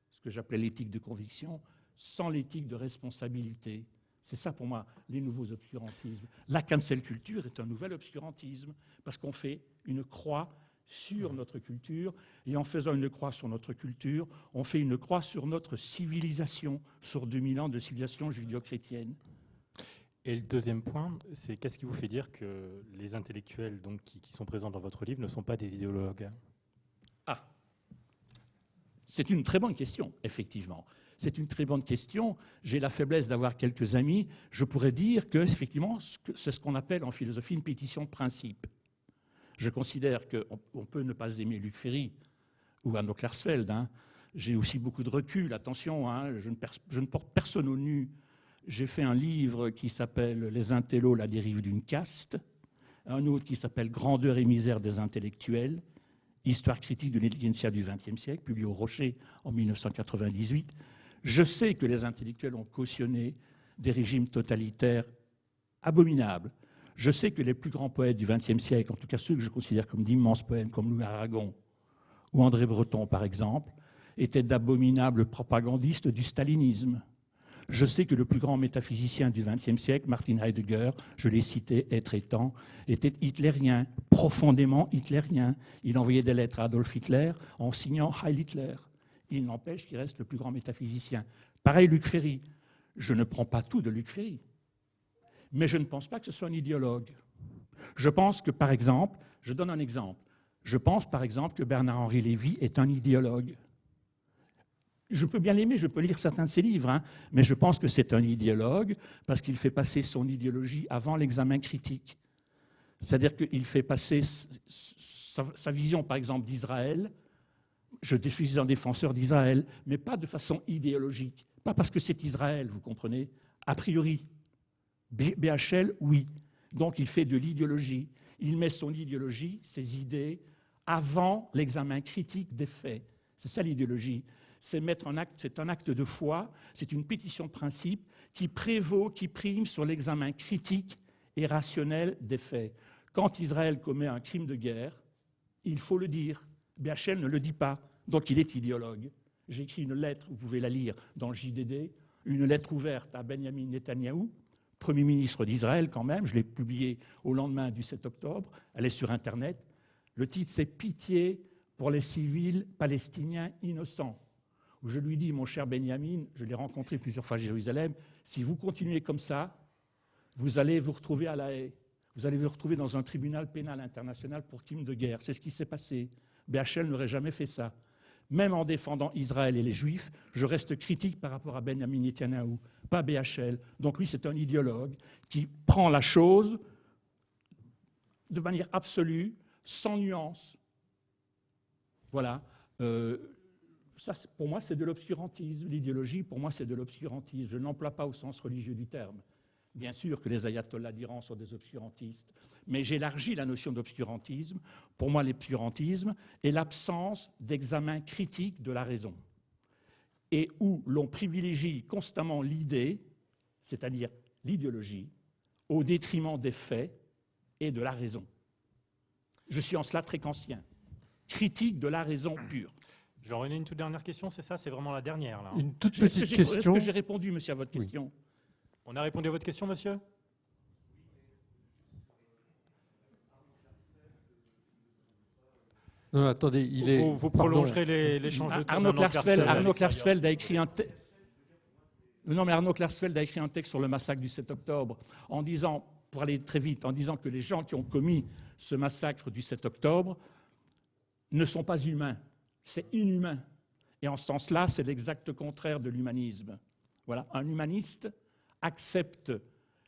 ce que j'appelais l'éthique de conviction, sans l'éthique de responsabilité. C'est ça pour moi, les nouveaux obscurantismes. La cancel culture est un nouvel obscurantisme, parce qu'on fait une croix sur notre culture, et en faisant une croix sur notre culture, on fait une croix sur notre civilisation, sur 2000 ans de civilisation judéo-chrétienne. Et le deuxième point, c'est qu'est-ce qui vous fait dire que les intellectuels donc, qui sont présents dans votre livre ne sont pas des idéologues? Ah, c'est une très bonne question, effectivement. C'est une très bonne question. J'ai la faiblesse d'avoir quelques amis. Je pourrais dire que, effectivement, c'est ce qu'on appelle en philosophie une pétition de principe. Je considère qu'on peut ne pas aimer Luc Ferry ou Arno Klarsfeld. Hein. J'ai aussi beaucoup de recul. Attention, hein, je ne porte personne au nu. J'ai fait un livre qui s'appelle « Les intellos, la dérive d'une caste », un autre qui s'appelle « Grandeur et misère des intellectuels », histoire critique de l'intelligentsia du XXe siècle, publié au Rocher en 1998. Je sais que les intellectuels ont cautionné des régimes totalitaires abominables. Je sais que les plus grands poètes du XXe siècle, en tout cas ceux que je considère comme d'immenses poètes, comme Louis Aragon ou André Breton, par exemple, étaient d'abominables propagandistes du stalinisme. Je sais que le plus grand métaphysicien du XXe siècle, Martin Heidegger, je l'ai cité, être étant, était hitlérien, profondément hitlérien. Il envoyait des lettres à Adolf Hitler en signant Heil Hitler. Il n'empêche qu'il reste le plus grand métaphysicien. Pareil Luc Ferry. Je ne prends pas tout de Luc Ferry. Mais je ne pense pas que ce soit un idéologue. Je pense que, par exemple, je donne un exemple. Je pense, par exemple, que Bernard-Henri Lévy est un idéologue. Je peux bien l'aimer, je peux lire certains de ses livres, hein, mais je pense que c'est un idéologue parce qu'il fait passer son idéologie avant l'examen critique. C'est-à-dire qu'il fait passer sa vision, par exemple, d'Israël. Je suis un défenseur d'Israël, mais pas de façon idéologique. Pas parce que c'est Israël, vous comprenez, a priori. BHL, oui. Donc il fait de l'idéologie. Il met son idéologie, ses idées, avant l'examen critique des faits. C'est ça l'idéologie. C'est un acte de foi, c'est une pétition de principe qui prévaut, qui prime sur l'examen critique et rationnel des faits. Quand Israël commet un crime de guerre, il faut le dire. BHL ne le dit pas, donc il est idéologue. J'ai écrit une lettre, vous pouvez la lire dans le JDD, une lettre ouverte à Benjamin Netanyahou, Premier ministre d'Israël quand même, je l'ai publiée au lendemain du 7 octobre, elle est sur Internet. Le titre, c'est « Pitié pour les civils palestiniens innocents ». Où je lui dis, mon cher Benjamin, je l'ai rencontré plusieurs fois à Jérusalem, si vous continuez comme ça, vous allez vous retrouver à La Haye. Vous allez vous retrouver dans un tribunal pénal international pour crime de guerre. C'est ce qui s'est passé. BHL n'aurait jamais fait ça. Même en défendant Israël et les Juifs, je reste critique par rapport à Benjamin Netanyahou, pas BHL. Donc lui, c'est un idéologue qui prend la chose de manière absolue, sans nuance. Voilà. Ça, pour moi, c'est de l'obscurantisme. L'idéologie, pour moi, c'est de l'obscurantisme. Je n'emploie pas au sens religieux du terme. Bien sûr que les ayatollahs d'Iran sont des obscurantistes, mais j'élargis la notion d'obscurantisme. Pour moi, l'obscurantisme est l'absence d'examen critique de la raison, et où l'on privilégie constamment l'idée, c'est-à-dire l'idéologie, au détriment des faits et de la raison. Je suis en cela très kantien, critique de la raison pure. Jean-René, une toute dernière question, c'est ça? C'est vraiment la dernière, là. Une toute petite question. Est-ce que j'ai répondu, monsieur, à votre question? On a répondu à votre question, monsieur? Non, attendez, vous prolongerez l'échange de temps. Arnaud Klarsfeld a écrit un texte. Non, mais Arnaud Klarsfeld a écrit un texte sur le massacre du 7 octobre en disant, pour aller très vite, en disant que les gens qui ont commis ce massacre du 7 octobre ne sont pas humains, c'est inhumain. Et en ce sens-là, c'est l'exact contraire de l'humanisme. Voilà, un humaniste accepte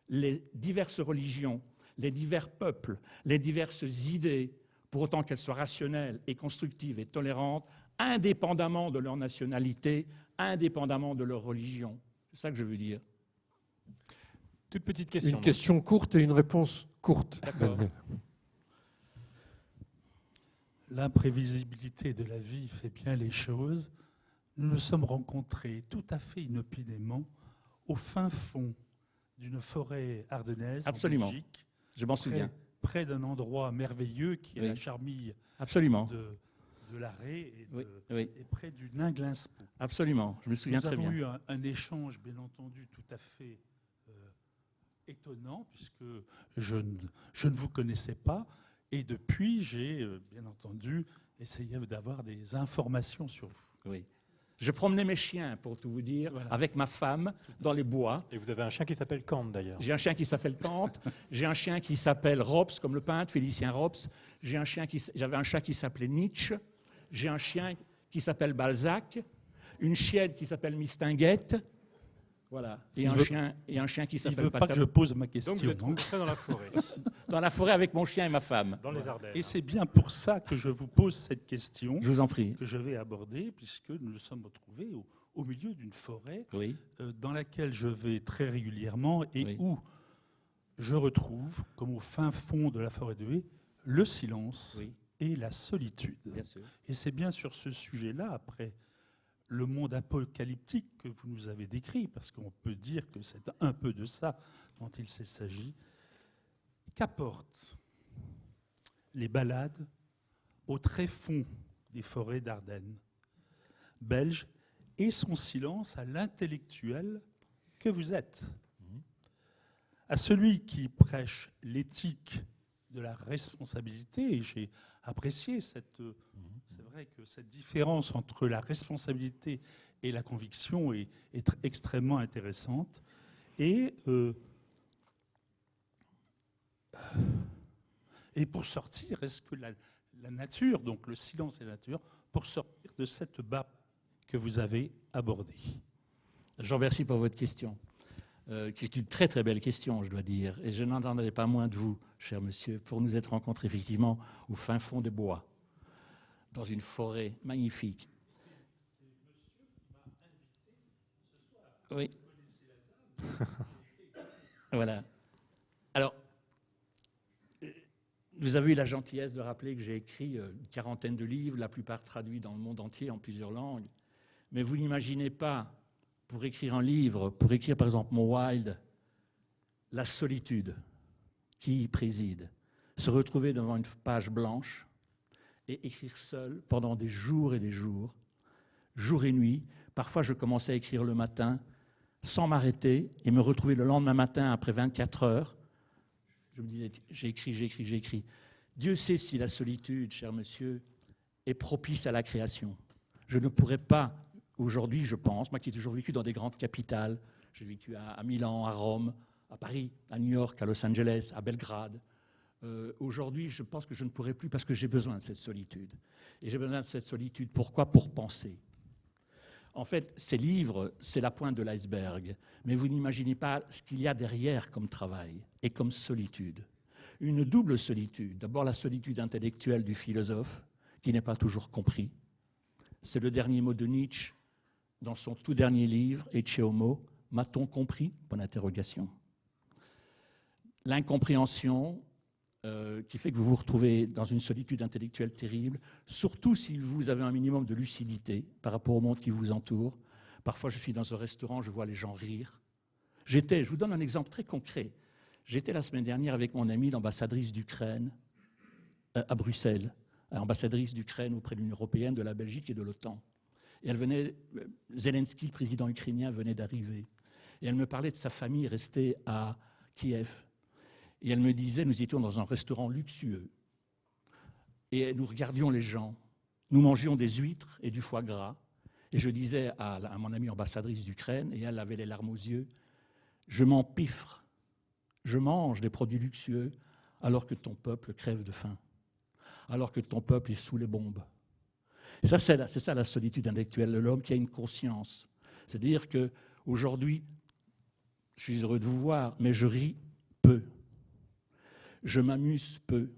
les diverses religions, les divers peuples, les diverses idées, pour autant qu'elles soient rationnelles et constructives et tolérantes, indépendamment de leur nationalité, indépendamment de leur religion. C'est ça que je veux dire. Toute petite question. Une question courte et une réponse courte. D'accord. L'imprévisibilité de la vie fait bien les choses. Nous nous sommes rencontrés tout à fait inopinément au fin fond d'une forêt ardennaise, Absolument. en Belgique. Je m'en souviens. Près d'un endroit merveilleux qui est Oui. la charmille Absolument. de l'Arrée et, Oui. et près du Nain-Glinspo. Absolument, je me souviens très bien. Nous avons eu un échange, bien entendu, tout à fait étonnant, puisque je ne vous connaissais pas. Et depuis, j'ai, bien entendu, essayé d'avoir des informations sur vous. Oui. Je promenais mes chiens, pour tout vous dire, Voilà. avec ma femme, dans les bois. Et vous avez un chien qui s'appelle Kant, d'ailleurs. J'ai un chien qui s'appelle Kant, j'ai un chien qui s'appelle Rops, comme le peintre, Félicien Rops. J'avais un chat qui s'appelait Nietzsche. J'ai un chien qui s'appelle Balzac. Une chienne qui s'appelle Mistinguette. Voilà. Et un chien qui Il ne s'appelle veut pas que je pose ma question. Donc vous êtes rencontrés dans la forêt, Dans la forêt avec mon chien et ma femme. dans les Ardennes. Et c'est bien pour ça que je vous pose cette question, Je vous en prie. que je vais aborder, puisque nous nous sommes retrouvés au milieu d'une forêt Oui. dans laquelle je vais très régulièrement et Oui. où je retrouve, comme au fin fond de la forêt de haie, le silence Oui. et la solitude. Bien sûr. Et c'est bien sur ce sujet-là, après le monde apocalyptique que vous nous avez décrit, parce qu'on peut dire que c'est un peu de ça dont il s'agit, qu'apportent les balades au tréfonds des forêts d'Ardennes belges et son silence à l'intellectuel que vous êtes, à celui qui prêche l'éthique de la responsabilité, et j'ai apprécié c'est vrai que cette différence entre la responsabilité et la conviction est extrêmement intéressante. Et pour sortir, est-ce que la nature, donc le silence et la nature, pour sortir de cette bas que vous avez abordée? Je vous remercie pour votre question, qui est une très très belle question, je dois dire. Et je n'entendrai pas moins de vous, cher monsieur, pour nous être rencontrés effectivement au fin fond des bois, dans une forêt magnifique. Oui. Voilà. Alors, vous avez eu la gentillesse de rappeler que j'ai écrit une quarantaine de livres, la plupart traduits dans le monde entier en plusieurs langues. Mais vous n'imaginez pas, pour écrire un livre, pour écrire par exemple mon Wilde, la solitude qui y préside, se retrouver devant une page blanche et écrire seul pendant des jours et des jours, jour et nuit. Parfois, je commençais à écrire le matin sans m'arrêter et me retrouver le lendemain matin après 24 heures. Je me disais, j'ai écrit. Dieu sait si la solitude, cher monsieur, est propice à la création. Je ne pourrais pas, aujourd'hui, je pense, moi qui ai toujours vécu dans des grandes capitales, j'ai vécu à Milan, à Rome, à Paris, à New York, à Los Angeles, à Belgrade. Aujourd'hui, je pense que je ne pourrais plus parce que j'ai besoin de cette solitude. Et j'ai besoin de cette solitude, pourquoi? Pour penser. En fait, ces livres, c'est la pointe de l'iceberg. Mais vous n'imaginez pas ce qu'il y a derrière comme travail et comme solitude. Une double solitude. D'abord, la solitude intellectuelle du philosophe, qui n'est pas toujours compris. C'est le dernier mot de Nietzsche dans son tout dernier livre, Ecce Homo, m'a-t-on compris? Point d'interrogation. L'incompréhension qui fait que vous vous retrouvez dans une solitude intellectuelle terrible, surtout si vous avez un minimum de lucidité par rapport au monde qui vous entoure. Parfois, je suis dans un restaurant, je vois les gens rire. Je vous donne un exemple très concret. J'étais la semaine dernière avec mon amie, l'ambassadrice d'Ukraine, à Bruxelles, ambassadrice d'Ukraine auprès de l'Union européenne, de la Belgique et de l'OTAN. Et elle venait, Zelensky, le président ukrainien, venait d'arriver. Et elle me parlait de sa famille restée à Kiev. Et elle me disait, nous étions dans un restaurant luxueux. Et nous regardions les gens. Nous mangions des huîtres et du foie gras. Et je disais à mon amie ambassadrice d'Ukraine, et elle avait les larmes aux yeux, je m'empiffre, je mange des produits luxueux alors que ton peuple crève de faim, alors que ton peuple est sous les bombes. Et ça, c'est ça la solitude intellectuelle de l'homme qui a une conscience. C'est-à-dire qu'aujourd'hui, je suis heureux de vous voir, mais je ris peu. Je m'amuse peu.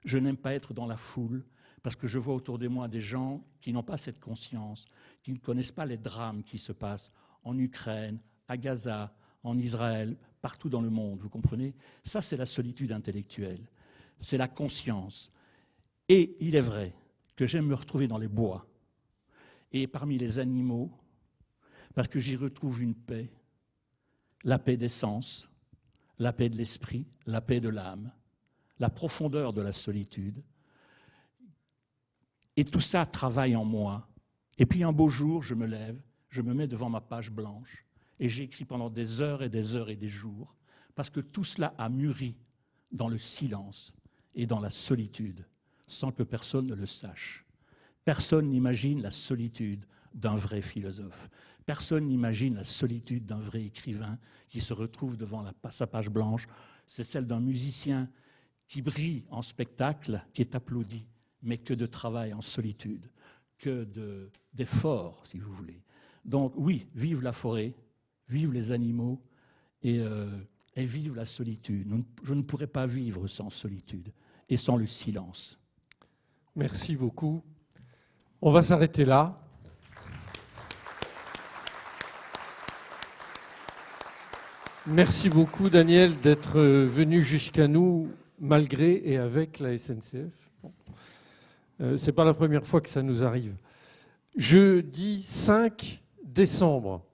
Je n'aime pas être dans la foule parce que je vois autour de moi des gens qui n'ont pas cette conscience, qui ne connaissent pas les drames qui se passent en Ukraine, à Gaza, en Israël, partout dans le monde, vous comprenez? Ça, c'est la solitude intellectuelle. C'est la conscience. Et il est vrai que j'aime me retrouver dans les bois et parmi les animaux parce que j'y retrouve une paix, la paix des sens, la paix de l'esprit, la paix de l'âme, la profondeur de la solitude. Et tout ça travaille en moi. Et puis un beau jour, je me lève, je me mets devant ma page blanche et j'écris pendant des heures et des heures et des jours parce que tout cela a mûri dans le silence et dans la solitude sans que personne ne le sache. Personne n'imagine la solitude d'un vrai philosophe. Personne n'imagine la solitude d'un vrai écrivain qui se retrouve devant sa page blanche. C'est celle d'un musicien qui brille en spectacle, qui est applaudi, mais que de travail en solitude, que d'effort, si vous voulez. Donc oui, vive la forêt, vive les animaux et vive la solitude. Je ne pourrais pas vivre sans solitude et sans le silence. Merci beaucoup. On va s'arrêter là. Merci beaucoup, Daniel, d'être venu jusqu'à nous, malgré et avec la SNCF. Ce n'est pas la première fois que ça nous arrive. Jeudi 5 décembre,